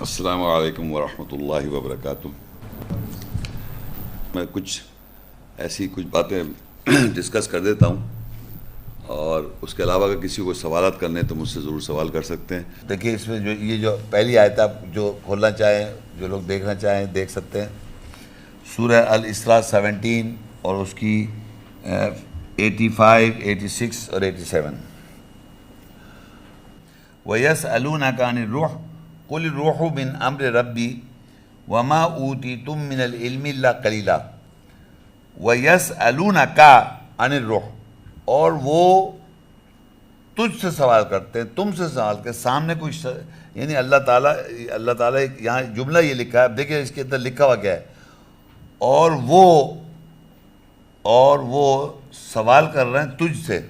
السلام علیکم ورحمۃ اللہ وبرکاتہ۔ میں کچھ باتیں ڈسکس کر دیتا ہوں، اور اس کے علاوہ اگر کسی کو سوالات کرنے تو مجھ سے ضرور سوال کر سکتے ہیں۔ دیکھیے اس میں جو پہلی آیت آپ جو کھولنا چاہیں، جو لوگ دیکھنا چاہیں دیکھ سکتے ہیں۔ سورہ الاسراء 17 اور اس کی 85، 86 اور 87۔ وَيَسْأَلُونَكَ عَنِ الرُّوحِ قُلِ الرُّوحُ مِنْ أَمْرِ رَبِّي وَمَا أُوتِيتُم مِّنَ الْعِلْمِ إِلَّا قَلِيلًا۔ وَيَسْأَلُونَكَ عَنِ الرُّوحِ، اور وہ تجھ سے سوال کرتے ہیں، تم سے سوال کرتے، سامنے کچھ یعنی اللہ تعالیٰ یہاں جملہ یہ لکھا ہے، اب دیکھیں اس کے اندر لکھا ہوا کیا ہے، اور وہ سوال کر رہے ہیں تجھ سے،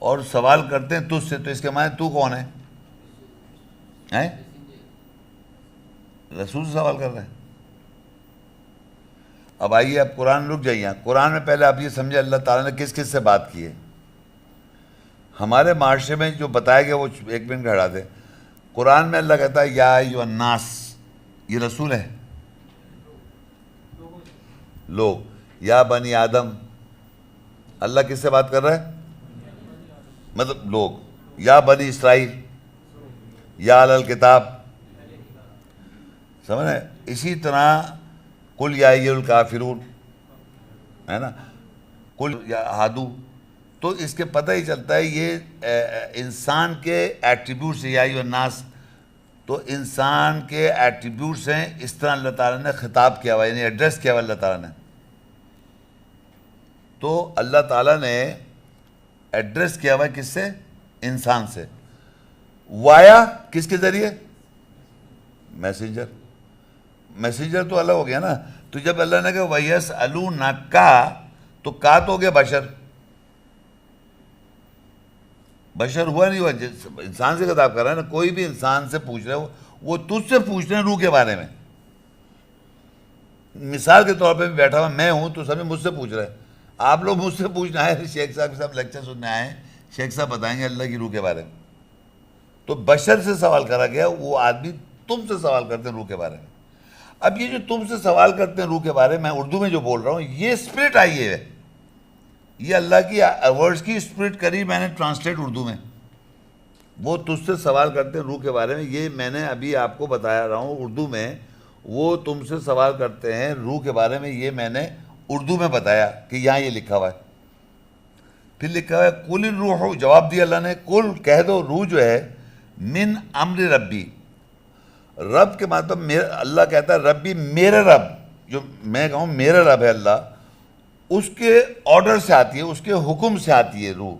اور سوال کرتے ہیں تجھ سے، تو اس کے معنی تو کون ہے؟ رسول سے سوال کر رہے ہیں۔ اب آئیے اب قرآن رک جائیے، قرآن میں پہلے آپ یہ سمجھے اللہ تعالیٰ نے کس کس سے بات کی ہے۔ ہمارے معاشرے میں جو بتایا گیا وہ ایک منٹ ہٹا دیں۔ قرآن میں اللہ کہتا ہے یا ایھا الناس، یہ رسول ہے، لوگ، یا بنی آدم، اللہ کس سے بات کر رہا ہے؟ مطلب لوگ، یا بنی اسرائیل، یا اہل الکتاب، سمجھ رہے؟ اسی طرح قل یا ایھا الکافرون، ہے نا، قل یا ہادو، تو اس کے پتہ ہی چلتا ہے یہ انسان کے ایٹریبیوٹس، یا ایھا الناس تو انسان کے ایٹریبیوٹس ہیں، اس طرح اللہ تعالیٰ نے خطاب کیا ہوا، یعنی ایڈریس کیا ہوا اللہ تعالیٰ نے۔ تو اللہ تعالیٰ نے ایڈریس کیا ہوا ہے کس سے؟ انسان سے۔ وایا کس کے ذریعے؟ میسنجر تو الگ ہو گیا نا۔ تو جب اللہ نے کہا وَيَسْأَلُونَكَ، تو کا تو ہو گیا بشر ہوا نہیں ہوا، انسان سے خطاب کر رہا ہے نا، کوئی بھی انسان سے پوچھ رہے ہو، وہ تجھ سے پوچھ رہے ہیں روح کے بارے میں۔ مثال کے طور پہ بھی بیٹھا ہوا میں ہوں تو سبھی مجھ سے پوچھ رہے ہیں، آپ لوگ مجھ سے پوچھنا ہے، شیخ صاحب لیکچر سننے آئے ہیں، شیخ صاحب بتائیں گے اللہ کی روح کے بارے میں۔ تو بشر سے سوال کرا گیا، وہ آدمی تم سے سوال کرتے ہیں روح کے بارے میں۔ اب یہ جو تم سے سوال کرتے ہیں روح کے بارے میں، اردو میں جو بول رہا ہوں، یہ اسپرٹ آئی ہے، یہ اللہ کی ورڈز کی اسپرٹ کری میں نے ٹرانسلیٹ اردو میں۔ وہ تجھ سے سوال کرتے ہیں روح کے بارے میں، یہ میں نے ابھی آپ کو بتایا رہا ہوں اردو میں، وہ تم سے سوال کرتے ہیں روح کے بارے میں، یہ میں نے اردو میں بتایا کہ یہاں یہ لکھا ہوا ہے۔ پھر لکھا ہوا ہے قل الروح، جواب دیا اللہ نے، قل کہہ دو روح جو ہے من امر ربی، رب کے مطلب اللہ کہتا ہے ربی، میرے رب، جو میں کہوں میرا رب ہے اللہ، اس کے آرڈر سے آتی ہے، اس کے حکم سے آتی ہے روح۔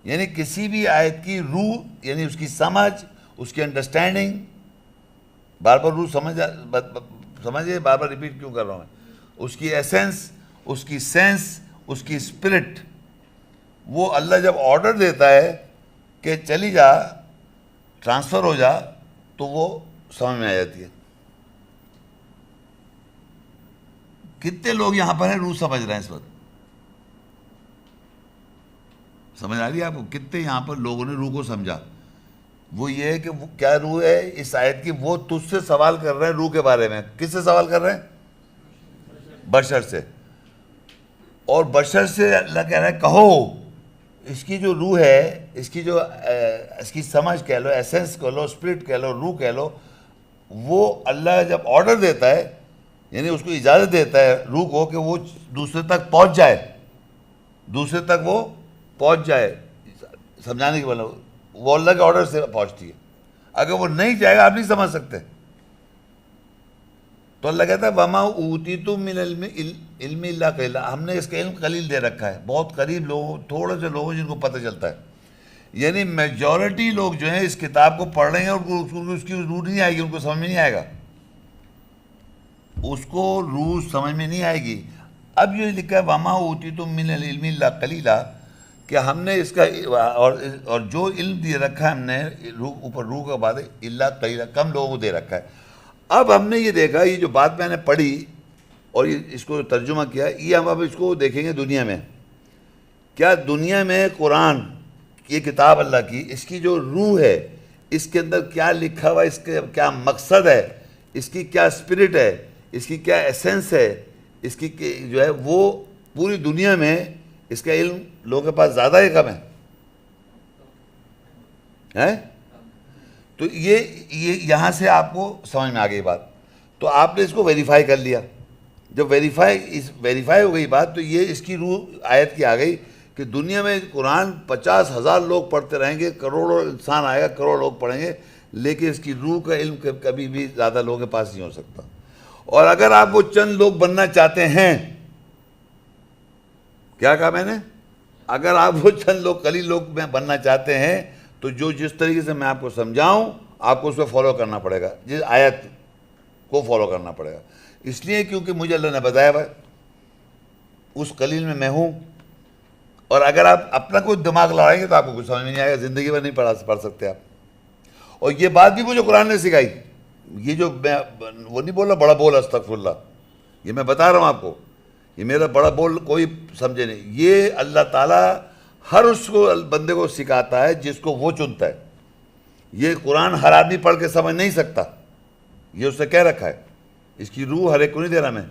یعنی کسی بھی آیت کی روح، یعنی اس کی سمجھ، اس کی انڈرسٹینڈنگ، بار بار روح سمجھے، بار بار ریپیٹ کیوں کر رہا ہوں میں، اس کی ایسنس، اس کی سینس، اس کی اسپرٹ، وہ اللہ جب آرڈر دیتا ہے کہ چلی جا، ٹرانسفر ہو جا، تو وہ سمجھ میں آ جاتی ہے۔ کتنے لوگ یہاں پر ہیں روح سمجھ رہے ہیں اس وقت؟ سمجھ آ رہی ہے آپ کو؟ کتنے یہاں پر لوگوں نے روح کو سمجھا؟ وہ یہ ہے کہ وہ کیا روح ہے اس آیت کی، وہ تجھ سے سوال کر رہے ہیں روح کے بارے میں۔ کس سے سوال کر رہے ہیں؟ بشر سے۔ اور بشر سے اللہ کہہ رہا ہے کہو، اس کی جو روح ہے، اس کی سمجھ کہہ لو، ایسنس کہہ لو، اسپرٹ کہہ لو، روح کہہ لو، وہ اللہ جب آرڈر دیتا ہے، یعنی اس کو اجازت دیتا ہے روح کو کہ وہ دوسرے تک پہنچ جائے، دوسرے تک وہ پہنچ جائے، سمجھانے کی بولے وہ اللہ کے آرڈر سے پہنچتی ہے۔ اگر وہ نہیں جائے گا آپ نہیں سمجھ سکتے۔ تو اللہ کہتا ہے وَمَا أُوتِيتُم مِّنَ الْعِلْمِ إِلَّا قَلِيلًا، ہم نے اس کا علم قلیل دے رکھا ہے، بہت قریب لوگوں، تھوڑے سے لوگوں جن کو پتہ چلتا ہے۔ یعنی میجورٹی لوگ جو ہیں اس کتاب کو پڑھ رہے ہیں اور اس کی روح نہیں آئے گی، ان کو سمجھ میں نہیں آئے گا، اس کو روح سمجھ میں نہیں آئے گی۔ اب یہ لکھا ہے وَمَا أُوتِيتُم مِّنَ الْعِلْمِ إِلَّا قَلِيلًا، کہ ہم نے اس کا اور جو علم دے رکھا ہے ہم نے اوپر روح کا بعد الا قلیلا، کم لوگوں کو دے رکھا ہے۔ اب ہم نے یہ دیکھا، یہ جو بات میں نے پڑھی اور اس کو ترجمہ کیا، یہ ہم اب اس کو دیکھیں گے دنیا میں۔ کیا دنیا میں قرآن، یہ کتاب اللہ کی، اس کی جو روح ہے، اس کے اندر کیا لکھا ہوا ہے، اس کا کیا مقصد ہے، اس کی کیا اسپرٹ ہے، اس کی کیا ایسنس ہے، اس کی جو ہے وہ پوری دنیا میں اس کا علم لوگوں کے پاس زیادہ ہے کم ہے؟ تو یہ یہاں سے آپ کو سمجھ میں آ گئی بات. تو آپ نے اس کو ویریفائی کر لیا. جب ویریفائی ہو گئی بات تو یہ اس کی روح آیت کی آ گئی کہ دنیا میں قرآن 50,000 لوگ پڑھتے رہیں گے، کروڑوں انسان آئے گا، کروڑوں لوگ پڑھیں گے، لیکن اس کی روح کا علم کبھی بھی زیادہ لوگوں کے پاس نہیں ہو سکتا. اور اگر آپ وہ چند لوگ بننا چاہتے ہیں، کیا کہا میں نے؟ اگر آپ وہ چند لوگ قلیل لوگ میں بننا چاہتے ہیں تو جو جس طریقے سے میں آپ کو سمجھاؤں آپ کو اس کو فالو کرنا پڑے گا، جس آیت کو فالو کرنا پڑے گا. اس لیے کیونکہ مجھے اللہ نے بتایا ہوا اس قلیل میں ہوں. اور اگر آپ اپنا کوئی دماغ لڑائیں گے تو آپ کو کچھ سمجھ میں نہیں آئے گا، زندگی میں نہیں پڑھ سکتے آپ. اور یہ بات بھی مجھے قرآن نے سکھائی. یہ جو میں وہ نہیں بول رہا بڑا بول استغفر اللہ، یہ میں بتا رہا ہوں آپ کو، یہ میرا بڑا بول کوئی سمجھے نہیں. یہ اللہ تعالیٰ ہر اس کو بندے کو سکھاتا ہے جس کو وہ چنتا ہے. یہ قرآن ہر آدمی پڑھ کے سمجھ نہیں سکتا، یہ اس نے کہہ رکھا ہے. اس کی روح ہر ایک کو نہیں دے رہا میں،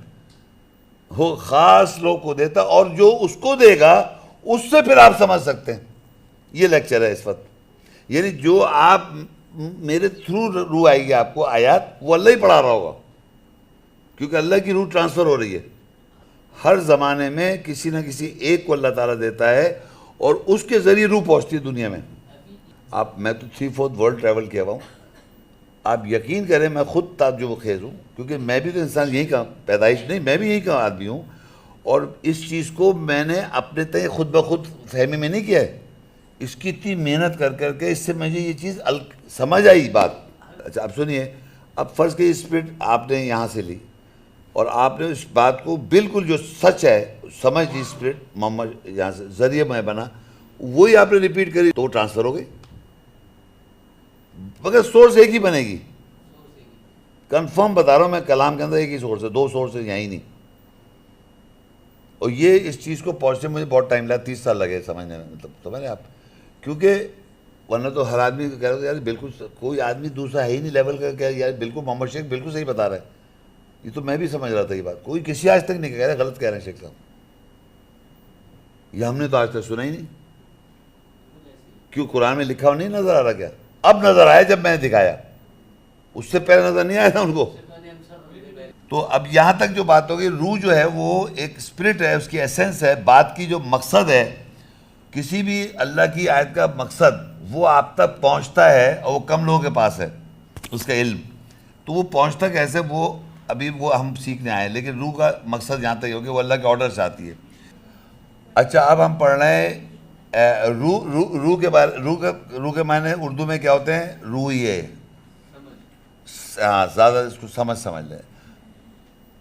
وہ خاص لوگ کو دیتا، اور جو اس کو دے گا اس سے پھر آپ سمجھ سکتے ہیں. یہ لیکچر ہے اس وقت. یعنی جو آپ میرے تھرو روح آئے گی آپ کو آیات، وہ اللہ ہی پڑھا رہا ہوگا، کیونکہ اللہ کی روح ٹرانسفر ہو رہی ہے. ہر زمانے میں کسی نہ کسی ایک کو اللہ تعالیٰ دیتا ہے اور اس کے ذریعے روح پہنچتی ہے دنیا میں. میں تو 3/4 ورلڈ ٹریول کیا ہوا ہوں. آپ یقین کریں میں خود تعجب خیز ہوں، کیونکہ میں بھی تو انسان یہی کا پیدائش نہیں، میں بھی یہی کا آدمی ہوں. اور اس چیز کو میں نے اپنے تئیں خود بخود فہمی میں نہیں کیا ہے، اس کی اتنی محنت کر کے اس سے مجھے یہ چیز سمجھ آئی بات. اچھا اب سنیے، اب فرض کی اسپرٹ آپ نے یہاں سے لی اور آپ نے اس بات کو بالکل جو سچ ہے سمجھ لی، اسپرٹ محمد یہاں سے ذریعہ میں بنا، وہی آپ نے ریپیٹ کری تو ٹرانسفر ہو گئی. مگر سورس ایک ہی بنے گی، کنفرم بتا رہا ہوں میں، کلام کے اندر ایک ہی سورس ہے، 2 سورس یہاں ہی نہیں. اور یہ اس چیز کو پہنچنے مجھے بہت ٹائم لگا، 30 سال لگے سمجھنے میں. مطلب سمجھے آپ، کیونکہ ورنہ تو ہر آدمی کہہ رہا تھا یار بالکل کوئی آدمی دوسرا ہے ہی نہیں لیول کا، کہ یار بالکل محمد شیخ بالکل صحیح بتا رہا ہے. یہ تو میں بھی سمجھ رہا تھا یہ بات، کوئی کسی آج تک نہیں کہہ رہا غلط کہہ رہے ہیں شیخ صاحب. یہ ہم نے تو آج تک سنا ہی نہیں. کیوں قرآن میں لکھا ہوا نہیں نظر آ رہا کیا؟ اب نظر آیا جب میں نے دکھایا، اس سے پہلے نظر نہیں آیا تھا ان کو. تو اب یہاں تک جو بات ہوگی، روح جو ہے وہ ایک اسپرٹ ہے، اس کی ایسنس ہے. بات کی جو مقصد ہے، کسی بھی اللہ کی آیت کا مقصد وہ آپ تک پہنچتا ہے، اور وہ کم لوگوں کے پاس ہے اس کا علم. تو وہ پہنچتا کیسے، وہ ابھی وہ ہم سیکھنے آئے ہیں. لیکن روح کا مقصد یہاں تک ہی ہوگا، وہ اللہ کے آرڈر سے آتی ہے. اچھا اب ہم پڑھ رہے ہیں روح کے بارے. روح کے معنی اردو میں کیا ہوتے ہیں؟ روحیے. ہاں زیادہ اس کو سمجھ لیں.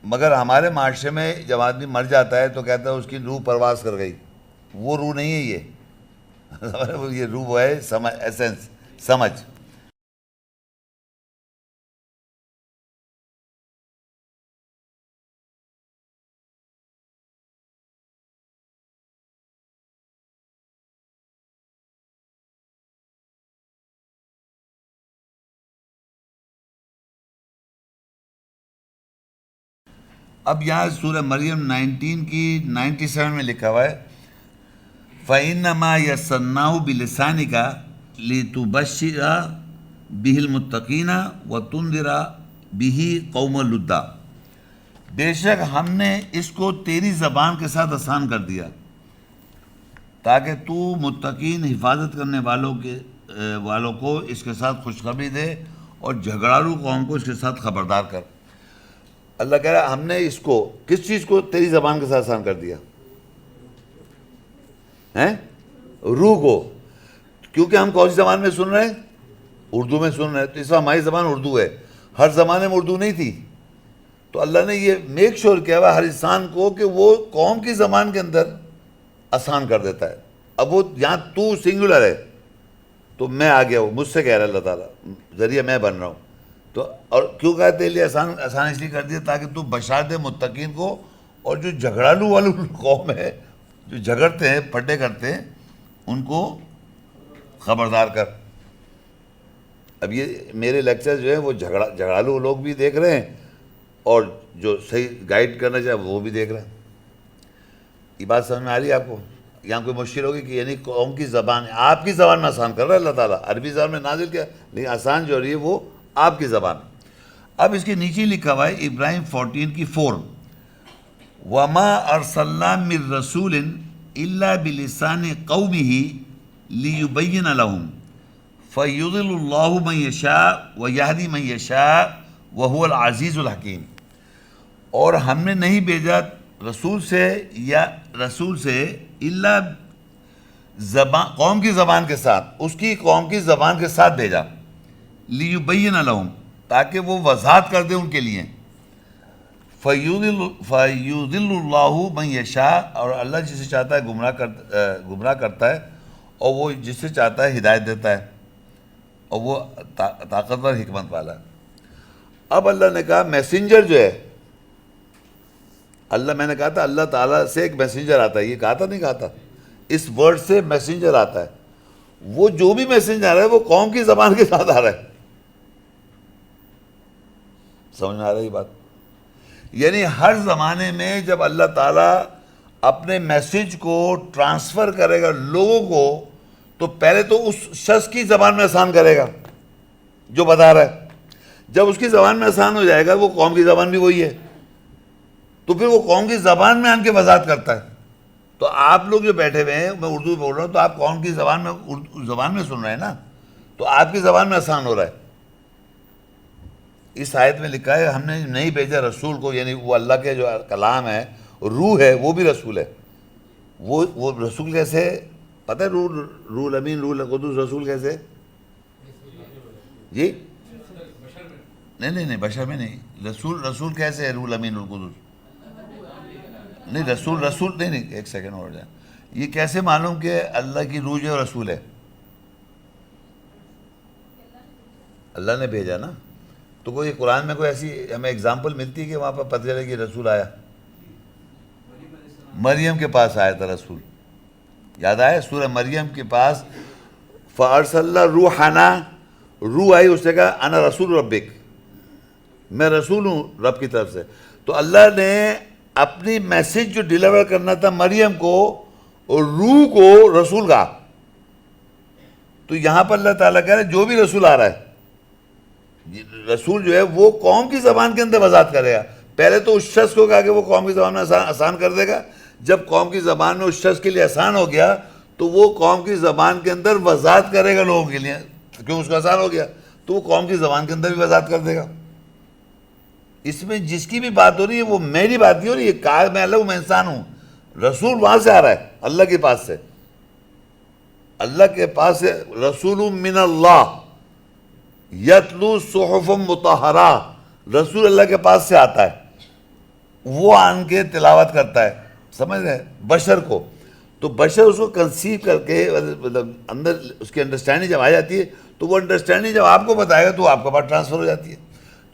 مگر ہمارے معاشرے میں جب آدمی مر جاتا ہے تو کہتا ہے اس کی روح پرواز کر گئی. وہ روح نہیں ہے یہ روح ہے سمجھ، ایسنس سمجھ. اب یہاں سورہ مریم 19 کی 97 میں لکھا ہوا ہے فَإِنَّمَا يَسَّرْنَاهُ بِلِسَانِكَ لِتُبَشِّرَ بِهِ الْمُتَّقِينَ وَتُنذِرَ بِهِ قَوْمًا لُدًّا. بے شک ہم نے اس کو تیری زبان کے ساتھ آسان کر دیا تاکہ تو متقین حفاظت کرنے والوں کو اس کے ساتھ خوشخبری دے اور جھگڑالو قوم کو اس کے ساتھ خبردار کر. اللہ کہہ رہا ہے ہم نے اس کو، کس چیز کو تیری زبان کے ساتھ آسان کر دیا ہیں؟ روح کو. کیونکہ ہم کون سی زبان میں سن رہے ہیں؟ اردو میں سن رہے ہیں. تو اس وقت ہماری زبان اردو ہے، ہر زمانے میں اردو نہیں تھی. تو اللہ نے یہ میک شور کیا ہوا ہر انسان کو کہ وہ قوم کی زبان کے اندر آسان کر دیتا ہے. اب وہ یہاں تو سنگولر ہے تو میں آ گیا ہوں، مجھ سے کہہ رہا ہے اللہ تعالیٰ، ذریعہ میں بن رہا ہوں. تو اور کیوں کہتے ہیں آسان اس لیے کر دیا تاکہ تو بشار دے متقین کو، اور جو جھگڑالو والو قوم ہے جو جھگڑتے ہیں پھٹے کرتے ہیں ان کو خبردار کر. اب یہ میرے لیکچر جو ہیں وہ جھگڑالو لوگ بھی دیکھ رہے ہیں اور جو صحیح گائیڈ کرنا چاہے وہ بھی دیکھ رہے ہیں. یہ بات سمجھ میں آ رہی ہے آپ کو؟ یہاں کوئی مشکل ہوگی کہ یعنی قوم کی زبان, آپ کی زبان میں آسان کر رہا ہے اللہ تعالیٰ, عربی زبان میں نازل کیا, لیکن آسان جو ہو رہی ہے وہ آپ کی زبان. اب اس کے نیچے لکھا ہوا ہے ابراہیم 14 کی 4, وَمَا أَرْسَلْنَا مِن رَسُولٍ إِلَّا بِلِسَانِ قَوْمِهِ لِيُبَيِّنَ لَهُمْ فَيُضِلُّ اللَّهُ مَن يَشَاءُ وَيَهْدِي مَن يَشَاءُ وَهُوَ الْعَزِيزُ الْحَكِيمُ. اور ہم نے نہیں بھیجا رسول سے یا رسول سے الا زبان, قوم کی زبان کے ساتھ, اس کی قوم کی زبان کے ساتھ بھیجا, لِيُبَيِّنَ لَهُمْ, تاکہ وہ وضاحت کر دے ان کے لیے. فَيُضِلُّ اللَّهُ مَن يَشَاءُ, اور اللہ جسے چاہتا ہے گمراہ کرتا ہے, اور وہ جسے چاہتا ہے ہدایت دیتا ہے, اور وہ طاقتور حکمت والا ہے. اب اللہ نے کہا میسنجر جو ہے, اللہ, میں نے کہا تھا اللہ تعالیٰ سے ایک میسنجر آتا ہے, یہ کہا تھا نہیں کہا تھا, اس ورڈ سے میسنجر آتا ہے. وہ جو بھی میسنجر آ رہا ہے وہ قوم کی زبان کے ساتھ آ رہا ہے. سمجھ میں آ رہی بات؟ یعنی ہر زمانے میں جب اللہ تعالیٰ اپنے میسج کو ٹرانسفر کرے گا لوگوں کو, تو پہلے تو اس شخص کی زبان میں آسان کرے گا جو بتا رہا ہے. جب اس کی زبان میں آسان ہو جائے گا, وہ قوم کی زبان بھی وہی ہے, تو پھر وہ قوم کی زبان میں آن کے وضاحت کرتا ہے. تو آپ لوگ جو بیٹھے ہوئے ہیں, میں اردو بول رہا ہوں, تو آپ قوم کی زبان میں سن رہے ہیں نا, تو آپ کی زبان میں آسان ہو رہا ہے. اس آیت میں لکھا ہے ہم نے نہیں بھیجا رسول کو, یعنی وہ اللہ کے جو کلام ہے, روح ہے, وہ بھی رسول ہے. وہ رسول کیسے پتہ ہے؟ روح امین, روح القدس, رسول کیسے؟ جی نہیں بشر میں نہیں, رسول کیسے ہے؟ روح امین القدس نہیں, رسول نہیں, ایک سیکنڈ اور جائیں. یہ کیسے معلوم کہ اللہ کی روح جو رسول ہے؟ اللہ نے بھیجا نا. تو کوئی قرآن میں کوئی ایسی ہمیں اگزامپل ملتی ہے کہ وہاں پر پتہ چلے کہ رسول آیا؟ مریم کے پاس آیا تھا رسول, یاد آیا سورہ مریم کے پاس, فَأَرْسَلَ رُوحَنَا, روح آئی, اس نے کہا انا رسول ربک, میں رسول ہوں رب کی طرف سے. تو اللہ نے اپنی میسج جو ڈیلیور کرنا تھا مریم کو, اور روح کو رسول کہا. تو یہاں پر اللہ تعالیٰ کہہ رہے ہیں جو بھی رسول آ رہا ہے, رسول جو ہے وہ قوم کی زبان کے اندر وضاحت کرے گا. پہلے تو اس شخص کو کہا کہ وہ قوم کی زبان میں آسان کر دے گا. جب قوم کی زبان میں اس شخص کے لیے آسان ہو گیا, تو وہ قوم کی زبان کے اندر وضاحت کرے گا لوگوں کے لیے, کیوں اس کو آسان ہو گیا, تو وہ قوم کی زبان کے اندر بھی وضاحت کر دے گا. اس میں جس کی بھی بات ہو رہی ہے وہ میری بات نہیں ہو رہی ہے, کہا میں اللہ ہوں, میں انسان ہوں. رسول وہاں سے آ رہا ہے, اللہ کے پاس سے, اللہ کے پاس سے. رسول من اللہ یتلو صحف مطہرہ, رسول اللہ کے پاس سے آتا ہے, وہ آن کے تلاوت کرتا ہے, سمجھ رہے ہیں, بشر کو. تو بشر اس کو کنسیو کر کے, مطلب اندر اس کی انڈرسٹینڈنگ جب آ جاتی ہے, تو وہ انڈرسٹینڈنگ جب آپ کو بتائے گا تو آپ کے پاس ٹرانسفر ہو جاتی ہے.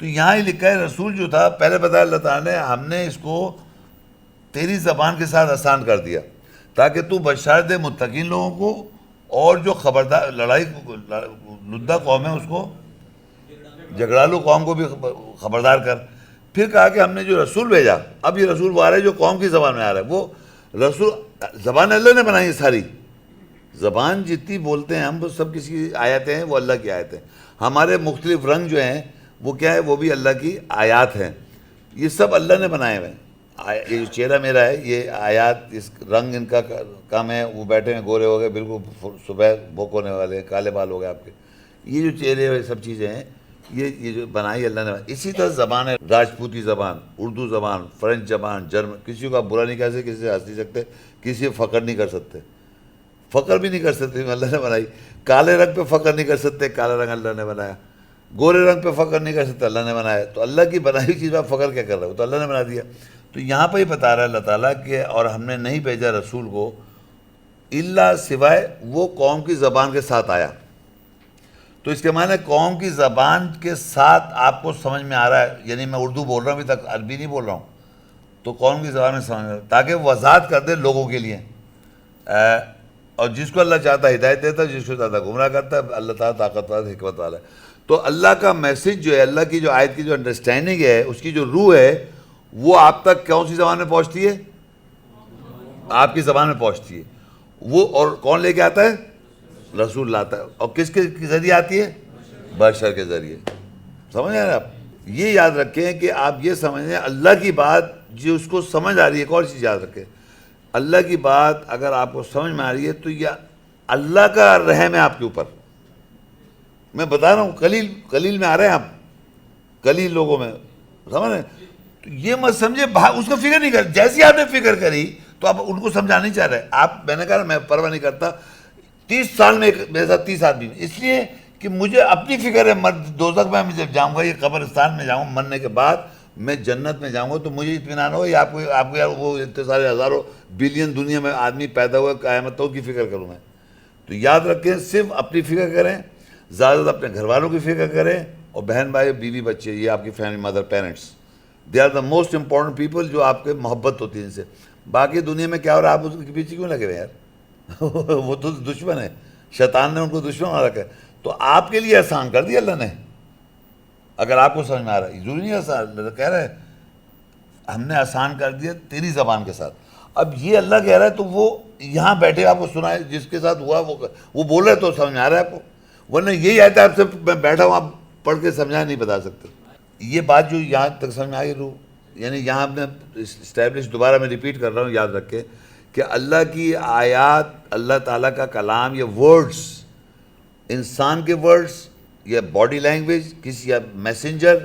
تو یہاں ہی لکھا ہے رسول جو تھا, پہلے بتایا اللہ تعالیٰ نے, ہم نے اس کو تیری زبان کے ساتھ آسان کر دیا تاکہ تو بشارت دے متقین لوگوں کو, اور جو خبردار لڑائی لدہ قوم ہے اس کو, جھگڑالو قوم کو بھی خبردار کر. پھر کہا کہ ہم نے جو رسول بھیجا, اب یہ رسول وہ آ رہا ہے جو قوم کی زبان میں آ رہا ہے. وہ رسول, زبان اللہ نے بنائی ہے ساری, زبان جتنی بولتے ہیں ہم وہ سب کسی کی آیتیں ہیں, وہ اللہ کی آیتیں. ہمارے مختلف رنگ جو ہیں وہ کیا ہے, وہ بھی اللہ کی آیات ہیں. یہ سب اللہ نے بنائے ہوئے ہیں. یہ جو چہرہ میرا ہے یہ آیات, اس رنگ ان کا کم ہے, وہ بیٹھے ہیں گورے ہو گئے بالکل, صبح بھوک ہونے والے, کالے بال ہو گئے آپ کے. یہ جو چہرے ہوئے سب چیزیں ہیں, یہ جو بنائی اللہ نے. اسی طرح زبان ہے, راجپوتی زبان, اردو زبان, فرینچ زبان, جرمن. کسی کو آپ برا نہیں کہہ سکتے, کسی سے ہنس نہیں سکتے, کسی سے فخر نہیں کر سکتے, فخر بھی نہیں کر سکتے, اللہ نے بنائی. کالے رنگ پہ فخر نہیں کر سکتے, کالا رنگ اللہ نے بنایا. گورے رنگ پہ فخر نہیں کر سکتے, اللہ نے بنایا. تو اللہ کی بنائی ہوئی چیز پہ فخر کیا کر رہا ہے, وہ تو اللہ نے بنا دیا. تو یہاں پہ ہی بتا رہا ہے اللہ تعالیٰ کہ اور ہم نے نہیں بھیجا رسول کو الا سوائے وہ قوم کی زبان کے ساتھ آیا. تو اس کے معنی قوم کی زبان کے ساتھ آپ کو سمجھ میں آ رہا ہے, یعنی میں اردو بول رہا ہوں, ابھی تک عربی نہیں بول رہا ہوں, تو قوم کی زبان میں سمجھ میں آ رہا ہے, تاکہ وضاحت کر دے لوگوں کے لیے. اور جس کو اللہ چاہتا ہے ہدایت دیتا ہے, جس کو چاہتا ہے گمراہ کرتا ہے. اللہ تعالیٰ طاقت والا, حکمت والا ہے. تو اللہ کا میسج جو ہے، اللہ کی جو آیت کی جو انڈرسٹینڈنگ ہے، اس کی جو روح ہے، وہ آپ تک کون سی زبان میں پہنچتی ہے؟ آپ کی زبان میں پہنچتی ہے وہ. اور کون لے کے آتا ہے؟ رسول لاتا ہے. اور کس کے ذریعے آتی ہے؟ بشر کے ذریعے. سمجھ رہے ہیں آپ؟ یہ یاد رکھیں کہ آپ یہ سمجھیں اللہ کی بات جو اس کو سمجھ آ رہی ہے. ایک اور چیز یاد رکھیں، اللہ کی بات اگر آپ کو سمجھ میں آ رہی ہے تو یہ اللہ کا رحم ہے آپ کے اوپر. میں بتا رہا ہوں، قلیل میں آ رہے ہیں آپ، قلیل لوگوں میں. سمجھ رہے ہیں؟ تو یہ مت سمجھے اس کو فکر نہیں کر. جیسی آپ نے فکر کری تو آپ ان کو سمجھا نہیں چاہ رہے. میں نے کہا میں پرواہ نہیں کرتا 30 سال میں میرے ساتھ 30 آدمی، اس لیے کہ مجھے اپنی فکر ہے. دوزخ میں جب جاؤں گا، یہ قبرستان میں جاؤں گا، مرنے کے بعد میں جنت میں جاؤں گا، تو مجھے اطمینان ہو. یہ آپ کو یار وہ اتنے سارے ہزاروں بلین دنیا میں آدمی پیدا ہوئے قیامتوں کی فکر کروں میں. تو یاد رکھیں صرف اپنی فکر کریں، زیادہ زیادہ اپنے گھر والوں کی فکر کریں، اور بہن بھائی بیوی بچے، یہ آپ کی family, mother parents, they are the most important people جو آپ کے محبت ہوتی ہے ان سے. باقی دنیا میں کیا ہو رہا ہے، آپ اس کے پیچھے کیوں لگے ہوئے یار؟ وہ تو دشمن ہے، شیطان نے ان کو دشمن بنا رکھا ہے. تو آپ کے لیے آسان کر دیا اللہ نے، اگر آپ کو سمجھ میں آ رہا ہے. ضروری نہیں آسان کہہ رہے ہیں، ہم نے آسان کر دیا تیری زبان کے ساتھ. اب یہ اللہ کہہ رہا ہے تو وہ یہاں بیٹھے آپ کو سنائے، جس کے ساتھ ہوا وہ بول رہے تو سمجھ میں آ رہا ہے آپ کو. ورنہ یہی آتا ہے آپ سے میں بیٹھا ہوں، آپ پڑھ کے سمجھا نہیں بتا سکتے. یہ بات جو یہاں تک سمجھ میں آئی روح، یعنی یہاں میں اسٹیبلش دوبارہ میں ریپیٹ کر رہا ہوں، یاد رکھے کہ اللہ کی آیات، اللہ تعالیٰ کا کلام، یہ ورڈز، انسان کے ورڈز یا باڈی لینگویج، کسی یا میسنجر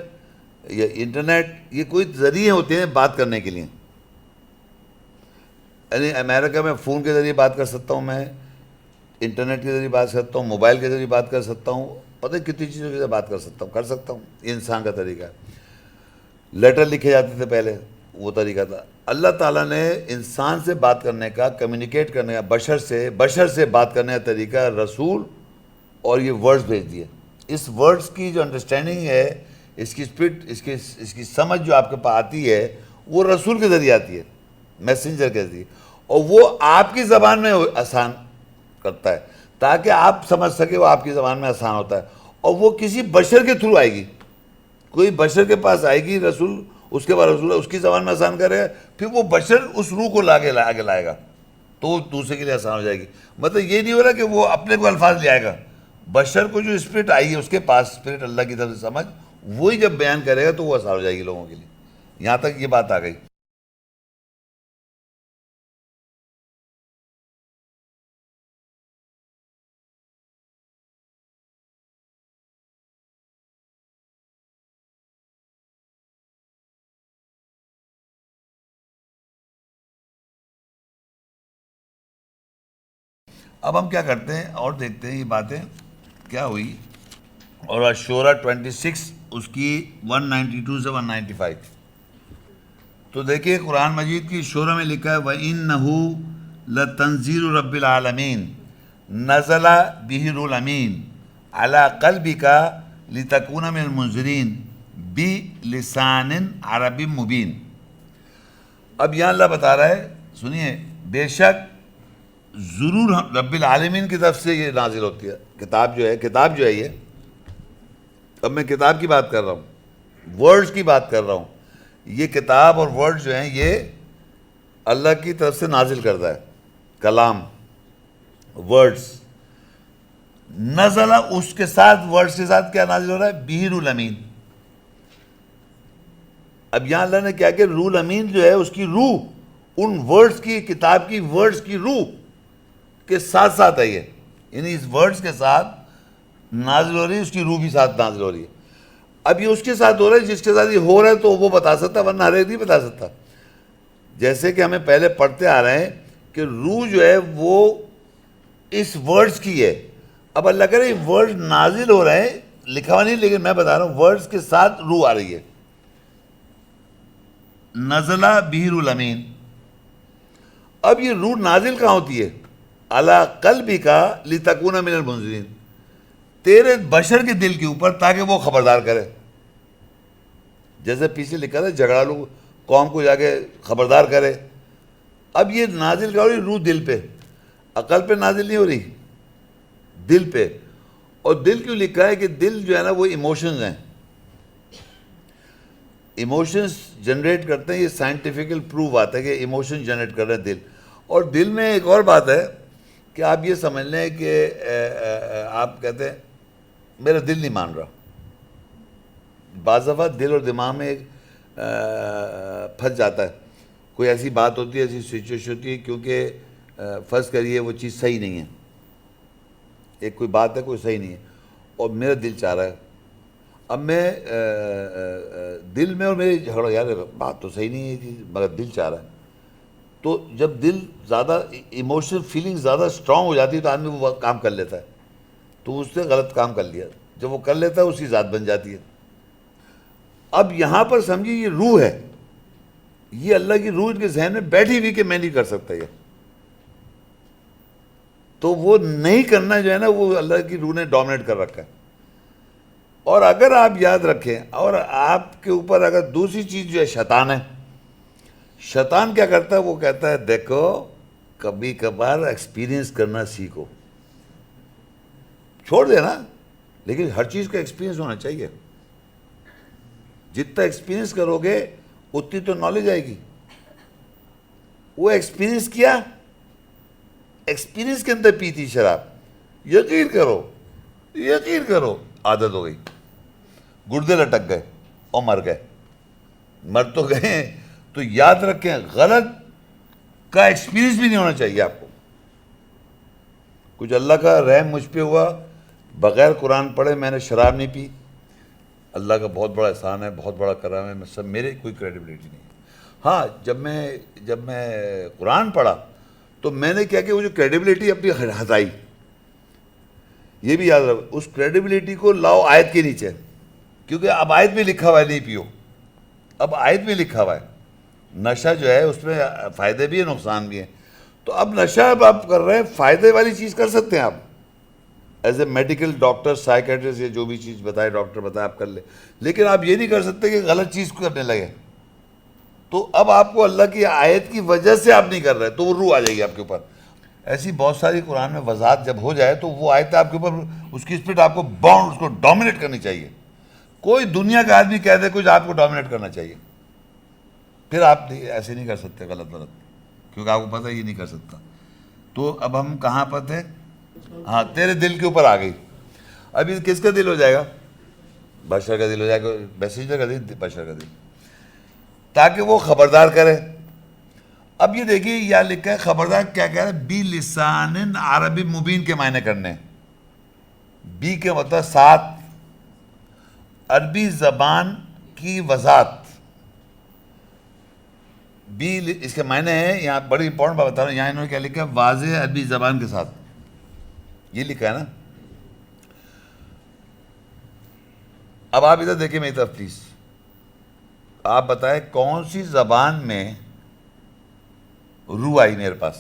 یا انٹرنیٹ، یہ کوئی ذریعے ہوتے ہیں بات کرنے کے لیے. یعنی امریکہ میں فون کے ذریعے بات کر سکتا ہوں، میں انٹرنیٹ کے ذریعے بات کر سکتا ہوں، موبائل کے ذریعے بات کر سکتا ہوں، پتہ کتنی چیزوں کے بات کر سکتا ہوں. یہ انسان کا طریقہ ہے. لیٹر لکھے جاتے تھے پہلے، وہ طریقہ تھا. اللہ تعالیٰ نے انسان سے بات کرنے کا، کمیونیکیٹ کرنے کا، بشر سے بات کرنے کا طریقہ رسول اور یہ ورڈز بھیج دیے. اس ورڈز کی جو انڈرسٹینڈنگ ہے، اس کی اسپرٹ، اس کی سمجھ جو آپ کے پاس آتی ہے، وہ رسول کے ذریعے آتی ہے، میسنجر کے ذریعے. اور وہ آپ کی زبان میں آسان کرتا ہے تاکہ آپ سمجھ سکے. وہ آپ کی زبان میں آسان ہوتا ہے، اور وہ کسی بشر کے تھرو آئے گی. کوئی بشر کے پاس آئے گی رسول، اس کے بعد رسول اس کی زبان میں آسان کرے گا، پھر وہ بشر اس روح کو آگے لائے گا تو وہ دوسرے کے لیے آسان ہو جائے گی. مطلب یہ نہیں ہو رہا کہ وہ اپنے کو الفاظ لے آئے گا. بشر کو جو اسپرٹ آئی ہے اس کے پاس، اسپرٹ اللہ کی طرف سے سمجھ، وہی جب بیان کرے گا تو وہ آسان ہو جائے گی لوگوں کے لیے. یہاں تک یہ بات آ گئی. اب ہم کیا کرتے ہیں اور دیکھتے ہیں یہ باتیں کیا ہوئی. اور شورہ 26 اس کی 192 سے 195. تو دیکھیے قرآن مجید کی شورہ میں لکھا ہے وَإِنَّهُ لَتَنزِيلُ رَبِّ الْعَالَمِينَ نَزَلَ بِهِ الرُّوحُ الْأَمِينُ عَلَى قَلْبِكَ لِتَكُونَ مِنَ الْمُنذِرِينَ بِلِسَانٍ عَرَبٍ مُبِينٍ. اب یہاں اللہ بتا رہا ہے، سنیے، بے شک ضرور رب العالمین کی طرف سے یہ نازل ہوتی ہے. کتاب جو ہے یہ، اب میں کتاب کی بات کر رہا ہوں، ورڈز کی بات کر رہا ہوں. یہ کتاب اور ورڈ جو ہیں یہ اللہ کی طرف سے نازل کرتا ہے. کلام، ورڈز نزلہ، اس کے ساتھ ورڈز کے ساتھ کیا نازل ہو رہا ہے؟ بِهِ الروح الامین. اب یہاں اللہ نے کیا کہ روح الامین جو ہے اس کی روح ان ورڈز کی، کتاب کی ورڈز کی روح کے ساتھ ساتھ آئی ہے. یعنی اس ورڈز کے ساتھ نازل ہو رہی ہے، اس کی روح بھی ساتھ نازل ہو رہی ہے. اب یہ اس کے ساتھ ہو رہا ہے جس کے ساتھ یہ ہو رہا ہے تو وہ بتا سکتا، ورنہ ہر ایک نہیں بتا سکتا. جیسے کہ ہمیں پہلے پڑھتے آ رہے ہیں کہ روح جو ہے وہ اس ورڈز کی ہے. اب اللہ کہہ رہے ہیں ورڈ نازل ہو رہے ہیں، لکھا ہوا نہیں لیکن میں بتا رہا ہوں ورڈز کے ساتھ روح آ رہی ہے. نزلہ بِهِ الروح الامین. اب یہ روح نازل کہاں ہوتی ہے؟ علی قلبک لتکون من المنذرین، تیرے بشر کے دل کے اوپر تاکہ وہ خبردار کرے. جیسے پیچھے لکھا تھا جھگڑالو قوم کو جا کے خبردار کرے. اب یہ نازل کیا ہو رہی؟ روح دل پہ، عقل پہ نازل نہیں ہو رہی، دل پہ. اور دل کیوں لکھا ہے کہ دل جو ہے نا وہ ایموشنز ہیں، ایموشنز جنریٹ کرتے ہیں. یہ سائنٹیفیکل پروف آتا ہے کہ ایموشن جنریٹ کر رہے ہیں دل. اور دل میں ایک اور بات ہے کہ آپ یہ سمجھ لیں کہ آپ کہتے ہیں میرا دل نہیں مان رہا. بعض دفعہ دل اور دماغ میں ایک پھنس جاتا ہے. کوئی ایسی بات ہوتی ہے، ایسی سچویشن ہوتی ہے، کیونکہ فرض کریے وہ چیز صحیح نہیں ہے، ایک کوئی بات ہے کوئی صحیح نہیں ہے، اور میرا دل چاہ رہا ہے. اب میں دل میں اور میرے جھگڑا، یار بات تو صحیح نہیں ہے مگر دل چاہ رہا ہے. تو جب دل زیادہ ایموشنل فیلنگ زیادہ اسٹرانگ ہو جاتی ہے تو آدمی وہ کام کر لیتا ہے. تو اس نے غلط کام کر لیا. جب وہ کر لیتا ہے اس کی ذات بن جاتی ہے. اب یہاں پر سمجھیے یہ روح ہے، یہ اللہ کی روح ان کے ذہن میں بیٹھی ہوئی کہ میں نہیں کر سکتا یہ. تو وہ نہیں کرنا جو ہے نا وہ اللہ کی روح نے ڈومینیٹ کر رکھا ہے. اور اگر آپ یاد رکھیں، اور آپ کے اوپر اگر دوسری چیز جو ہے شیطان ہے. شیطان کیا کرتا ہے؟ وہ کہتا ہے دیکھو کبھی کبھار ایکسپیرینس کرنا سیکھو. چھوڑ دینا، لیکن ہر چیز کا ایکسپیرینس ہونا چاہیے. جتنا ایکسپیرینس کرو گے اتنی تو نالج آئے گی. وہ ایکسپیرینس کیا، ایکسپیرینس کے اندر پی تھی شراب. یقین کرو، یقین کرو، عادت ہو گئی، گردے لٹک گئے اور مر گئے. مر تو گئے. تو یاد رکھیں غلط کا ایکسپیرینس بھی نہیں ہونا چاہیے آپ کو. کچھ اللہ کا رحم مجھ پہ ہوا، بغیر قرآن پڑھے میں نے شراب نہیں پی. اللہ کا بہت بڑا احسان ہے، بہت بڑا کرم ہے. سب میرے کوئی کریڈیبلٹی نہیں ہے. ہاں جب میں قرآن پڑھا تو میں نے کیا کہ وہ جو کریڈیبلٹی اپنی ہٹائی. یہ بھی یاد رکھو اس کریڈیبلٹی کو لاؤ آیت کے نیچے، کیونکہ اب آیت میں لکھا ہوا ہے نہیں پیو. اب آیت میں لکھا ہوا ہے نشہ جو ہے اس میں فائدے بھی ہیں نقصان بھی ہیں. تو اب نشہ اب آپ کر رہے ہیں، فائدے والی چیز کر سکتے ہیں آپ as a medical doctor, psychiatrist, یا جو بھی چیز بتائے ڈاکٹر بتائے آپ کر لیں. لیکن آپ یہ نہیں کر سکتے کہ غلط چیز کو کرنے لگے. تو اب آپ کو اللہ کی آیت کی وجہ سے آپ نہیں کر رہے تو وہ روح آ جائے گی آپ کے اوپر. ایسی بہت ساری قرآن میں وضاحت جب ہو جائے تو وہ آیت آپ کے اوپر اس کی اسپرٹ آپ کو باؤنڈ، اس کو ڈومینیٹ کرنی چاہیے. کوئی دنیا کا آدمی کہہ دے کچھ آپ کو ڈومینیٹ کرنا چاہیے. پھر آپ ایسے نہیں کر سکتے غلط، کیونکہ آپ کو پتہ یہ نہیں کر سکتا. تو اب ہم کہاں پر تھے؟ ہاں تیرے دل کے اوپر آ گئی. اب یہ کس کا دل ہو جائے گا؟ بشر کا دل ہو جائے گا، میسنجر کا دل، بشر کا دل، تاکہ وہ خبردار کرے. اب یہ دیکھیے یہاں لکھا ہے خبردار کیا کہہ رہا ہے؟ بی لسان عربی مبین کے معنی کرنے. بی کے مطلب ساتھ، عربی زبان کی وضاحت. بی اس کے معنی ہے، یہاں بڑی امپورٹنٹ بات بتا رہا ہوں، یہاں انہوں نے کیا لکھا ہے؟ واضح عربی زبان کے ساتھ. یہ لکھا ہے نا. اب آپ ادھر دیکھیں میری طرف پلیز. آپ بتائیں کون سی زبان میں روح آئی میرے پاس؟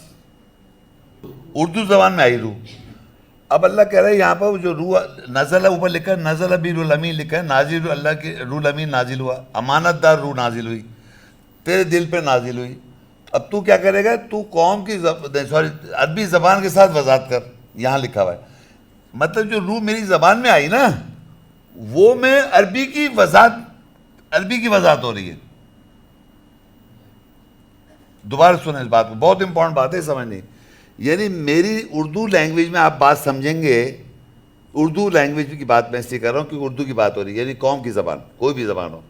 اردو زبان میں آئی روح. اب اللہ کہہ رہا ہے یہاں پر جو روح نزل ہے، اوپر لکھا ہے نزل بھی روح الامین لکھا ہے، نازل اللہ کی روح الامین نازل ہوا، امانت دار روح نازل ہوئی، تیرے دل پہ نازل ہوئی. اب تو کیا کرے گا؟ تو قوم کی عربی زبان کے ساتھ وضاحت کر. یہاں لکھا ہوا ہے مطلب جو روح میری زبان میں آئی نا وہ میں عربی کی وضاحت ہو رہی ہے. دوبارہ سنیں اس بات کو، بہت امپورٹنٹ بات ہے سمجھنی. یعنی میری اردو لینگویج میں آپ بات سمجھیں گے. اردو لینگویج کی بات میں اس لیے کر رہا ہوں کہ اردو کی بات ہو رہی ہے، یعنی قوم کی زبان، کوئی بھی زبان ہو.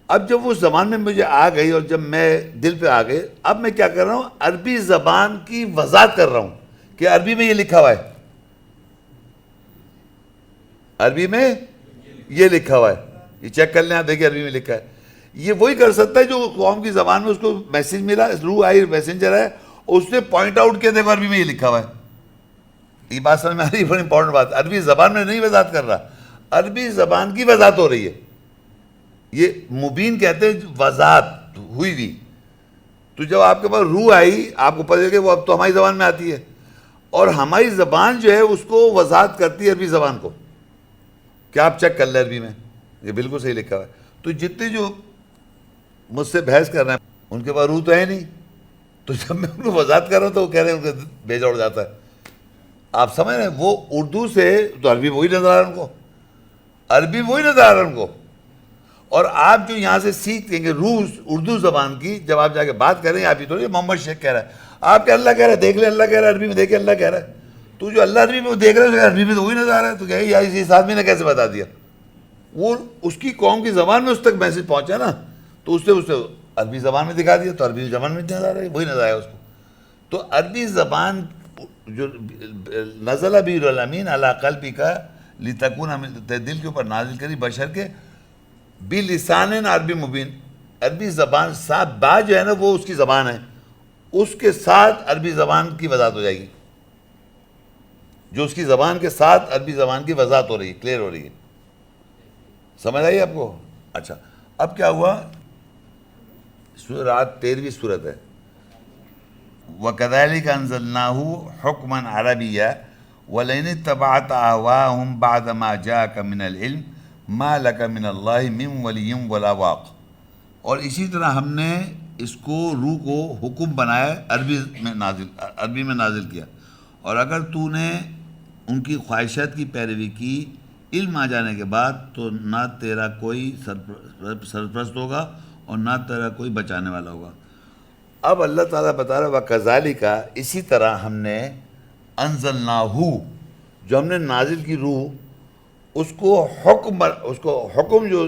اب جب وہ زبان میں مجھے آ گئی اور جب میں دل پہ آ گئی، اب میں کیا کر رہا ہوں؟ عربی زبان کی وضاحت کر رہا ہوں کہ عربی میں یہ لکھا ہوا ہے، عربی میں یہ لکھا ہوا ہے. یہ چیک کر لیں آپ، دیکھیں عربی میں لکھا ہے. یہ وہی کر سکتا ہے جو قوم کی زبان میں اس کو میسیج ملا، روح آئی، میسنجر ہے، اس نے پوائنٹ آؤٹ کیا دیکھو عربی میں یہ لکھا ہوا ہے. یہ بات سمجھ میں آ رہی ہے؟ بڑی امپورٹنٹ بات. عربی زبان میں نہیں وضاحت کر رہا، عربی زبان کی وضاحت ہو رہی ہے. یہ مبین کہتے ہیں وضاحت ہوئی بھی. تو جب آپ کے پاس روح آئی آپ کو پتہ چل کہ وہ اب تو ہماری زبان میں آتی ہے، اور ہماری زبان جو ہے اس کو وضاحت کرتی ہے عربی زبان کو. کیا آپ چیک کر لیں عربی میں یہ بالکل صحیح لکھا ہوا ہے. تو جتنے جو مجھ سے بحث کر رہے ہیں ان کے پاس روح تو ہے نہیں، تو جب میں ان کو وضاحت کر رہا ہوں تو وہ کہہ رہے ہیں ان کا بیجا اڑ جاتا ہے. آپ سمجھ رہے ہیں؟ وہ اردو سے تو عربی وہی نظر آ رہا ہے ان کو، عربی وہی نظر آ رہا ہے ان کو. اور آپ جو یہاں سے سیکھیں گے روس اردو زبان کی، جب آپ جا کے بات کریں آپ ہی تھوڑی محمد شیخ کہہ رہا ہے، آپ کہ اللہ کہہ رہا ہے دیکھ لیں، اللہ کہہ رہا ہے عربی میں دیکھیں، اللہ کہہ رہا ہے. تو جو اللہ عربی میں وہ دیکھ رہا ہے عربی میں تو وہی نظر آ رہا ہے. تو کہ یار اس آدمی نے کیسے بتا دیا؟ وہ اس کی قوم کی زبان میں اس تک میسج پہنچا نا، تو اسے عربی زبان میں دکھا دیا، تو عربی زبان میں نظر آ رہا ہے، وہی نظر آیا اس کو. تو عربی زبان جو نزل بھی الامین علی قلبی کا لتکون، دل کے اوپر نازل کری بشر کے بلسان عربی مبین. عربی زبان ساتھ با جو ہے نا وہ اس کی زبان ہے، اس کے ساتھ عربی زبان کی وضاحت ہو جائے گی، جو اس کی زبان کے ساتھ عربی زبان کی وضاحت ہو رہی ہے، کلیئر ہو رہی ہے. سمجھ آئی آپ کو؟ اچھا اب کیا ہوا؟ رات 13ویں سورت ہے. وَكَذَلِكَ أَنزَلْنَاهُ حُكْمًا عَرَبِيًّا وَلَئِنِ اتَّبَعْتَ أَهْوَاءَهُمْ بَعْدَ مَا جَاءَكَ مِنَ الْعِلْمِ مَا لَكَ مِنَ اللَّهِ مِنْ وَلِيٍّ وَلَا وَاقٍ. اور اسی طرح ہم نے اس کو روح کو حکم بنایا، عربی میں نازل کیا، اور اگر تو نے ان کی خواہشات کی پیروی کی علم آ جانے کے بعد تو نہ تیرا کوئی سرپرست ہوگا اور نہ تیرا کوئی بچانے والا ہوگا. اب اللہ تعالیٰ بتا رہا ہے وَكَذَلِكَ، اسی طرح ہم نے انزلناہو، جو ہم نے نازل کی روح، اس کو حکم جو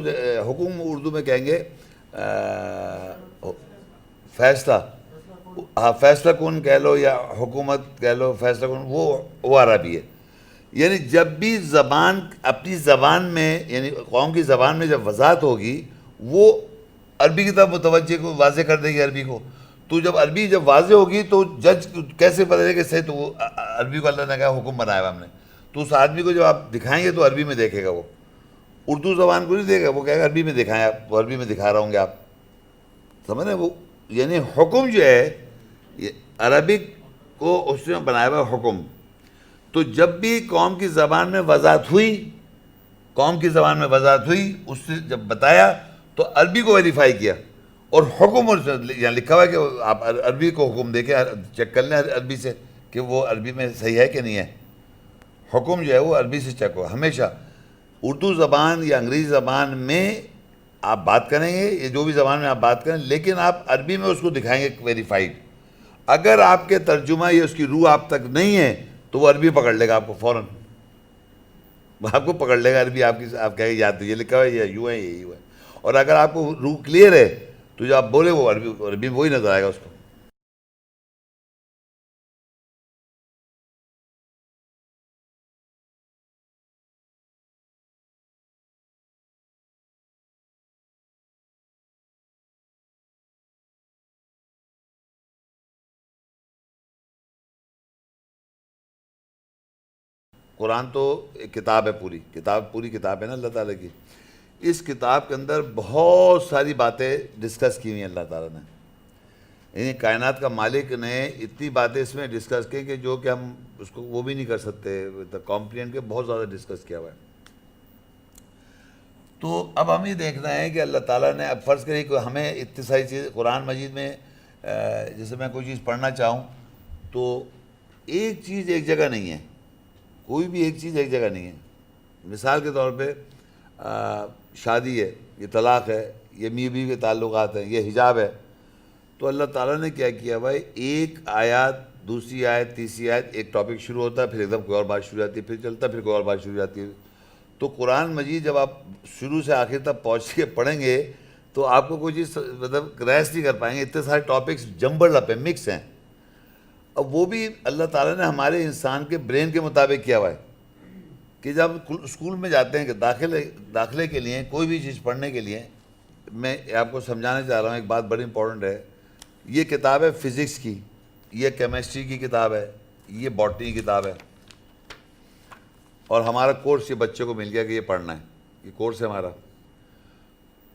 حکم اردو میں کہیں گے فیصلہ، ہاں فیصلہ کن کہہ لو یا حکومت کہہ لو، فیصلہ کن وہ عربی ہے. یعنی جب بھی زبان اپنی زبان میں، یعنی قوم کی زبان میں جب وضاحت ہوگی، وہ عربی کی طرف متوجہ کو واضح کر دے گی عربی کو. تو جب عربی جب واضح ہوگی تو جج کیسے پتہ چلے کہ صحیح؟ تو وہ عربی کو اللہ نے کہا حکم بنایا ہوا ہم نے. تو اس آدمی کو جب آپ دکھائیں گے تو عربی میں دیکھے گا، وہ اردو زبان کو نہیں دیکھے گا، وہ کہے گا عربی میں دکھائیں آپ، تو عربی میں دکھا رہا ہوں گے آپ. سمجھ رہے ہیں؟ وہ یعنی حکم جو ہے یہ عربک کو اس نے بنایا ہوا حکم. تو جب بھی قوم کی زبان میں وضاحت ہوئی، قوم کی زبان میں وضاحت ہوئی، اس سے جب بتایا تو عربی کو ویریفائی کیا، اور حکم یہاں لکھا ہوا ہے کہ آپ عربی کو حکم دے کے چیک کر لیں عربی سے کہ وہ عربی میں صحیح ہے کہ نہیں ہے. حکم جو ہے وہ عربی سے چیک ہو. ہمیشہ اردو زبان یا انگریزی زبان میں آپ بات کریں گے، یہ جو بھی زبان میں آپ بات کریں، لیکن آپ عربی میں اس کو دکھائیں گے ویریفائڈ. اگر آپ کے ترجمہ یا اس کی روح آپ تک نہیں ہے تو وہ عربی پکڑ لے گا آپ کو فوراً، آپ کو پکڑ لے گا عربی آپ کی. آپ کہیں گے یاد یہ لکھا ہوا ہے، یہ یوں ہے، یہ یوں ہے. اور اگر آپ کو روح کلیئر ہے تو جو آپ بولے وہ عربی وہی نظر آئے گا اس کو. قرآن تو ایک کتاب ہے، پوری کتاب ہے نا اللہ تعالیٰ کی. اس کتاب کے اندر بہت ساری باتیں ڈسکس کی ہوئی ہیں اللہ تعالیٰ نے. یعنی کائنات کا مالک نے اتنی باتیں اس میں ڈسکس کی کہ جو کہ ہم اس کو وہ بھی نہیں کر سکتے کمپلینٹ کے، بہت زیادہ ڈسکس کیا ہوا ہے. تو اب ہم یہ دیکھنا ہے کہ اللہ تعالیٰ نے اب فرض کری کہ ہمیں اتنی ساری چیز قرآن مجید میں جیسے میں کوئی چیز پڑھنا چاہوں تو ایک چیز ایک جگہ نہیں ہے، کوئی بھی ایک چیز ایک جگہ نہیں ہے. مثال کے طور پہ شادی ہے، یہ طلاق ہے، یہ میاں بیوی کے تعلقات ہیں، یہ حجاب ہے. تو اللہ تعالیٰ نے کیا کیا بھائی، ایک آیات، دوسری آیت، تیسری آیت، ایک ٹاپک شروع ہوتا ہے، پھر ایک دم کوئی اور بات شروع ہو جاتی ہے، پھر چلتا ہے، پھر کوئی اور بات شروع ہو جاتی ہے. تو قرآن مجید جب آپ شروع سے آخر تک پہنچ کے پڑھیں گے تو آپ کو کوئی چیز مطلب ریس نہیں کر پائیں گے، اتنے سارے ٹاپکس جمبل اپ ہیں، مکس ہیں. اب وہ بھی اللہ تعالیٰ نے ہمارے انسان کے برین کے مطابق کیا ہوا ہے کہ جب اسکول میں جاتے ہیں کہ داخلے کے لیے کوئی بھی چیز پڑھنے کے لیے، میں آپ کو سمجھانا چاہ رہا ہوں ایک بات بڑی امپورٹنٹ ہے. یہ کتاب ہے فزکس کی، یہ کیمسٹری کی کتاب ہے، یہ باٹنی کی کتاب ہے، اور ہمارا کورس یہ بچے کو مل گیا کہ یہ پڑھنا ہے، یہ کورس ہے ہمارا.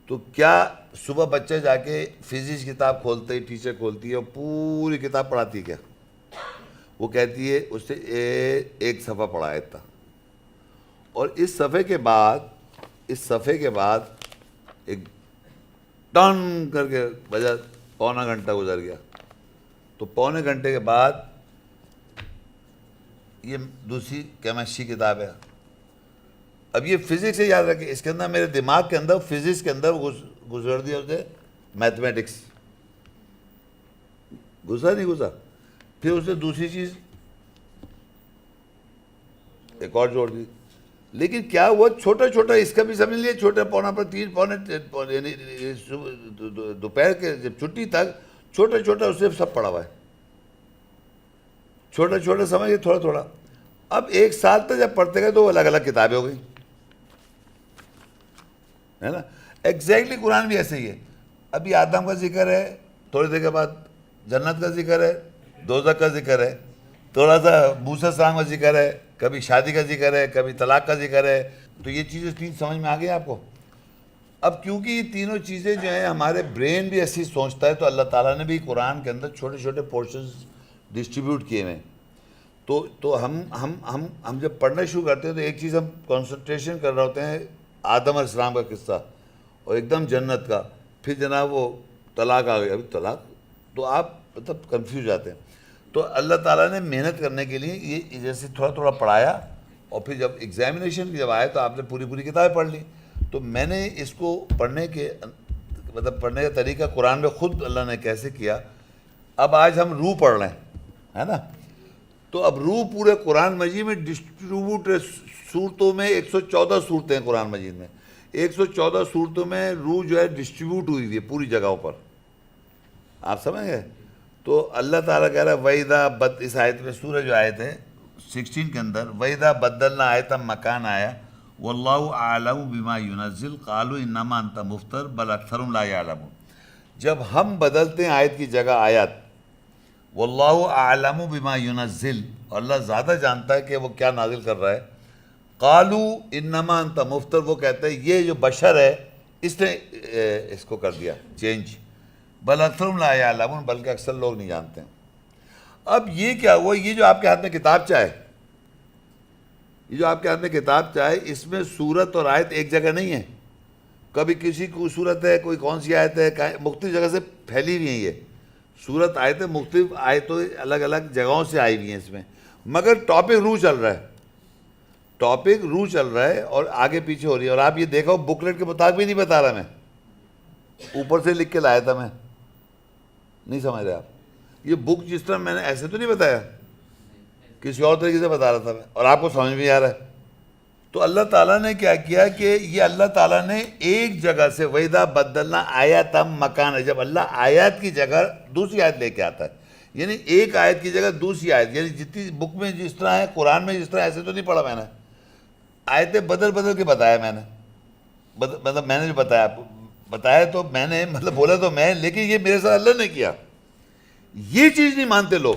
تو کیا صبح بچے جا کے فزکس کی کتاب کھولتے ہی ٹیچر کھولتی ہے اور پوری کتاب پڑھاتی ہے؟ کیا وہ کہتی ہے اس سے ایک صفحہ پڑھا ہے اتنا، اور اس صفحے کے بعد ایک ٹن کر کے بجا پونا گھنٹہ گزر گیا. تو پونے گھنٹے کے بعد یہ دوسری کیمسٹری کتاب ہے. اب یہ فزکس سے یاد رکھیں, اس کے اندر میرے دماغ کے اندر فزکس کے اندر گزر دیا اسے میتھمیٹکس, گزرا نہیں گزرا, پھر اسے دوسری چیز ایک اور جوڑ دی. لیکن کیا ہوا, چھوٹا چھوٹا اس کا بھی سمجھ لیا, چھوٹا پونا پر 3 پونے یعنی دوپہر کے جب چھٹی تک چھوٹا چھوٹا اسے سب پڑا ہوا ہے, چھوٹا چھوٹا سمجھ تھوڑا تھوڑا. اب 1 سال تک جب پڑھتے گئے تو وہ الگ الگ کتابیں ہو گئی, ہے نا. ایگزیکٹلی قرآن بھی ایسے ہی ہے. ابھی آدم کا ذکر ہے, تھوڑی دیر کے بعد جنت کا ذکر ہے, دوزخ کا ذکر ہے, تھوڑا سا موسیٰ السلام کا ذکر ہے, کبھی شادی کا ذکر ہے, کبھی طلاق کا ذکر ہے. تو یہ چیزیں 3 سمجھ میں آ گئی آپ کو. اب کیونکہ یہ تینوں چیزیں جو ہیں ہمارے برین بھی ایسی سوچتا ہے, تو اللہ تعالیٰ نے بھی قرآن کے اندر چھوٹے چھوٹے پورشنز ڈسٹریبیوٹ کیے ہیں. تو ہم جب پڑھنا شروع کرتے ہیں تو ایک چیز ہم کنسنٹریشن کر رہے ہوتے ہیں, آدم علیہ السلام کا قصہ اور ایک دم جنت کا, پھر جناب وہ طلاق آ گئی. ابھی طلاق, تو آپ مطلب کنفیوز جاتے ہیں. تو اللہ تعالیٰ نے محنت کرنے کے لیے یہ جیسے تھوڑا تھوڑا پڑھایا, اور پھر جب ایگزامینیشن جب آئے تو آپ نے پوری پوری کتابیں پڑھ لی. تو میں نے اس کو پڑھنے کے مطلب پڑھنے کا طریقہ قرآن میں خود اللہ نے کیسے کیا. اب آج ہم روح پڑھ رہے ہیں, ہے نا. تو اب روح پورے قرآن مجید میں ڈسٹریبیوٹ صورتوں میں 114 صورتیں ہیں قرآن مجید میں. 114 صورتوں میں روح جو ہے ڈسٹریبیوٹ ہوئی ہوئی ہے پوری جگہوں پر, آپ سمجھ گئے. تو اللہ تعالیٰ کہہ رہا ہے وَإِذَا اس آیت میں سورہ جو آیت ہے 16 کے اندر, وَإِذَا بَدَّلْنَا آیَةً مَكَانَ آیا وَاللَّهُ أَعْلَمُ بِمَا يُنَزِّلُ قَالُوا إِنَّمَا أَنْتَ مُفْتَرٍ بَلْ أَكْثَرُهُمْ لَا يَعْلَمُونَ. جب ہم بدلتے ہیں آیت کی جگہ آیت, وَاللَّهُ أَعْلَمُ بِمَا يُنَزِّلُ, اور اللہ زیادہ جانتا ہے کہ وہ کیا نازل کر رہا ہے. قَالُوا إِنَّمَا أَنْتَ مُفْتَرٍ, وہ کہتے ہیں یہ جو بشر ہے اس نے اس کو کر دیا چینج. بل اکثرهم لا یعلمون, بلکہ اکثر لوگ نہیں جانتے ہیں. اب یہ کیا ہوا, یہ جو آپ کے ہاتھ میں کتاب چاہے, یہ جو آپ کے ہاتھ میں کتاب چاہے, اس میں صورت اور آیت ایک جگہ نہیں ہے. کبھی کسی کو صورت ہے, کوئی کون سی آیت ہے, مختلف جگہ سے پھیلی ہوئی ہیں. یہ صورت آیتیں مختلف آیتوں الگ الگ جگہوں سے آئی ہوئی ہیں اس میں, مگر ٹاپک روح چل رہا ہے, ٹاپک روح چل رہا ہے اور آگے پیچھے ہو رہی ہے. اور آپ یہ دیکھو بکلیٹ کے مطابق بھی نہیں بتا رہا, میں اوپر سے لکھ کے لایا تھا, میں نہیں سمجھ رہے آپ. یہ بک جس طرح میں نے ایسے تو نہیں بتایا, کسی اور طریقے سے بتا رہا تھا میں, اور آپ کو سمجھ میں آ رہا ہے. تو اللہ تعالیٰ نے کیا کیا کہ یہ اللہ تعالیٰ نے ایک جگہ سے وَإِذَا بَدَّلْنَا آیَةً مَكَانًا, جب اللہ آیات کی جگہ دوسری آیت لے کے آتا ہے, یعنی ایک آیت کی جگہ دوسری آیت, یعنی جتنی بک میں جس طرح ہے قرآن میں جس طرح, ایسے تو نہیں پڑھا میں نے, آیتیں بدل بدل کے بتایا میں نے, مطلب میں نے جو بتایا تو میں نے مطلب بولا تو میں, لیکن یہ میرے ساتھ اللہ نے کیا. یہ چیز نہیں مانتے لوگ,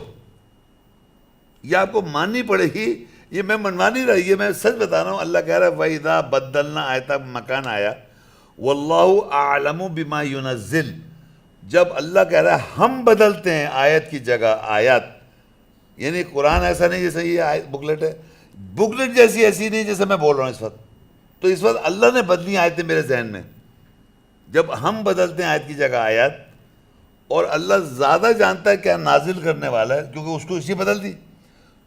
یہ آپ کو ماننی پڑے گی. یہ میں منوا نہیں رہا, یہ میں سچ بتا رہا ہوں. اللہ کہہ رہا ہے وَإِذَا بَدَّلْنَا آیَةً مَكَانَ آیا وَاللَّهُ أَعْلَمُ بِمَا يُنَزِّلُ, جب اللہ کہہ رہا ہے ہم بدلتے ہیں آیت کی جگہ آیات, یعنی قرآن ایسا نہیں جیسے یہ آیت بکلیٹ ہے, بکلیٹ جیسی ایسی نہیں جیسے میں بول رہا ہوں اس وقت. تو اس وقت اللہ نے بدلی آیتیں میرے ذہن میں, جب ہم بدلتے ہیں آیت کی جگہ آیات, اور اللہ زیادہ جانتا ہے کیا نازل کرنے والا ہے, کیونکہ اس کو اسی بدل دی.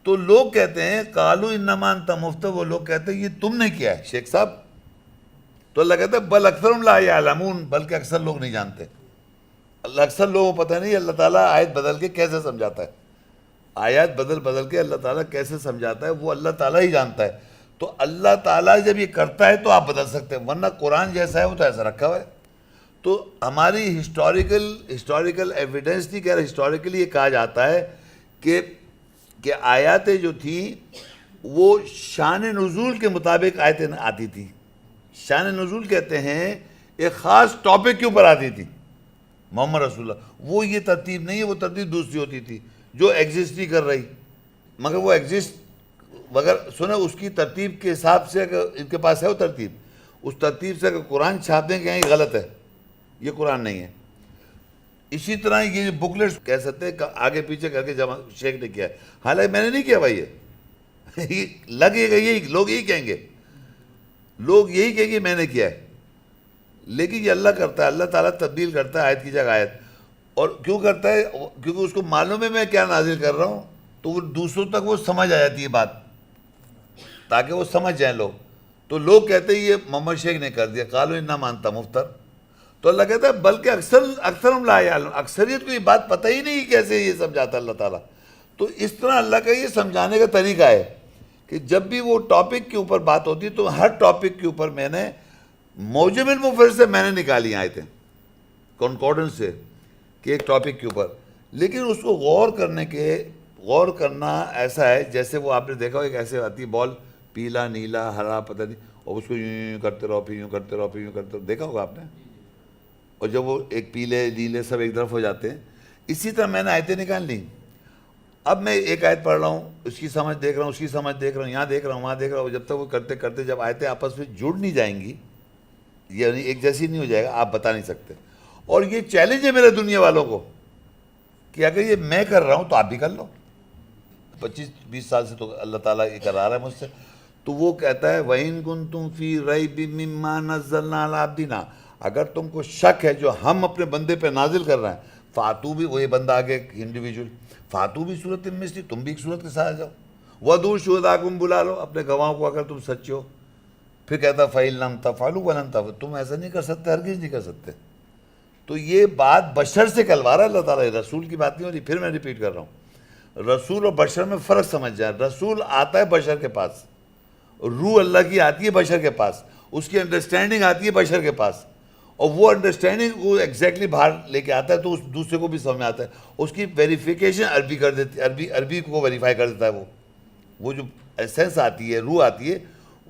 تو لوگ کہتے ہیں قالوا انما انت مفتر, وہ لوگ کہتے ہیں یہ تم نے کیا ہے شیخ صاحب. تو اللہ کہتا ہے بل اکثرهم لا یعلمون, بلکہ اکثر لوگ نہیں جانتے. اللہ اکثر لوگوں کو پتہ نہیں اللہ تعالیٰ آیت بدل کے کیسے سمجھاتا ہے, آیات بدل کے اللہ تعالیٰ کیسے سمجھاتا ہے وہ اللہ تعالیٰ ہی جانتا ہے. تو اللہ تعالیٰ جب یہ کرتا ہے تو آپ بدل سکتے ہیں, ورنہ قرآن جیسا ہے وہ تو ایسا رکھا ہوا ہے. تو ہماری ہسٹوریکل ایویڈنس نہیں کہہ رہا, ہسٹوریکلی یہ کہا جاتا ہے کہ آیاتیں جو تھیں وہ شان نزول کے مطابق آیتیں آتی تھی. شان نزول کہتے ہیں ایک خاص ٹاپک کے اوپر آتی تھی. محمد رسول اللہ, وہ یہ ترتیب نہیں ہے, وہ ترتیب دوسری ہوتی تھی جو ایگزسٹ نہیں کر رہی, مگر وہ ایگزسٹ مگر سنیں اس کی ترتیب کے حساب سے, اگر ان کے پاس ہے وہ ترتیب, اس ترتیب سے اگر قرآن چھاپ دیں کہ یہ غلط ہے, یہ قرآن نہیں ہے. اسی طرح یہ جو بکلیٹس کہہ سکتے ہیں آگے پیچھے کر کے جمع شیخ نے کیا ہے, حالانکہ میں نے نہیں کیا بھائی, یہ لگے گا, یہی لوگ یہی کہیں گے, لوگ یہی کہیں گے میں نے کیا ہے. لیکن یہ اللہ کرتا ہے, اللہ تعالیٰ تبدیل کرتا ہے آیت کی جگہ آیت. اور کیوں کرتا ہے, کیونکہ اس کو معلوم ہے میں کیا نازل کر رہا ہوں, تو وہ دوسروں تک وہ سمجھ آ جاتی ہے بات، تاکہ وہ سمجھ جائیں لوگ. تو لوگ کہتے ہیں یہ محمد شیخ نے کر دیا، قالوا انا مانتا مفتر. تو اللہ کہتا ہے بلکہ اکثر لا یعلمون، اکثریت کو یہ بات پتہ ہی نہیں کیسے یہ سمجھاتا اللہ تعالیٰ. تو اس طرح اللہ کا یہ سمجھانے کا طریقہ ہے کہ جب بھی وہ ٹاپک کے اوپر بات ہوتی تو ہر ٹاپک کے اوپر میں نے موجم المفرد سے میں نے نکالی آیتیں کنکورڈنس سے کہ ایک ٹاپک کے اوپر. لیکن اس کو غور کرنا ایسا ہے جیسے وہ آپ نے دیکھا ہو ایک ایسے آتی ہے بال، پیلا نیلا ہرا پتہ نہیں، اور اس کو یوں کرتے رہو، پھر یوں کرتے رہو، پھر یوں کرتے رہو، دیکھا ہوگا آپ نے. اور جب وہ ایک پیلے نیلے سب ایک طرف ہو جاتے ہیں، اسی طرح میں نے آیتیں نکال لی. اب میں ایک آیت پڑھ رہا ہوں، اس کی سمجھ دیکھ رہا ہوں، اس کی سمجھ دیکھ رہا ہوں، یہاں دیکھ رہا ہوں، وہاں دیکھ رہا ہوں. جب تک وہ کرتے کرتے جب آیتیں آپس میں جڑ نہیں جائیں گی، یعنی ایک جیسی نہیں ہو جائے گا، آپ بتا نہیں سکتے. اور یہ چیلنج ہے میرے دنیا والوں کو کہ اگر یہ میں کر رہا ہوں تو آپ بھی کر لو. 25-20 سال سے تو اللہ تعالیٰ یہ کرا رہا ہے مجھ سے. تو وہ کہتا ہے وَإِن كُنتُمْ فِي رَيْبٍ مِّمَّا نَزَّلْنَا عَلَىٰ عَبْدِنَا، اگر تم کو شک ہے جو ہم اپنے بندے پہ نازل کر رہے ہیں، فاتو بھی، وہی بندہ آگے انڈیویجول، فاتو بھی صورت مثلی، تم بھی ایک صورت کے ساتھ آ جاؤ. وَدُعُوا شُهَدَاءَكُمْ، بلا لو اپنے گواہوں کو اگر تم سچے ہو. پھر کہتا فَإِن لَمْ تَفْعَلُوا وَلَن تَفْعَلُوا، تم ایسا نہیں کر سکتے، ہرگز نہیں کر سکتے. تو یہ بات بشر سے کلوا رہا ہے اللہ تعالیٰ، رسول کی بات نہیں ہو رہی. پھر میں ریپیٹ کر رہا ہوں، رسول اور بشر میں فرق سمجھ جائے. رسول آتا ہے بشر کے پاس، روح اللہ کی آتی ہے بشر کے پاس، اس کی انڈرسٹینڈنگ آتی ہے بشر کے پاس، اور وہ انڈرسٹینڈنگ وہ ایگزیکٹلی باہر لے کے آتا ہے تو اس دوسرے کو بھی سمجھ میں آتا ہے. اس کی ویریفیکیشن عربی کر دیتی ہے، عربی کو ویریفائی کر دیتا ہے. وہ جو ایسنس آتی ہے، روح آتی ہے،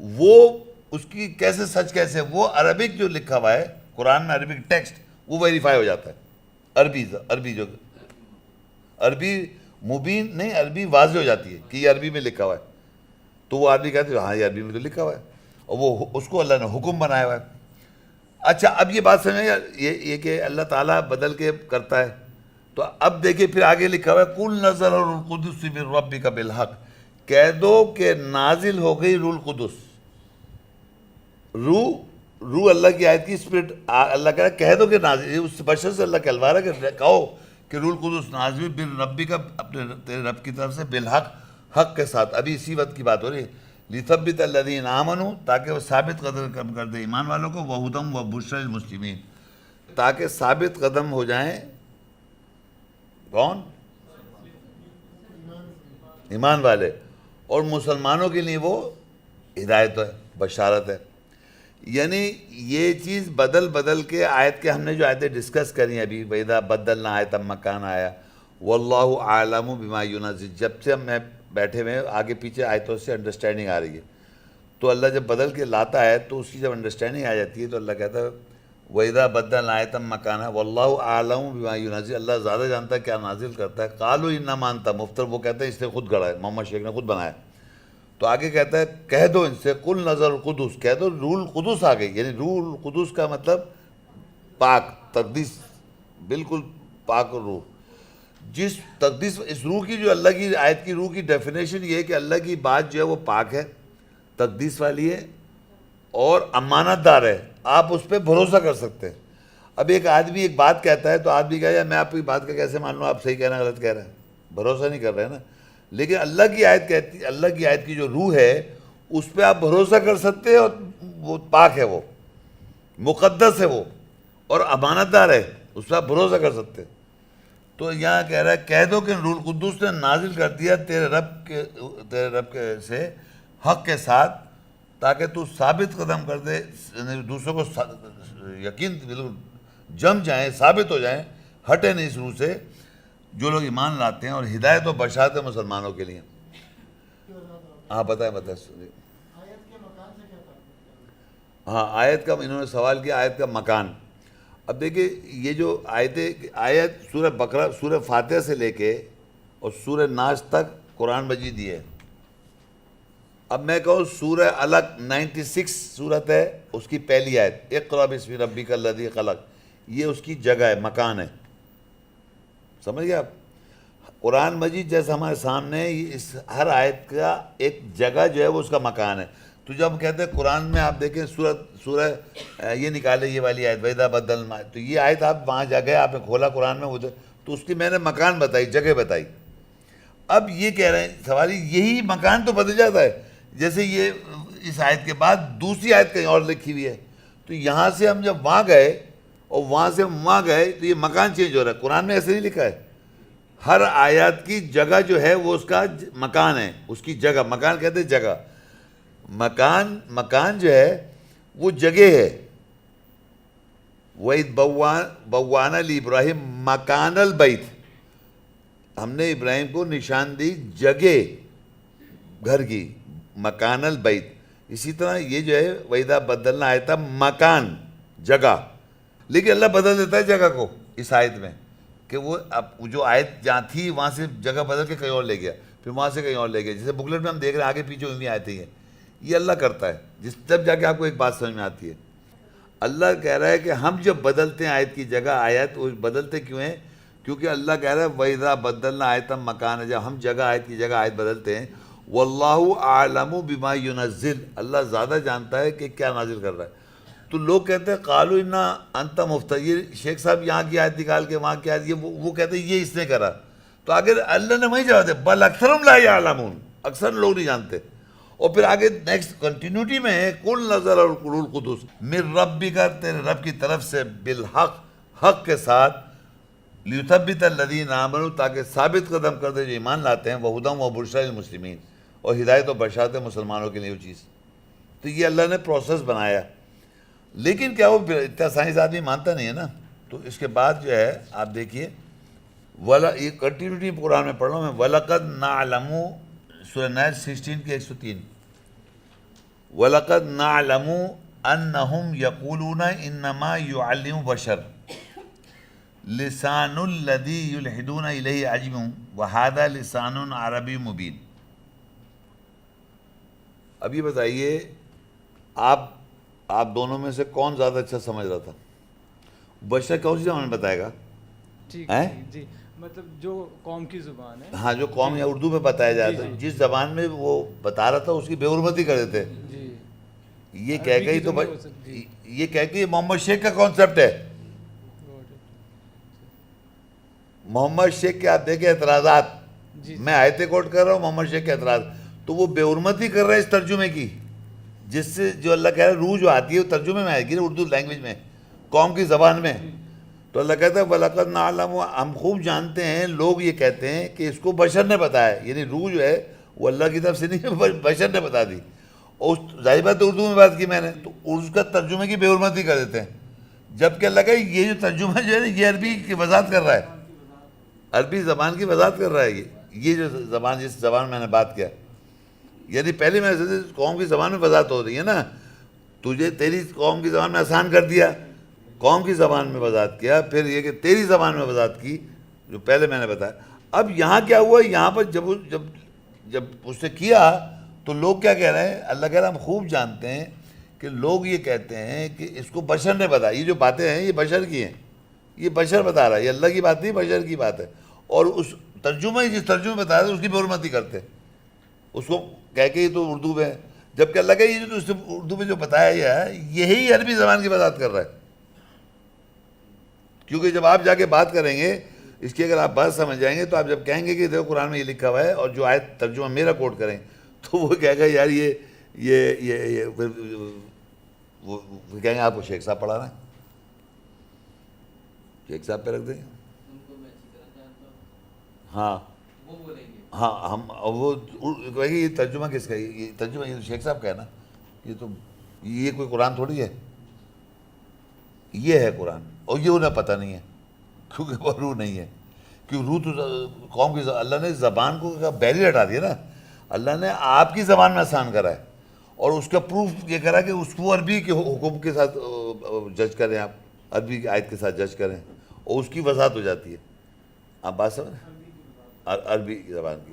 وہ اس کی کیسے سچ کیسے، وہ عربک جو لکھا ہوا ہے قرآن میں، عربک ٹیکسٹ، وہ ویریفائی ہو جاتا ہے. عربی جو عربی مبین نہیں، عربی واضح ہو جاتی ہے کہ یہ عربی میں لکھا ہوا ہے. تو وہ آدمی کہتے ہیں ہاں یہ عربی میں تو لکھا ہوا ہے، اور وہ اس کو اللہ نے حکم بنایا ہوا ہے. اچھا اب یہ بات سمجھیں یہ کہ اللہ تعالیٰ بدل کے کرتا ہے. تو اب دیکھیے پھر آگے لکھا ہوا ہے کل نزل القدس من ربک بالحق، کہہ دو کہ نازل ہو گئی روح القدس. روح اللہ کی آیت کی اسپرٹ، اللہ کہہ رہا ہے کہہ دو کہ نازل، اس بشر سے اللہ کہلوا رہا ہے کہ کہو کہ روح القدس نازل بالربک، اپنے تیرے رب کی طرف سے، بالحق، حق کے ساتھ. ابھی اسی وقت کی بات ہو رہی ہے. لِثَبِّتَ الَّذِينَ آمَنُوا، تاکہ وہ ثابت قدم کر دے ایمان والوں کو، وَهُدًى وَبُشْرًى لِلْمُسْلِمِينَ، تاکہ ثابت قدم ہو جائیں. کون؟ ایمان والے، اور مسلمانوں کے لیے وہ ہدایت ہے، بشارت ہے. یعنی یہ چیز بدل کے آیت کے، ہم نے جو آیتیں ڈسکس کری ابھی، وَإِذَا بَدَّلْنَا آیَةً مَّكَانَ آیا، وَاللَّهُ أَعْلَمُ بِمَا يُنَزِّلُ، جب سے ہم میں بیٹھے ہوئے آگے پیچھے آیتوں سے انڈرسٹینڈنگ آ رہی ہے. تو اللہ جب بدل کے لاتا ہے تو اس کی جب انڈرسٹینڈنگ آ جاتی ہے تو اللہ کہتا ہے وَإِذَا بَدَّلْنَا آیَةً مَّكَانَهَا وَاللَّهُ أَعْلَمُ بِمَا يُنَزِّلُ، اللہ زیادہ جانتا ہے کیا نازل کرتا ہے. قَالُوا إِنَّمَا أَنتَ مُفْتَرٍ، وہ کہتے ہیں اس نے خود گڑھا ہے، محمد شیخ نے خود بنایا. تو آگے کہتا ہے کہہ دو ان سے قُلْ نَزَلَ الْقُدُسُ، کہہ دو روح القدس آ گئی. یعنی روح القدس کا مطلب پاک، تقدیس، بالکل پاک روح. جس تقدیس، اس روح کی جو اللہ کی آیت کی روح کی ڈیفینیشن یہ ہے کہ اللہ کی بات جو ہے وہ پاک ہے، تقدیس والی ہے، اور امانت دار ہے، آپ اس پہ بھروسہ کر سکتے ہیں. اب ایک آدمی ایک بات کہتا ہے تو آدمی کہا میں آپ کی بات کا کیسے مان لوں، آپ صحیح کہہ رہے ہیں غلط کہہ رہے ہیں، بھروسہ نہیں کر رہے ہیں نا. لیکن اللہ کی آیت کہتی، اللہ کی آیت کی جو روح ہے اس پہ آپ بھروسہ کر سکتے ہیں، اور وہ پاک ہے، وہ مقدس ہے، وہ اور امانت دار ہے، اس پہ آپ بھروسہ کر سکتے ہیں. تو یہاں کہہ رہا ہے کہہ دو کہ روح القدس نے نازل کر دیا تیرے رب کے سے حق کے ساتھ، تاکہ تو ثابت قدم کر دے، دوسروں کو یقین بالکل جم جائیں، ثابت ہو جائیں، ہٹے نہیں اس روح سے، جو لوگ ایمان لاتے ہیں، اور ہدایت و بشارت مسلمانوں کے لیے. ہاں بتائیں. ہاں آیت کا انہوں نے سوال کیا، آیت کا مکان. اب دیکھیں یہ جو آیت سورہ بقرہ، سورہ فاتحہ سے لے کے اور سورہ ناس تک قرآن مجید ہے. اب میں کہوں سورہ علق 96 سورت ہے، اس کی پہلی آیت اقرأ بسم ربک الذی خلق، یہ اس کی جگہ ہے، مکان ہے. سمجھ گئے آپ؟ قرآن مجید جیسا ہمارے سامنے ہے، اس ہر آیت کا ایک جگہ جو ہے وہ اس کا مکان ہے. تو جب ہم کہتے ہیں قرآن میں آپ دیکھیں سورہ یہ نکالے، یہ والی آیت وَإِذَا بَدَّلْنَا، تو یہ آیت آپ وہاں جا گئے، آپ نے کھولا قرآن میں، تو اس کی میں نے مکان بتائی، جگہ بتائی. اب یہ کہہ رہے ہیں سوال یہی مکان تو بدل جاتا ہے، جیسے یہ اس آیت کے بعد دوسری آیت کہیں اور لکھی ہوئی ہے، تو یہاں سے ہم جب وہاں گئے اور وہاں سے ہم وہاں گئے تو یہ مکان چینج ہو رہا ہے. قرآن میں ایسے نہیں لکھا ہے. ہر آیات کی جگہ جو ہے وہ اس کا مکان ہے، اس کی جگہ. مکان کہتے ہیں جگہ. مکان جو ہے وہ جگہ ہے. وَإِذْ بَوَّأْنَا لِإِبْرَاهِيمَ مَكَانَ الْبَيْتِ، ہم نے ابراہیم کو نشان دی جگہ گھر کی، مکان البیت. اسی طرح یہ جو ہے وَإِذَا بَدَّلْنَا آیَتًا مکان جگہ، لیکن اللہ بدل دیتا ہے جگہ کو اس آیت میں، کہ وہ اب جو آیت جہاں تھی وہاں سے جگہ بدل کے کہیں اور لے گیا، پھر وہاں سے کہیں اور لے گیا. جیسے بکلیٹ میں ہم دیکھ رہے ہیں آگے پیچھے ہوئی آیتیں ہیں. یہ اللہ کرتا ہے جب جا کے آپ کو ایک بات سمجھ میں آتی ہے. اللہ کہہ رہا ہے کہ ہم جب بدلتے ہیں آیت کی جگہ آیت، وہ بدلتے کیوں ہیں؟ کیونکہ اللہ کہہ رہا ہے وَإِذَا بَدَّلْنَا آیَةً مَكَانَ، جب ہم جگہ آیت کی جگہ آیت بدلتے ہیں. وَاللَّهُ أَعْلَمُ بِمَا يُنَزِّلُ، اللہ زیادہ جانتا ہے کہ کیا نازل کر رہا ہے. تو لوگ کہتے ہیں قالوا انا انت مفتری، شیخ صاحب یہاں کی آیت نکال کے وہاں کی آیت، وہ کہتے ہیں یہ اس نے کرا. تو آگے اللہ نے وہی جواب دیا بل اکثرهم لا يعلمون، اکثر لوگ نہیں جانتے. اور پھر آگے نیکسٹ کنٹینیوٹی میں ہے کل نزل الروح القدس من ربک، تیرے رب کی طرف سے بالحق، حق کے ساتھ، لیثبت الذین آمنوا، تاکہ ثابت قدم کر دے جو ایمان لاتے ہیں، وہدی وبشریٰ للمسلمین، اور ہدایت و بشارت ہے مسلمانوں کے لیے وہ چیز. تو یہ اللہ نے پروسیس بنایا. لیکن کیا وہ اتنا سائنس آدمی مانتا نہیں ہے نا. تو اس کے بعد جو ہے آپ دیکھیے یہ کنٹینیوٹی قرآن میں پڑھ رہا ہوں میں. وَلَقَدْ نَعْلَمُ، سورہ نحل 16 کے 103. وَلَقَدْ نَعْلَمُ أَنَّهُمْ يَقُولُونَ إِنَّمَا يُعَلِّمُ بَشَرٌ لِسَانُ الَّذِي يُلْحِدُونَ إِلَيْهِ عَجْمٌ وَهَذَا لِسَانٌ عَرَبِيٌّ مُبِينٌ. اب یہ بتائیے آپ دونوں میں سے کون زیادہ اچھا سمجھ رہا تھا؟ بشر کون سی زبان میں بتائے گا؟ جی مطلب جو قوم کی زبان ہے، ہاں جو قوم یا اردو میں بتایا جاتا ہے، جس زبان میں وہ بتا رہا تھا اس کی بے حرمتی کر دیتے. یہ کہہ کے تو یہ کہہ کے محمد شیخ کا کانسیپٹ ہے. محمد شیخ کے آپ دیکھیں اعتراضات، میں آیتیں کوٹ کر رہا ہوں، محمد شیخ کے اعتراض، تو وہ بے حرمتی کر رہے ہیں اس ترجمے کی، جس سے جو اللہ کہہ رہا ہے روح جو آتی ہے وہ ترجمے میں آئے گی نا، اردو لینگویج میں، قوم کی زبان میں. تو اللہ کہتا ہے وَلَقَدْ نَعْلَمُ، ہم خوب جانتے ہیں، لوگ یہ کہتے ہیں کہ اس کو بشر نے بتایا، یعنی روح جو ہے وہ اللہ کی طرف سے نہیں، بشر نے بتا دی. اور ظاہر بات اردو میں بات کی میں نے، تو اس کا ترجمے کی بے حرمتی کر دیتے ہیں. جبکہ اللہ کہا یہ جو ترجمہ جو ہے نا یہ عربی کی وضاحت کر رہا ہے، عربی زبان کی وضاحت کر رہا ہے. یہ جو زبان، جس زبان میں نے بات کیا، یعنی پہلے میں قوم کی زبان میں وضاحت ہو رہی ہے نا، تجھے تیری قوم کی زبان میں آسان کر دیا، قوم کی زبان میں وضاحت کیا، پھر یہ کہ تیری زبان میں وضاحت کی جو پہلے میں نے بتایا. اب یہاں کیا ہوا، یہاں پر جب اس سے کیا تو لوگ کیا کہہ رہے ہیں؟ اللہ کہہ رہا ہے ہم خوب جانتے ہیں کہ لوگ یہ کہتے ہیں کہ اس کو بشر نے بتایا. یہ جو باتیں ہیں یہ بشر کی ہیں، یہ بشر بتا رہا ہے، یہ اللہ کی بات نہیں، بشر کی بات ہے. اور اس ترجمہ جس ترجمے بتایا تھا اس کی بے حرمتی کرتے، اس کو کہہ کے یہ تو اردو میں، جبکہ اللہ کا یہ جو اس نے اردو میں جو بتایا ہے یہی عربی زبان کی وضاحت کر رہا ہے. کیونکہ جب آپ جا کے بات کریں گے اس کی، اگر آپ بات سمجھ جائیں گے تو آپ جب کہیں گے کہ دیکھو قرآن میں یہ لکھا ہوا ہے، اور جو آیت ترجمہ میرا کوٹ کریں تو وہ کہے گا یار یہ وہ کہیں گے آپ کو شیخ صاحب پڑھا رہے ہیں، شیخ صاحب پہ رکھ دیں گے. ہاں ہاں ہم وہ کہے گی یہ ترجمہ کس کا ہے؟ یہ ترجمہ یہ شیخ صاحب کا ہے نا. یہ کوئی قرآن تھوڑی ہے، یہ ہے قرآن. اور یہ انہیں پتہ نہیں ہے کیونکہ وہ روح نہیں ہے. کیوں روح تو قوم کی اللہ نے زبان کو بیریئر ہٹا دیا نا. اللہ نے آپ کی زبان میں آسان کرا ہے، اور اس کا پروف یہ کرا کہ اس کو عربی کے حکم کے ساتھ جج کریں، آپ عربی کی آیت کے ساتھ جج کریں، اور اس کی وضاحت ہو جاتی ہے. آپ بات سمجھ عربی زبان کی.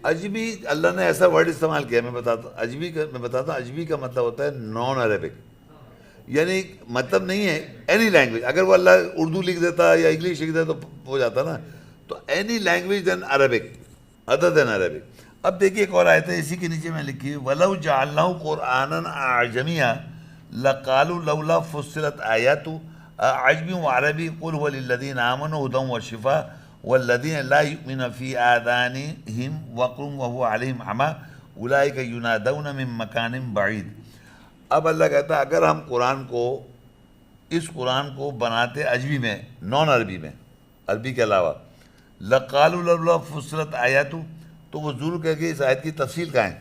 عجمی اللہ نے ایسا ورڈ استعمال کیا، میں بتاتا ہوں. عجمی کا مطلب ہوتا ہے نان عربک، یعنی مطلب نہیں ہے اینی لینگویج. اگر وہ اللہ اردو لکھ دیتا یا انگلش لکھ دیتا تو ہو جاتا نا. تو any language than Arabic other than Arabic. اب دیکھیے ایک اور آیت ہے اسی کے نیچے میں لکھی وَلَوْ جَعَلْنَاهُ قُرْآنًا أَعْجَمِيًّا لَقَالُوا لَوْلَا فُصِّلَتْ آيَاتُهُ أَعْجَمِيٌّ وَعَرَبِيٌّ قُلْ هُوَ لِلَّذِينَ آمَنُوا هُدًى وَشِفَاءٌ وَالَّذِينَ لَا يُؤْمِنُونَ فِي آذَانِهِمْ وَقْرٌ وَهُوَ عَلَيْهِمْ عَمًى أُولَٰئِكَ يُنَادَوْنَ مِن مَّكَانٍ بَعِيدٍ. اب اللہ کہتا ہے اگر ہم اس قرآن کو بناتے عجمی میں نان عربی میں عربی کے علاوہ لَقَالُوا لَوْلَا فُصِّلَتْ آيَاتُهُ تو وہ ضرور کہہ کہ اس آیت کی تفصیل کہاں ہے.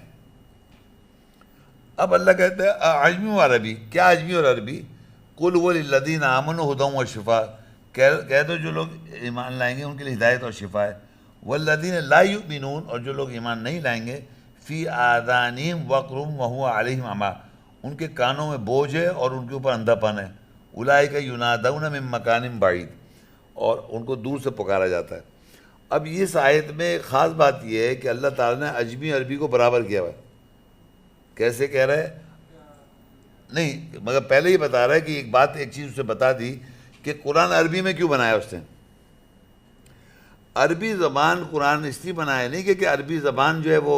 اب اللہ کہتا ہے عجمی و عربی. کیا عجمی اور عربی؟ قُلْ هُوَ لِلَّذِينَ آمَنُوا هُدًى وَشِفَاءٌ کہہ دو جو لوگ ایمان لائیں گے ان کے لیے ہدایت اور شفا ہے. وَالَّذِينَ لَا يُؤْمِنُونَ اور جو لوگ ایمان نہیں لائیں گے فِي آذَانِهِمْ وَقْرٌ وَهُوَ عَلَيْهِمْ عَمًى ان کے کانوں میں بوجھ ہے اور ان کے اوپر اندھا پن ہے. أُولَٰئِكَ يُنَادَوْنَ مِن مَّكَانٍ بَعِيدٍ اور ان کو دور سے پکارا جاتا ہے. اب اس آیت میں خاص بات یہ ہے کہ اللہ تعالیٰ نے عجمی عربی کو برابر کیا ہوا ہے. کیسے کہہ رہا ہے؟ نہیں مگر پہلے ہی بتا رہا ہے کہ ایک چیز اسے بتا دی کہ قرآن عربی میں کیوں بنایا اس نے. عربی زبان قرآن اس لیے بنایا نہیں کہ عربی زبان جو ہے وہ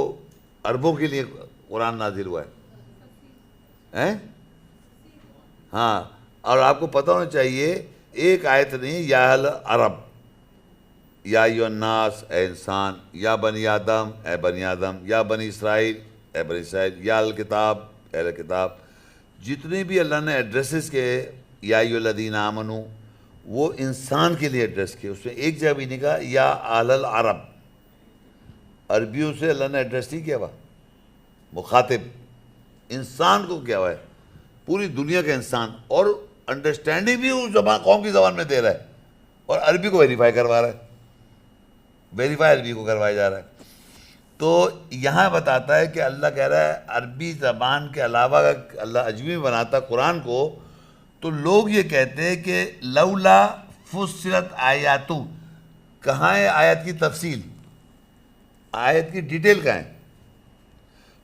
عربوں کے لیے قرآن نازل ہوا ہے. ہاں اور آپ کو پتہ ہونا چاہیے ایک آیت نہیں یا اہل عرب یا ایھا الناس اے انسان یا بنی آدم اے بنی آدم یا بنی اسرائیل اے بنی اسرائیل یا الکتاب اے اہل کتاب. جتنے بھی اللہ نے ایڈریسز کے یا ایھا الذین آمنوا وہ انسان کے لیے ایڈریس کیے. اس میں ایک جگہ بھی نہیں کہا یا اہل العرب. عربیوں سے اللہ نے ایڈریس نہیں کیا ہوا. مخاطب انسان کو کیا ہوا ہے پوری دنیا کا انسان اور انڈرسٹینڈنگ بھی اس قوم کی زبان میں دے رہا ہے اور عربی کو ویریفائی کروا رہا ہے. ویریفائی عربی کو کروایا جا رہا ہے. تو یہاں بتاتا ہے کہ اللہ کہہ رہا ہے عربی زبان کے علاوہ اللہ عجمی بناتا قرآن کو تو لوگ یہ کہتے ہیں کہ لولا فصلت آیاتو کہاں ہے آیت کی تفصیل آیت کی ڈیٹیل کہاں ہے.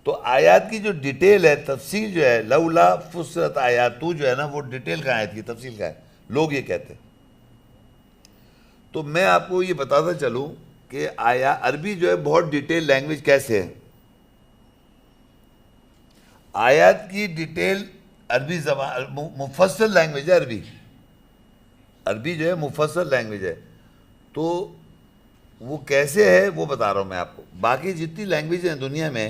تو آیات کی جو ڈیٹیل ہے تفصیل جو ہے لولا فصلت آیاتو جو ہے نا وہ ڈیٹیل کا آیت کی تفصیل کا ہے لوگ یہ کہتے ہیں. تو میں آپ کو یہ بتاتا چلوں کہ عربی جو ہے بہت ڈیٹیل لینگویج کیسے ہے. آیات کی ڈیٹیل عربی زبان مفصل لینگویج ہے. عربی جو ہے مفصل لینگویج ہے. تو وہ کیسے ہے وہ بتا رہا ہوں میں آپ کو. باقی جتنی لینگویج ہیں دنیا میں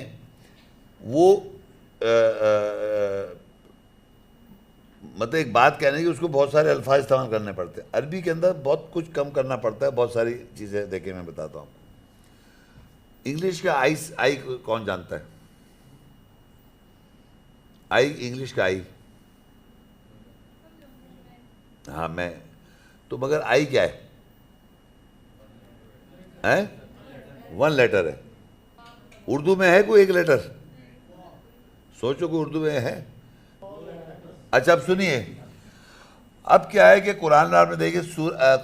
وہ مطلب ایک بات کہنے کی اس کو بہت سارے الفاظ استعمال کرنے پڑتے ہیں. عربی کے اندر بہت کچھ کم کرنا پڑتا ہے. بہت ساری چیزیں دیکھیں میں بتاتا ہوں. انگلش کا آئی کون جانتا ہے؟ آئی انگلش کا آئی ہاں میں تو مگر آئی کیا ہے؟ ون لیٹر ہے. اردو میں ہے کوئی ایک لیٹر؟ سوچو کہ اردو میں ہے. اچھا اب سنیے اب کیا ہے کہ قرآن میں دیکھیں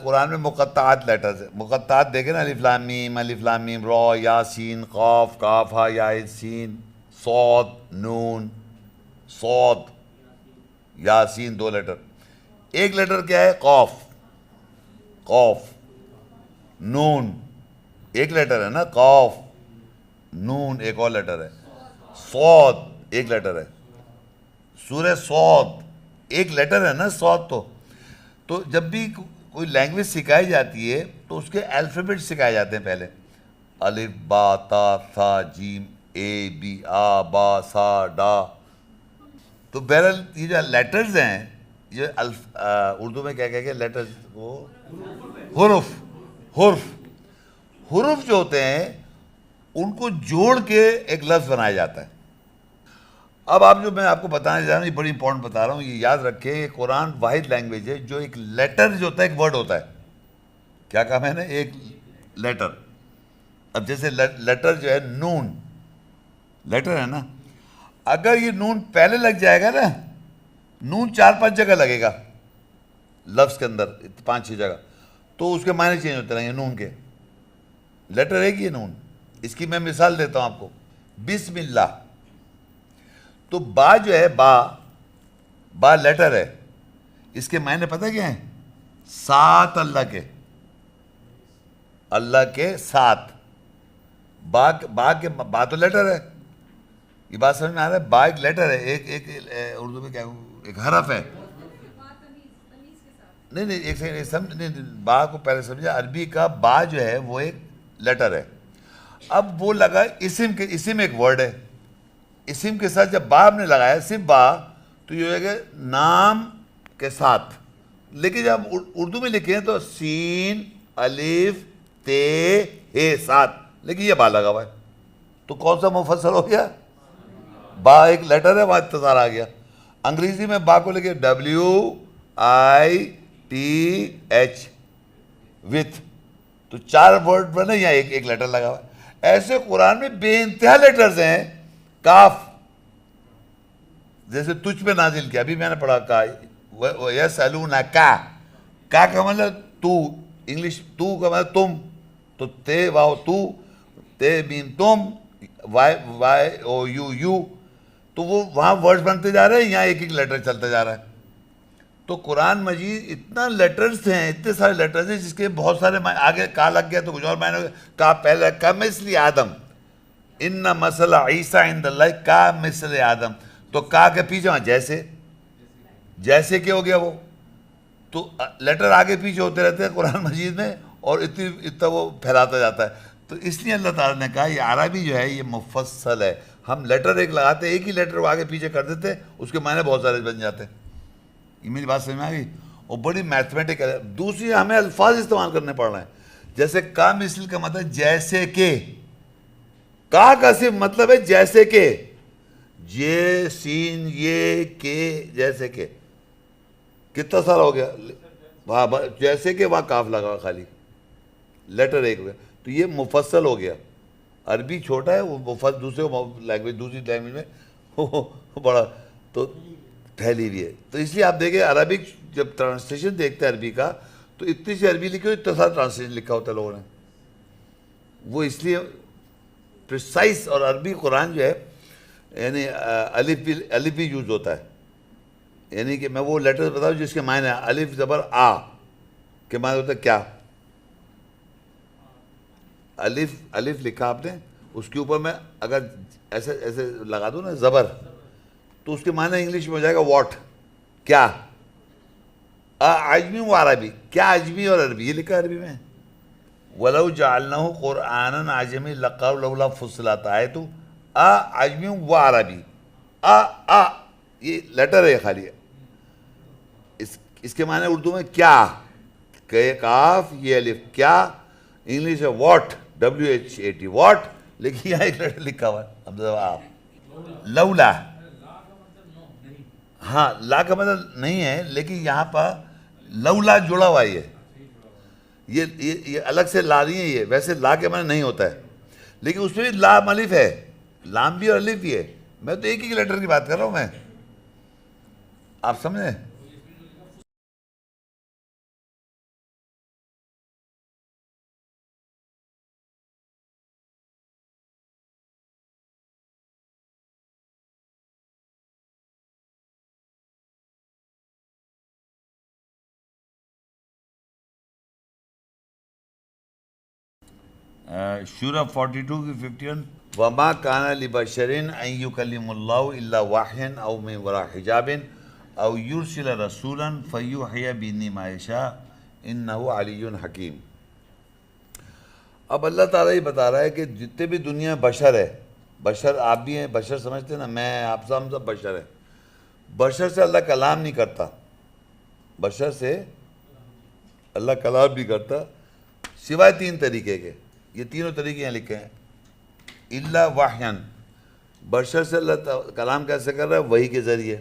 قرآن میں مقطعات لیٹرز ہیں. مقطعات دیکھیں نا الف لام میم را یا سین قاف کاف ہا یا سین صاد نون صاد یاسین 2 لیٹر. ایک لیٹر کیا ہے؟ قاف. قاف نون ایک لیٹر ہے نا. قاف نون ایک اور لیٹر ہے. صاد ایک لیٹر ہے. سورہ صاد ایک لیٹر ہے نا. صاد تو جب بھی کوئی لینگویج سکھائی جاتی ہے تو اس کے الفابیٹ سکھائے جاتے ہیں پہلے. الف با تا ثا جیم اے بی آ با سا ڈا. تو بہرحال یہ جو لیٹرز ہیں یہ اردو میں کیا کہہ گے لیٹرز وہ حروف جو ہوتے ہیں ان کو جوڑ کے ایک لفظ بنایا جاتا ہے. اب آپ جو میں آپ کو بتانے جا رہا ہوں یہ بڑی امپورٹنٹ بتا رہا ہوں. یہ یاد رکھیں کہ قرآن واحد لینگویج ہے جو ایک لیٹر جو ہوتا ہے ایک ورڈ ہوتا ہے. کیا کہا میں نے؟ ایک لیٹر. اب جیسے لیٹر جو ہے نون لیٹر ہے نا. اگر یہ نون پہلے لگ جائے گا نا نون 4-5 جگہ لگے گا لفظ کے اندر 5-6 جگہ تو اس کے معنی چینج ہوتے رہیں گے. نون کے لیٹر ہے کہ یہ نون. اس کی میں مثال دیتا ہوں آپ کو. بسم اللہ تو با جو ہے با با لیٹر ہے، اس کے معنی پتہ کیا ہیں؟ ساتھ اللہ کے، اللہ کے ساتھ. با تو لیٹر ہے، یہ بات سمجھ میں آ رہا ہے؟ با ایک لیٹر ہے، ایک اردو میں کیا ایک حرف ہے. نہیں ایک سیکنڈ سمجھ، نہیں با کو پہلے سمجھا. عربی کا با جو ہے وہ ایک لیٹر ہے. اب وہ لگا اسم ایک ورڈ ہے، اسم کے ساتھ جب با ہم نے لگایا صرف با تو یہ ہو گا نام کے ساتھ. لیکن جب اردو میں لکھے ہیں تو سین الف تے ہے ساتھ، لیکن یہ با لگا ہوا ہے تو کون سا مفصل ہو گیا؟ با ایک لیٹر ہے، وہاں اتصال آ گیا. انگریزی میں با کو لکھے WITH وتھ، تو 4 ورڈ بنے یا ایک لیٹر لگا ہوا ہے. ایسے قرآن میں بے انتہا لیٹرز ہیں. کاف جیسے تجھ پہ نازل کیا، ابھی میں نے پڑھا یسألونکا، کا مطلب تو، انگلش تو کا مطلب تم، تو تے واو تو، تے میم تم، وائی او یو، تو وہ وہاں ورڈز بنتے جا رہے ہیں، یہاں ایک لیٹر چلتا جا رہا ہے. تو قرآن مجید اتنا لیٹرز ہیں، اتنے سارے لیٹرز ہیں جس کے بہت سارے آگے کا لگ گیا تو کچھ اور معنی ہو گیا. کا پہلے کمثل آدم، ان مثل عیسیٰ عند اللہ کا مثل آدم، تو کا کے پیچھے وہاں جیسے کہ ہو گیا وہ. تو لیٹر آگے پیچھے ہوتے رہتے ہیں قرآن مجید میں، اور اتنا وہ پھیلاتا جاتا ہے. تو اس لیے اللہ تعالیٰ نے کہا یہ عربی جو ہے یہ مفصل ہے. ہم لیٹر ایک لگاتے، ایک ہی لیٹر وہ آگے پیچھے کر دیتے، اس کے معنی بہت سارے بن جاتے. یہ میری بات سمجھ میں آ گئی؟ اور بڑی میتھمیٹک ہے. دوسری ہمیں الفاظ استعمال کرنے پڑ رہے ہیں، جیسے کا مثل کا مطلب جیسے کہ، کا صرف مطلب ہے جیسے کہ، یہ سین یہ کہ جیسے کہ. کتنا سارا ہو گیا؟ وہاں جیسے کہ وہاں کاف لگا خالی، لیٹر ایک ہو گیا، تو یہ مفصل ہو گیا. عربی چھوٹا ہے، وہ مفصل دوسری لینگویج میں بڑا تو پھیلی ہوئی ہے. تو اس لیے آپ دیکھیں عربک جب ٹرانسلیشن دیکھتے ہیں عربی کا، تو اتنی سی عربی لکھی ہو، اتنا سارا ٹرانسلیشن لکھا ہوتا ہے لوگوں نے. وہ اس لیے پریسائز، اور عربی قرآن جو ہے یعنی الف بھی یوز ہوتا ہے. یعنی کہ میں وہ لیٹر بتاؤں جس کے معنی ہے الف زبر آ کے معنی ہوتا ہے کیا. الف لکھا آپ نے، اس کے اوپر میں اگر ایسے لگا دوں نا زبر، تو اس کے معنی انگلش میں ہو جائے گا واٹ، کیا. عجمی و عربی، کیا عجمی اور عربی، یہ لکھا عربی میں. وَلَوْ جَعَلْنَاهُ قُرْآنًا عَجَمِيًّا لَقَالُوا لَوْلَا فُصِّلَتْ آیَاتُهُ عجمی و عربی. یہ لیٹر ہے خالی. اس کے معنی اردو میں کیا، کہ کاف یہ الف کیا، انگلش ہے واٹ WHAT واٹ، لیکن یہاں ایک لیٹر لکھا ہوا ہے آپ لولا. ہاں لا کا مطلب نہیں ہے، لیکن یہاں پر لولا جڑا ہوا ہے. یہ الگ سے لا نہیں ہے، یہ ویسے لا کے معنی نہیں ہوتا ہے، لیکن اس میں بھی لام الف ہے، لام بھی اور الف بھی ہے. میں تو ایک ہی لیٹر کی بات کر رہا ہوں میں، آپ سمجھیں. شورہ 42 کی 51 وَمَا كَانَ لِبَشَرٍ أَن يُكَلِّمَ اللَّهُ إِلَّا وَحْيًا أَوْ مِن وَرَاءِ حِجَابٍ أَوْ يُرْسِلَ رَسُولًا فَيُوحِيَ بِإِذْنِهِ مَا يَشَاءُ إِنَّهُ عَلِيٌّ حَكِيمٌ. اب اللہ تعالیٰ یہ بتا رہا ہے کہ جتنے بھی دنیا بشر ہے، بشر آپ بھی ہیں، بشر سمجھتے ہیں نا، میں آپ سب بشر ہیں. بشر سے اللہ کلام نہیں کرتا، بشر سے اللہ کلام نہیں کرتا سوائے 3 طریقے کے. یہ تینوں طریقے یہاں لکھے ہیں. الا وحیاً، بشر سے اللہ کلام کیسے کر رہا ہے؟ وحی کے ذریعے.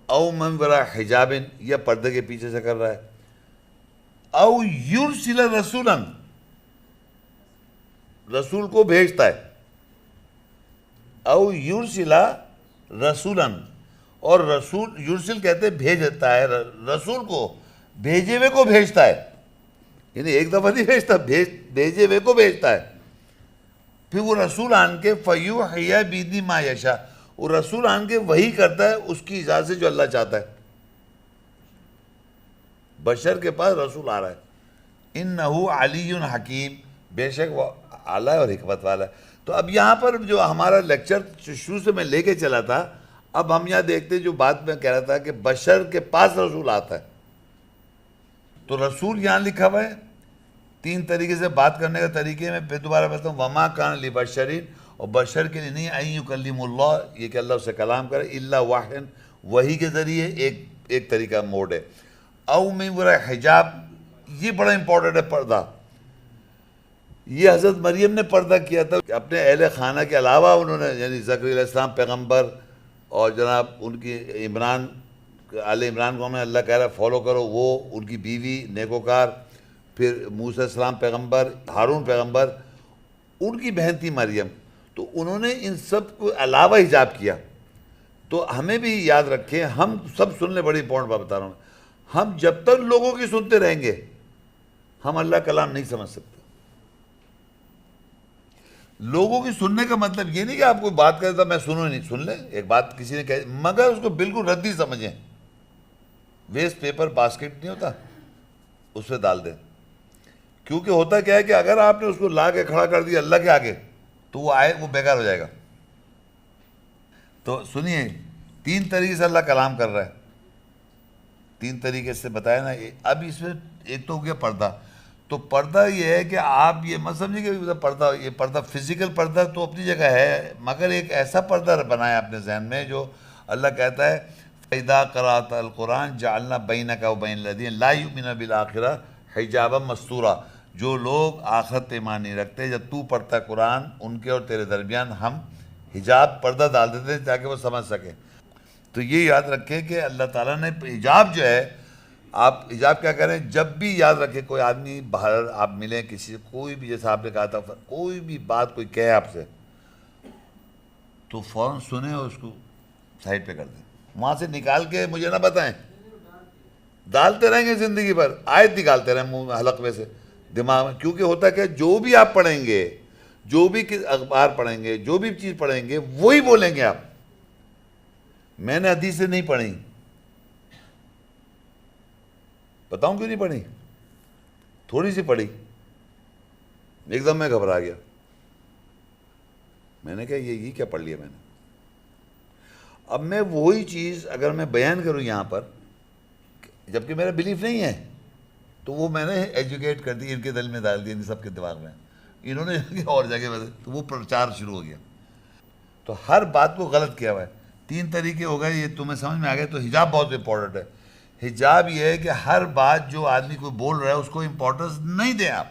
او من وراء حجاب، یا پردے کے پیچھے سے کر رہا ہے. او یرسل رسولا، رسول کو بھیجتا ہے. او یرسل رسولا، اور رسول یرسل کہتے ہیں بھیجتا ہے، رسول کو بھیجے ہوئے کو بھیجتا ہے. یعنی ایک دفعہ نہیں بھیجتا، بھیجے ہوئے کو بھیجتا ہے. پھر وہ رسول آن کے فیوحی بِإِذْنِ مَا یشاء، وہ رسول آن کے وہی کرتا ہے اس کی اجازت سے جو اللہ چاہتا ہے. بشر کے پاس رسول آ رہا ہے. انہو علی حکیم، بے شک وہ اعلیٰ اور حکمت والا ہے. تو اب یہاں پر جو ہمارا لیکچر شروع سے میں لے کے چلا تھا، اب ہم یہاں دیکھتے جو بات میں کہہ رہا تھا کہ بشر کے پاس رسول آتا ہے. تو رسول یہاں لکھا ہوا ہے 3 طریقے سے بات کرنے کا طریقے میں پھر دوبارہ بتاتا ہوں. وما کان لبشرین، اور بشر کے لیے نہیں ان یکلم اللہ، یہ کہ اللہ اس سے کلام کرے، الا واحد، وحی کے ذریعے ایک طریقہ موڈ ہے. او من وراء حجاب، یہ بڑا امپورٹنٹ ہے پردہ. یہ حضرت مریم نے پردہ کیا تھا اپنے اہل خانہ کے علاوہ. انہوں نے یعنی زکریا علیہ السلام پیغمبر، اور جناب ان کی عمران، آل عمران کو ہمیں اللہ کہہ رہا ہے فالو کرو، وہ ان کی بیوی نیکوکار. پھر موسیٰ علیہ السلام پیغمبر، ہارون پیغمبر، ان کی بہن تھی مریم. تو انہوں نے ان سب کو علاوہ حجاب کیا. تو ہمیں بھی یاد رکھیں، ہم سب سن لیں، بڑی امپورٹنٹ بات بتا رہا ہوں. ہم جب تک لوگوں کی سنتے رہیں گے ہم اللہ کلام نہیں سمجھ سکتے. لوگوں کی سننے کا مطلب یہ نہیں کہ آپ کوئی بات کرے تو میں سنوں نہیں. سن لیں، ایک بات کسی نے کہی مگر اس کو بالکل ردی سمجھیں. ویسٹ پیپر باسکٹ نہیں ہوتا، اس پہ ڈال دیں. کیونکہ ہوتا کیا ہے کہ اگر آپ نے اس کو لا کے کھڑا کر دیا اللہ کے آگے تو وہ بیکار ہو جائے گا. تو سنیے، 3 طریقے سے اللہ کلام کر رہا ہے. 3 طریقے سے بتایا نا. اب اس میں ایک تو ہو گیا پردہ. تو پردہ یہ ہے کہ آپ یہ مت سمجھیں کہ یہ پردہ فزیکل پردہ تو اپنی جگہ ہے، مگر ایک ایسا پردہ بنایا اپنے ذہن میں جو اللہ کہتا ہے فَإِذَا قَرَأْتَ الْقُرْآنَ جَعَلْنَا بَيْنَكَ وَبَيْنَ الَّذِينَ لَا يُؤْمِنُونَ بِالْآخِرَةِ حِجَابًا مَسْتُورًا. جو لوگ آخرت پہ ایمان نہیں رکھتے، جب تو پڑھتا ہے قرآن، ان کے اور تیرے درمیان ہم حجاب پردہ ڈال دیتے ہیں تاکہ وہ سمجھ سکیں. تو یہ یاد رکھیں کہ اللہ تعالیٰ نے حجاب جو ہے، آپ حجاب کیا کریں، جب بھی یاد رکھیں کوئی آدمی باہر آپ ملیں کسی سے، کوئی بھی، جیسا آپ نے کہا تھا، کوئی بھی بات کوئی کہے آپ سے تو فوراً سنیں اور اس کو سائڈ پہ کر دیں. وہاں سے نکال کے مجھے نہ بتائیں. ڈالتے رہیں گے زندگی بھر، آیت نکالتے رہیں منہ حلقے سے دماغ میں. کیونکہ ہوتا کہ جو بھی آپ پڑھیں گے، جو بھی اخبار پڑھیں گے، جو بھی چیز پڑھیں گے، وہی بولیں گے آپ. میں نے حدیثیں نہیں پڑھی، بتاؤں کیوں نہیں پڑھی؟ تھوڑی سی پڑھی، ایک دم میں گھبرا گیا. میں نے کہا یہ کیا پڑھ لیا میں نے. اب میں وہی چیز اگر میں بیان کروں یہاں پر، جبکہ میرا بلیف نہیں ہے، تو وہ میں نے ایجوکیٹ کر دی، ان کے دل میں ڈال دی، ان سب کے دماغ میں. انہوں نے اور جگہ تو وہ پرچار شروع ہو گیا. تو ہر بات کو غلط کیا ہوا ہے. 3 طریقے ہو گئے، یہ تمہیں سمجھ میں آ گئے. تو حجاب بہت امپورٹنٹ ہے. حجاب یہ ہے کہ ہر بات جو آدمی کوئی بول رہا ہے اس کو امپورٹنس نہیں دیں، آپ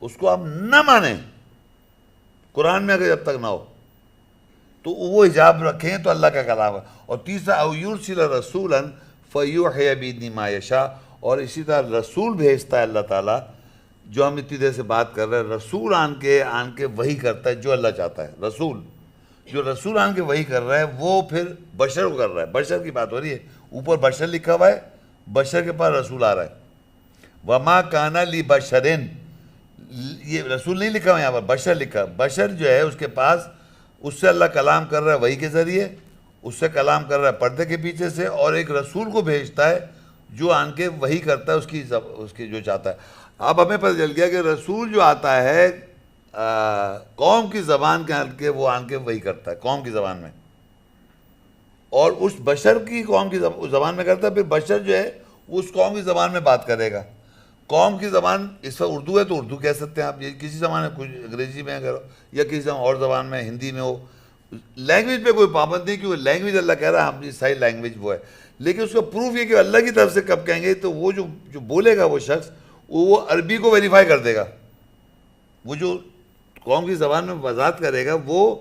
اس کو آپ نہ مانیں. قرآن میں اگر جب تک نہ ہو تو وہ حجاب رکھیں تو اللہ کا کلام ہے. اور تیسرا او یرسل رسولا فیوحی بإذنہ ما یشاء. اور اسی طرح رسول بھیجتا ہے اللہ تعالیٰ، جو ہم اتنی دیر سے بات کر رہے ہیں. رسول آن کے وحی کرتا ہے جو اللہ چاہتا ہے. رسول آن کے وحی کر رہا ہے وہ پھر بشر کو کر رہا ہے. بشر کی بات ہو رہی ہے، اوپر بشر لکھا ہوا ہے، بشر کے پاس رسول آ رہا ہے. وما کان لبشر، یہ رسول نہیں لکھا ہوا یہاں پر، بشر لکھا. بشر جو ہے اس کے پاس، اس سے اللہ کلام کر رہا ہے وحی کے ذریعے، اس سے کلام کر رہا ہے پردے کے پیچھے سے. اور ایک رسول کو بھیجتا ہے جو آن کے وحی کرتا ہے اس کی جو چاہتا ہے. اب ہمیں پتہ چل گیا کہ رسول جو آتا ہے قوم کی زبان کے آن کے، وہ آن کے وحی کرتا ہے قوم کی زبان میں، اور اس بشر کی قوم کی زبان میں کرتا ہے. پھر بشر جو ہے وہ اس قوم کی زبان میں بات کرے گا. قوم کی زبان اس وقت اردو ہے تو اردو کہہ سکتے ہیں آپ، یہ کسی زبان میں، کچھ انگریزی میں اگر، یا کسی اور زبان میں، ہندی میں ہو. لینگویج پہ کوئی پابند نہیں، کیونکہ لینگویج اللہ کہہ رہا ہے ہماری صحیح لینگویج وہ ہے. لیکن اس کا پروف یہ کہ اللہ کی طرف سے کب کہیں گے، تو وہ جو بولے گا وہ شخص، وہ عربی کو ویریفائی کر دے گا. وہ جو قوم کی زبان میں وضاحت کرے گا وہ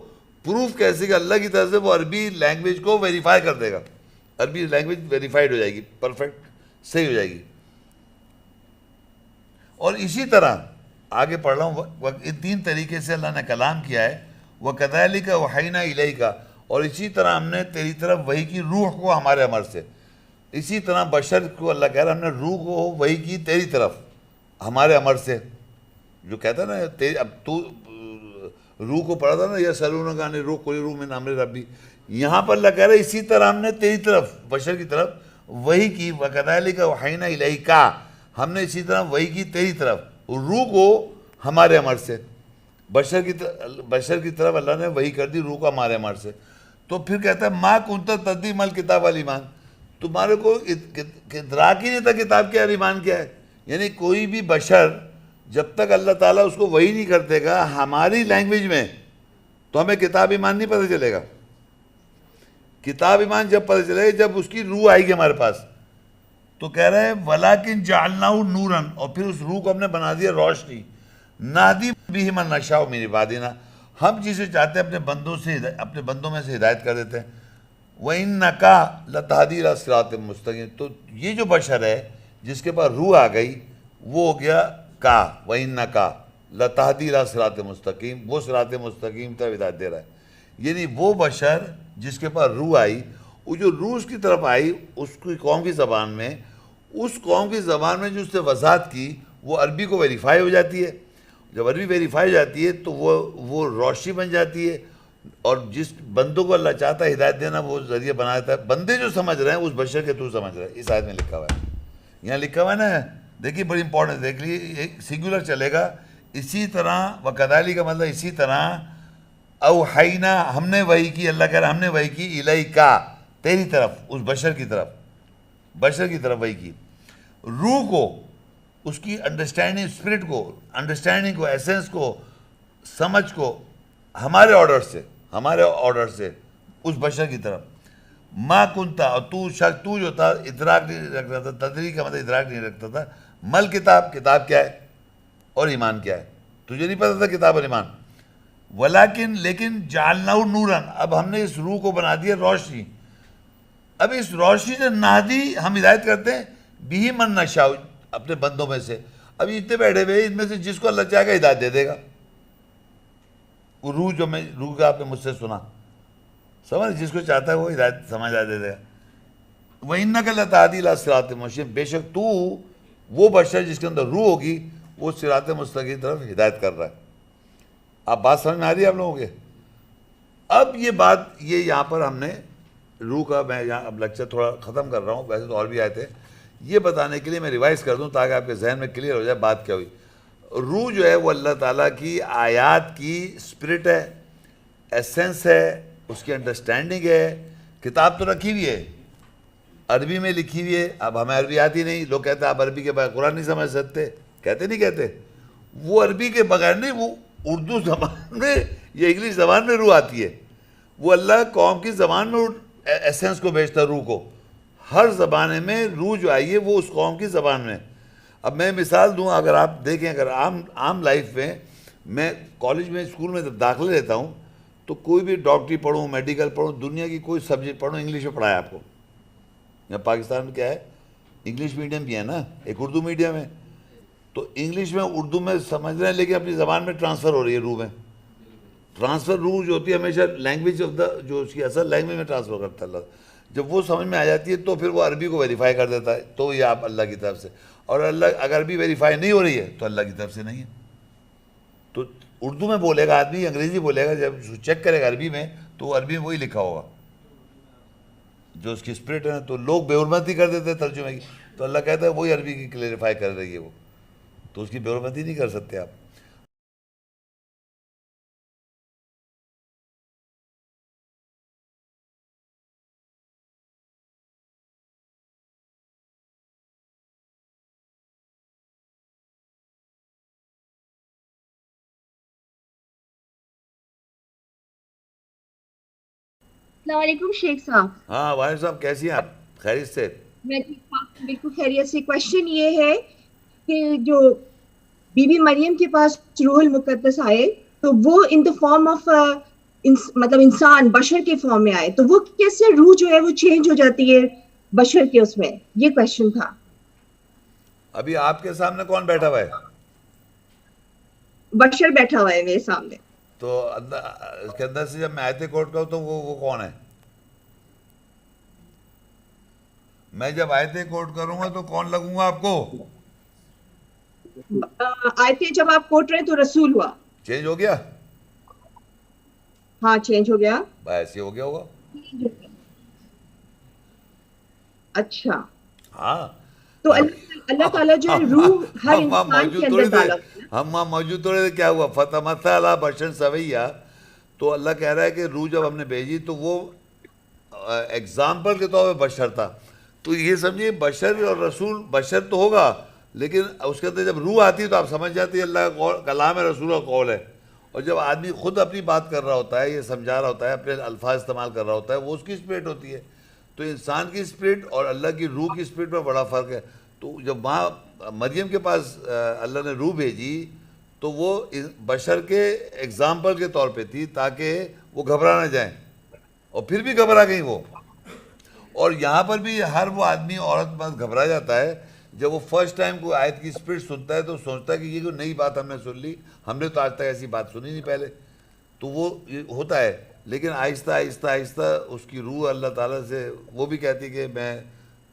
پروف کیسے کہ اللہ کی طرف سے وہ عربی لینگویج کو ویریفائی کر دے گا. عربی لینگویج ویریفائڈ ہو جائے گی، پرفیکٹ صحیح ہو جائے گی. اور اسی طرح آگے پڑھ رہا ہوں، ان 3 طریقے سے اللہ نے کلام کیا ہے. وَكَذَلِكَ أَوْحَيْنَا إِلَيْكَ، اور اسی طرح ہم نے تیری طرف وحی کی روح کو ہمارے امر سے. اسی طرح بشر کو اللہ کہہ رہا ہم نے روح کو وحی کی تیری طرف ہمارے امر سے. جو کہتا ہے نا اب تو روح کو پڑھا تھا نا, یا سلون گانے روح کوئی روح میں نام ربی. یہاں پر اللہ کہہ رہا ہے اسی طرح ہم نے تیری طرف بشر کی طرف وہی کی, وَكَذَلِكَ وَحَيْنَا إِلَيْكَ, ہم نے اسی طرح وہی کی تیری طرف, روح کو ہمارے امر سے. بشر کی طرف اللہ نے وہی کر دی روح کو ہمارے امر سے. تو پھر کہتا ہے ما کنت تدری مل کتاب والایمان, تمہارے کو ادراک ہی نہیں تھا کتاب کیا اور ایمان کیا ہے. یعنی کوئی بھی بشر جب تک اللہ تعالیٰ اس کو وہی نہیں کرتے گا ہماری لینگویج میں, تو ہمیں کتاب ایمان نہیں پتہ چلے گا. کتاب ایمان جب پتہ چلے گا جب اس کی روح آئے گی ہمارے پاس. تو کہہ رہے ہیں وَلَكِنْ جَعَلْنَاهُ نُورًا, اور پھر اس روح کو ہم نے بنا دیا روشنی. نَهْدِي بِهِ مَن نَشَاءُ مِنْ عِبَادِنَا, ہم جسے چاہتے ہیں اپنے بندوں میں سے ہدایت کر دیتے ہیں. وَإِنَّكَ لَتَهْدِي إِلَىٰ صِرَاطٍ مُسْتَقِيمٍ, تو یہ جو بشر ہے جس کے پاس روح آ گئی وہ ہو گیا کا, وَإِنَّكَ لَتَهْدِي إِلَىٰ صِرَاطٍ مُسْتَقِيمٍ, وہ صراط مستقیم طرف ہدایت دے رہا ہے. یعنی وہ بشر جس کے پاس روح آئی, وہ جو روح اس کی طرف آئی اس کی قوم کی زبان میں, اس قوم کی زبان میں جو اس نے وضاحت کی وہ عربی کو ویریفائی ہو جاتی ہے. جب عربی ویریفائی ہو جاتی ہے تو وہ روشنی بن جاتی ہے, اور جس بندوں کو اللہ چاہتا ہے ہدایت دینا وہ ذریعہ بنا دیتا ہے. بندے جو سمجھ رہے ہیں اس بشر کے تو سمجھ رہے ہیں. اس آیت میں لکھا ہوا ہے, یہاں لکھا ہوا ہے نا, دیکھیے بڑی امپورٹنٹ, دیکھ لیے ایک سنگولر چلے گا. اسی طرح وَكَذَلِكَ کا مطلب اسی طرح, اوحینا ہم نے وحی کی, اللہ کہہ رہا ہم نے وحی کی الیکا تیری طرف, اس بشر کی طرف وحی کی. روح کو, اس کی انڈرسٹینڈنگ, اسپرٹ کو, انڈرسٹینڈنگ کو, ایسنس کو, سمجھ کو ہمارے آرڈر سے اس بشر کی طرف. ما کنتا, اور تو جو تھا ادراک نہیں رکھتا تھا, تدری کا مطلب ادراک نہیں رکھتا تھا. مل کتاب, کتاب کیا ہے اور ایمان کیا ہے, تجھے نہیں پتا تھا کتاب اور ایمان. ولیکن لیکن جعلناہ نوراً, اب ہم نے اس روح کو بنا دیا روشنی. اب اس روشنی سے نہدی ہم ہدایت کرتے ہیں بھی من نشاء, اپنے بندوں میں سے. اب یہ اتنے بیٹھے ہوئے ان میں سے جس کو اللہ چاہے گا ہدایت دے دے گا. وہ روح کا آپ نے مجھ سے سنا, سمجھ, جس کو چاہتا ہے وہ ہدایت سمجھ آ دے دے گا. وَإِنَّكَ لَتَهْدِي إِلَىٰ صِرَاطٍ مُسْتَقِيمٍ, بے شک تو وہ بشر جس کے اندر روح ہوگی وہ صراط مستقیم طرف ہدایت کر رہا ہے. آپ بات سمجھ میں آ رہی ہے آپ لوگوں کے؟ اب یہ بات, یہ یہاں پر ہم نے روح کا, میں یہاں اب لیکچر تھوڑا ختم کر رہا ہوں, ویسے تو اور بھی آئے تھے, یہ بتانے کے لیے میں ریوائز کر دوں تاکہ آپ کے ذہن میں کلیئر ہو جائے بات کیا ہوئی. روح جو ہے وہ اللہ تعالیٰ کی آیات کی اسپرٹ ہے, ایسنس ہے, اس کی انڈرسٹینڈنگ ہے. کتاب تو رکھی ہوئی ہے, عربی میں لکھی ہوئی ہے. اب ہمیں عربی آتی نہیں, لوگ کہتے ہیں آپ عربی کے بغیر قرآن نہیں سمجھ سکتے, کہتے وہ عربی کے بغیر نہیں, وہ اردو زبان میں یا انگلش زبان میں روح آتی ہے. وہ اللہ قوم کی زبان میں ایسنس کو بھیجتا ہے, روح کو. ہر زبانے میں روح جو آئی ہے وہ اس قوم کی زبان میں. اب میں مثال دوں, اگر آپ دیکھیں, اگر عام لائف میں کالج میں اسکول میں داخلے لیتا ہوں تو کوئی بھی ڈاکٹری پڑھوں, میڈیکل پڑھوں, دنیا کی کوئی سبجیکٹ پڑھوں, انگلش میں پڑھایا آپ کو. یہاں پاکستان میں کیا ہے, انگلش میڈیم بھی ہے نا, ایک اردو میڈیم ہے. تو انگلش میں اردو میں سمجھ رہے ہیں لیکن اپنی زبان میں ٹرانسفر ہو رہی ہے روح میں. ٹرانسفر روح جو ہوتی ہے ہمیشہ لینگویج آف دا, جو اس کی اصل لینگویج میں ٹرانسفر کرتا ہے اللہ. جب وہ سمجھ میں آ جاتی ہے تو پھر وہ عربی کو ویریفائی کر دیتا ہے, تو یہ آپ اللہ کی طرف سے. اور اللہ اگر عربی ویریفائی نہیں ہو رہی ہے تو اللہ کی طرف سے نہیں ہے. تو اردو میں بولے گا آدمی, انگریزی بولے گا, جب چیک کرے گا عربی میں تو وہ عربی میں وہی لکھا ہوگا جو اس کی اسپرٹ ہے. تو لوگ بے حرمتی کر دیتے ہیں ترجمے کی, تو اللہ کہتا ہے وہی عربی کی کلیریفائی کر رہی ہے وہ, تو اس کی بے حرمتی نہیں کر سکتے آپ. السلام علیکم شیخ صاحب. ہاں واحد صاحب, کیسی ہیں آپ؟ خیریت سے؟ میں بالکل خیریت سے. کوشچن یہ ہے کہ جو بی بی مریم کے پاس روح المقدس آئے تو وہ ان دا فارم آف مطلب انسان, بشر کے فارم میں آئے, تو وہ کیسے روح جو ہے وہ چینج ہو جاتی ہے بشر کے اس میں, یہ کوشچن تھا. ابھی آپ کے سامنے کون بیٹھا ہوا ہے؟ بشر بیٹھا ہوا ہے میرے سامنے. تو اس کے اندر سے جب میں آیت کوٹ کروں تو وہ کون ہے؟ میں جب آیت کوٹ کروں گا تو کون لگوں گا آپ کو؟ آیتیں جب آپ کوٹ رہے تو رسول ہوا. چینج ہو گیا؟ ہاں چینج ہو گیا. ایسے ہو گیا ہوگا. اچھا ہاں تو اللہ تعالیٰ جو ہے روح ہر ہم وہاں انسان کے موجود اندر تھوڑی تھے, ڈالا. ہم وہاں موجود تھوڑے تھے. کیا ہوا؟ فتمثل بشرا سویا. تو اللہ کہہ رہا ہے کہ روح جب ہم نے بھیجی تو وہ ایگزامپل کے طور پہ بشر تھا. تو یہ سمجھیے بشر اور رسول, بشر تو ہوگا لیکن اس کے اندر جب روح آتی ہے تو آپ سمجھ جاتی ہے اللہ کا کلام ہے, رسول کا قول ہے. اور جب آدمی خود اپنی بات کر رہا ہوتا ہے, یہ سمجھا رہا ہوتا ہے, اپنے الفاظ استعمال کر رہا ہوتا ہے, وہ اس کی اسپرٹ ہوتی ہے. تو انسان کی اسپرٹ اور اللہ کی روح کی اسپرٹ میں بڑا فرق ہے. تو جب وہاں مریم کے پاس اللہ نے روح بھیجی تو وہ بشر کے ایگزامپل کے طور پہ تھی تاکہ وہ گھبرا نہ جائیں, اور پھر بھی گھبرا گئی وہ. اور یہاں پر بھی ہر وہ آدمی عورت بس گھبرا جاتا ہے جب وہ فرسٹ ٹائم کوئی آیت کی اسپرٹ سنتا ہے تو سوچتا ہے کہ یہ کوئی نئی بات ہم نے سن لی, ہم نے تو آج تک ایسی بات سنی نہیں پہلے. تو وہ ہوتا ہے, لیکن آہستہ آہستہ آہستہ اس کی روح اللہ تعالیٰ سے وہ بھی کہتی کہ میں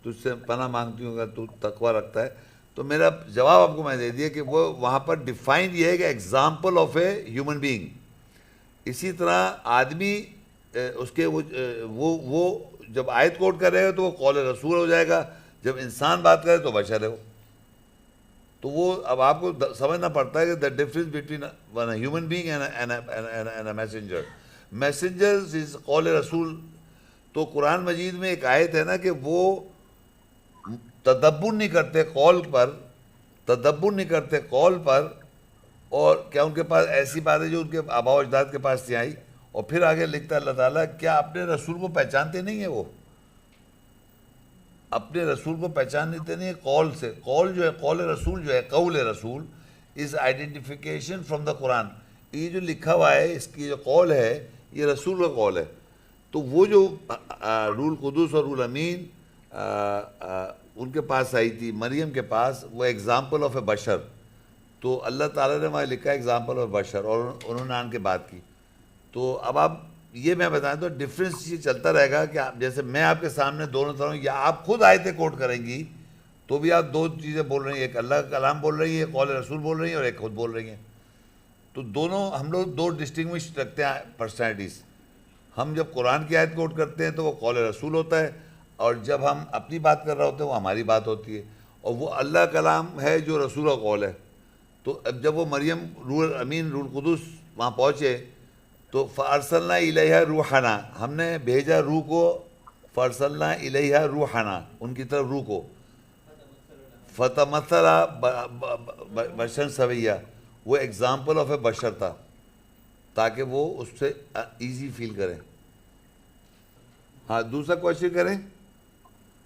تجھ سے پناہ مانگتی ہوں اگر تو تقویٰ رکھتا ہے. تو میرا جواب آپ کو میں دے دیا کہ وہ وہاں پر ڈیفائن یہ ہے کہ example of a human being. اسی طرح آدمی اس کے وہ جب آیت کوٹ کر رہے ہو تو وہ قول رسول ہو جائے گا, جب انسان بات کرے تو بشر ہے وہ. تو وہ اب آپ کو سمجھنا پڑتا ہے کہ the difference between one human being and a messenger. Messenger is قول رسول. تو قرآن مجید میں ایک آیت ہے نا کہ وہ تدبر نہیں کرتے قول پر, تدبر نہیں کرتے قول پر, اور کیا ان کے پاس ایسی باتیں جو ان کے آباء و اجداد کے پاس سے آئی. اور پھر آگے لکھتا ہے اللہ تعالیٰ, کیا اپنے رسول کو پہچانتے نہیں ہیں وہ, اپنے رسول کو پہچانتے نہیں ہیں قول سے. قول جو ہے, قول رسول جو ہے, قول رسول از آئیڈینٹیفیکیشن فرام دا قرآن. یہ جو لکھا ہوا ہے اس کی جو قول ہے یہ رسول کا قول ہے. تو وہ جو روح القدس اور روح الامین ان کے پاس آئی تھی مریم کے پاس, وہ ایگزامپل آف اے بشر. تو اللہ تعالیٰ نے وہاں لکھا ہے ایگزامپل آف بشر, اور انہوں نے آن کے بات کی. تو اب آپ یہ میں بتائیں تو ڈفرینس یہ چلتا رہے گا کہ جیسے میں آپ کے سامنے دونوں طرح, یا آپ خود آیتیں کوٹ کریں گی تو بھی آپ دو چیزیں بول رہی ہیں, ایک اللہ کا کلام بول رہی ہے, قول رسول بول رہی ہیں, اور ایک خود بول رہی ہیں. تو دونوں ہم لوگ دو ڈسٹنگوش رکھتے ہیں پرسنالٹیز. ہم جب قرآن کی آیت کوٹ کرتے ہیں تو وہ قول رسول ہوتا ہے, اور جب ہم اپنی بات کر رہے ہوتے ہیں وہ ہماری بات ہوتی ہے, اور وہ اللہ کلام ہے جو رسول کا قول ہے. تو اب جب وہ مریم روح الامین روح القدس وہاں پہنچے تو فارسلنا الیہا روحنا, ہم نے بھیجا روح کو, فارسلنا الیہا روحنا, ان کی طرف روح کو. فتمثل بشرا سویا, وہ ایگزامپل آف اے بشر تھا تاکہ وہ اس سے ایزی فیل کریں. ہاں دوسرا کوشچن کریں.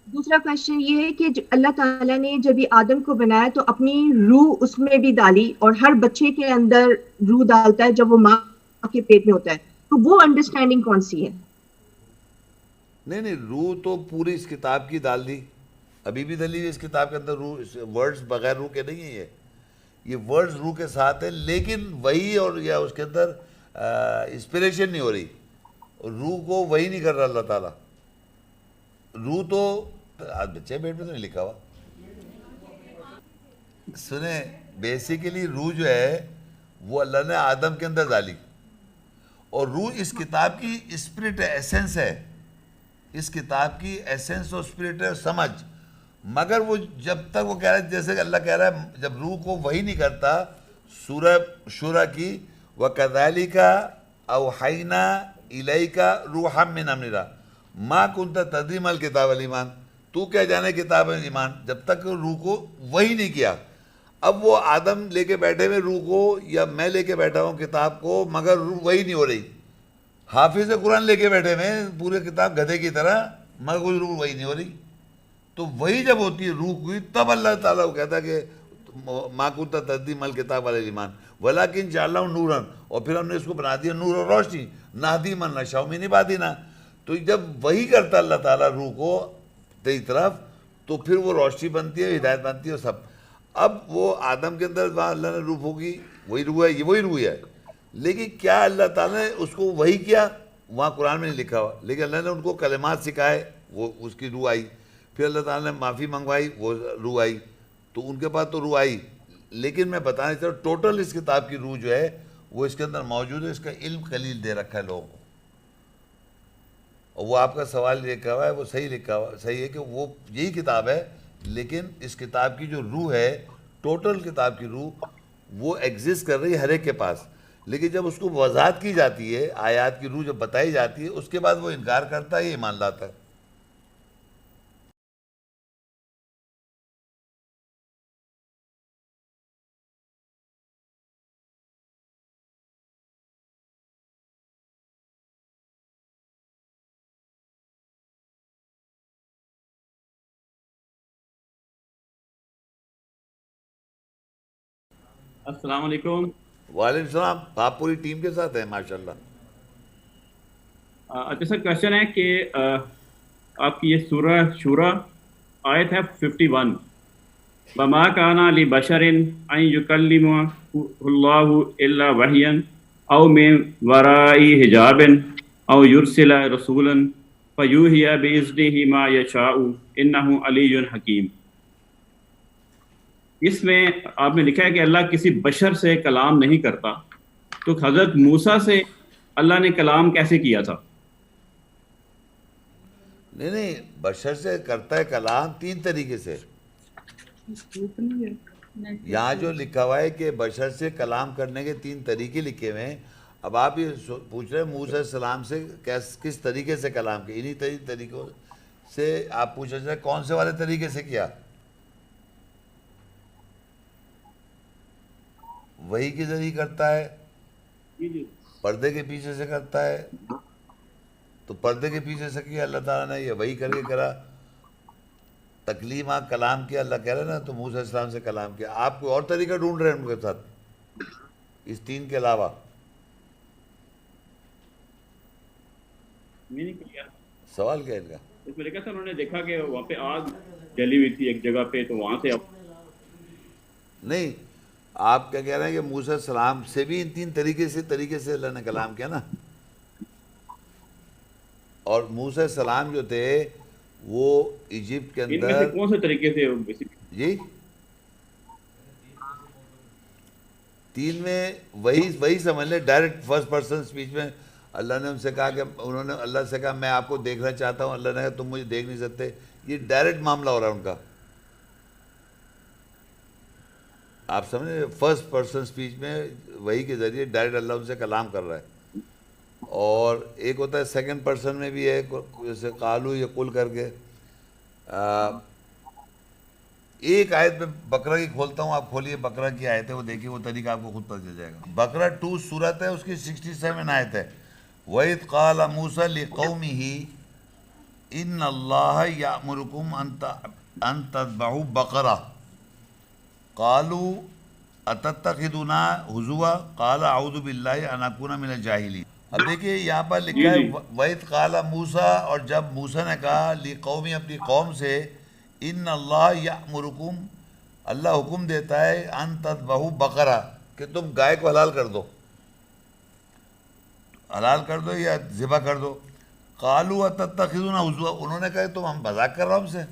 دوسرا کوشچن یہ ہے کہ اللہ تعالیٰ نے جب یہ آدم کو بنایا تو اپنی روح اس میں بھی ڈالی, اور ہر بچے کے اندر روح ڈالتا ہے جب وہ ماں کے پیٹ میں ہوتا ہے. تو وہ انڈرسٹینڈنگ کون سی ہے؟ نہیں روح تو پوری اس کتاب کی ڈال دی, ابھی بھی ڈلی ہے اس کتاب کے اندر روح. ورڈز بغیر روح کے نہیں ہیں, یہ ورڈز روح کے ساتھ ہیں, لیکن وہی اور یا اس کے اندر انسپریشن نہیں ہو رہی. روح کو وہی نہیں کر رہا اللہ تعالیٰ. روح تو بچے پیٹ میں تو نہیں لکھا ہوا. سنیں, بیسیکلی روح جو ہے وہ اللہ نے آدم کے اندر ڈالی, اور روح اس کتاب کی اسپرٹ ہے, ایسنس ہے, اس کتاب کی ایسنس اور اسپرٹ ہے, سمجھ. مگر وہ جب تک وہ کہہ رہا ہے, جیسے کہ اللہ کہہ رہا ہے جب روح کو وہی نہیں کرتا, سورہ شورہ کی وَكَذَلِكَ أَوْحَيْنَا إِلَيْكَ رُوحًا مِّنْ أَمْرِنَا مَا كُنْتَ تَدْرِي مَا الْكِتَابُ وَالْإِيمَانُ, تو کیا جانے کتاب ہے ایمان, جب تک روح کو وہی نہیں کیا. اب وہ آدم لے کے بیٹھے ہوئے روح کو, یا میں لے کے بیٹھا ہوں کتاب کو, مگر روح وہی نہیں ہو رہی. حافظ قرآن لے کے بیٹھے ہوئے پورے کتاب گدھے کی طرح, مگر کوئی روح وہی نہیں ہو رہی. تو وہی جب ہوتی ہے روح کی, تب اللہ تعالیٰ کو کہتا ہے کہ مَا كُنْتَ تَدْرِي مَا الْكِتَابُ وَلَا الْإِيمَانُ وَلَكِنْ جَعَلْنَاهُ نُورًا, اور پھر ہم نے اس کو بنا دیا نور اور روشنی. نَهْدِي مَن نَشَاءُ مِنْ عِبَادِنَا. تو جب وہی کرتا اللہ تعالیٰ روح کو تیری طرف, تو پھر وہ روشنی بنتی ہے, ہدایت بنتی ہے, سب. اب وہ آدم کے اندر وہاں اللہ نے روح ہوگی, وہی روح ہے, یہ وہی روح ہے. لیکن کیا اللہ تعالیٰ نے اس کو وہی کیا, وہاں قرآن میں نہیں لکھا ہوا, لیکن اللہ نے ان کو کلمات سکھائے, وہ اس کی روح آئی. پھر اللہ تعالیٰ نے معافی منگوائی, وہ روح آئی. تو ان کے پاس تو روح آئی, لیکن میں بتانا چاہتا ہوں ٹوٹل اس کتاب کی روح جو ہے وہ اس کے اندر موجود ہے. اس کا علم قلیل دے رکھا ہے لوگوں کو. اور وہ آپ کا سوال لکھا ہوا ہے وہ صحیح لکھا ہوا صحیح ہے کہ وہ یہی کتاب ہے، لیکن اس کتاب کی جو روح ہے، ٹوٹل کتاب کی روح وہ ایگزسٹ کر رہی ہے ہر ایک کے پاس، لیکن جب اس کو وضاحت کی جاتی ہے، آیات کی روح جب بتائی جاتی ہے، اس کے بعد وہ انکار کرتا ہے، یہ ایمان لاتا ہے۔ السلام علیکم۔ وعلیکم السلام، آپ پوری ٹیم کے ساتھ ہیں ماشاءاللہ۔ اچھا سر، کوشچن ہے کہ آپ کی یہ سورہ شورا آیت ہے 51، وما کان لبشر ان یکلمہ اللہ الا وحیا او من وراء حجاب او یرسل رسولا فیوحی باذنہ ما یشاء انہ علی حکیم۔ اس میں آپ نے لکھا ہے کہ اللہ کسی بشر سے کلام نہیں کرتا، تو حضرت موسیٰ سے اللہ نے کلام کیسے کیا تھا؟ نہیں، بشر سے کرتا ہے کلام تین طریقے سے۔ یہاں جو لکھا ہوا ہے کہ بشر سے کلام کرنے کے تین طریقے لکھے ہوئے ہیں، اب آپ یہ پوچھ رہے ہیں موسیٰ علیہ السلام سے کس طریقے سے کلام کیا، انہی طریقوں سے آپ پوچھ رہے ہیں کون سے والے طریقے سے کیا؟ وحی کے ذریعے کرتا ہے، پردے کے پیچھے سے کرتا ہے، تو پردے کے پیچھے سے کیا اللہ تعالیٰ نے، یہ وحی کر کے کرا، تکلیم کلام کیا اللہ کہہ رہے نا، تو موسیٰ علیہ السلام سے کلام کیا۔ آپ کوئی اور طریقہ ڈھونڈ رہے ہیں ان کے ساتھ اس تین کے علاوہ؟ سوال کیا ہے ان کا؟ اس میں لکھا تھا انہوں نے دیکھا کہ وہاں پہ آگ جلی ہوئی تھی ایک جگہ پہ، تو وہاں سے نہیں، آپ کیا کہہ رہے ہیں کہ موسیٰ علیہ السلام سے بھی ان تین طریقے سے اللہ نے کلام کیا نا، اور موسیٰ علیہ السلام جو تھے وہ ایجپٹ کے ان میں سے اندر، کون سے طریقے سے جی تین میں وہی سمجھ لیں، ڈائریکٹ فرسٹ پرسن سپیچ میں اللہ نے ان سے کہا کہ انہوں نے اللہ سے کہا میں آپ کو دیکھنا چاہتا ہوں، اللہ نے کہا تم مجھے دیکھ نہیں سکتے، یہ ڈائریکٹ معاملہ ہو رہا ہے ان کا، آپ سمجھیں، فرسٹ پرسن سپیچ میں وہی کے ذریعے ڈائریکٹ اللہ ان سے کلام کر رہا ہے۔ اور ایک ہوتا ہے سیکنڈ پرسن میں بھی ہے، جیسے قالو یا قل کر کے، ایک آیت میں بقرہ کی کھولتا ہوں، آپ کھولیے بقرہ کی آیت ہے، وہ دیکھیے، وہ طریقہ آپ کو خود پتہ چل جائے گا۔ بقرہ 2 سورت ہے، اس کی 67 آیت ہے، وَإِذْ قَالَ مُوسَىٰ لِقَوْمِهِ إِنَّ اللَّهَ يَأْمُرُكُمْ أَن تَذْبَحُوا بَقَرَةً قَالُوا أَتَتَّخِذُنَا هُزُوًا قَالَ أَعُوذُ بِاللَّهِ أَنْ أَكُونَ مِنَ الْجَاهِلِينَ۔ اب دیکھیے یہاں پر لکھا ہے وَإِذْ قَالَ مُوسَىٰ، اور جب موسیٰ نے کہا لِقَوْمِهِ اپنی قوم سے، ان اللہ یأمرکم، اللہ حکم دیتا ہے، ان تذبحوا بقرہ، کہ تم گائے کو حلال کر دو، حلال کر دو یا ذبح کر دو۔ قالوا اتتخذون ہزوا، انہوں نے کہا تم ہم مذاق کر رہا ہو ہم سے۔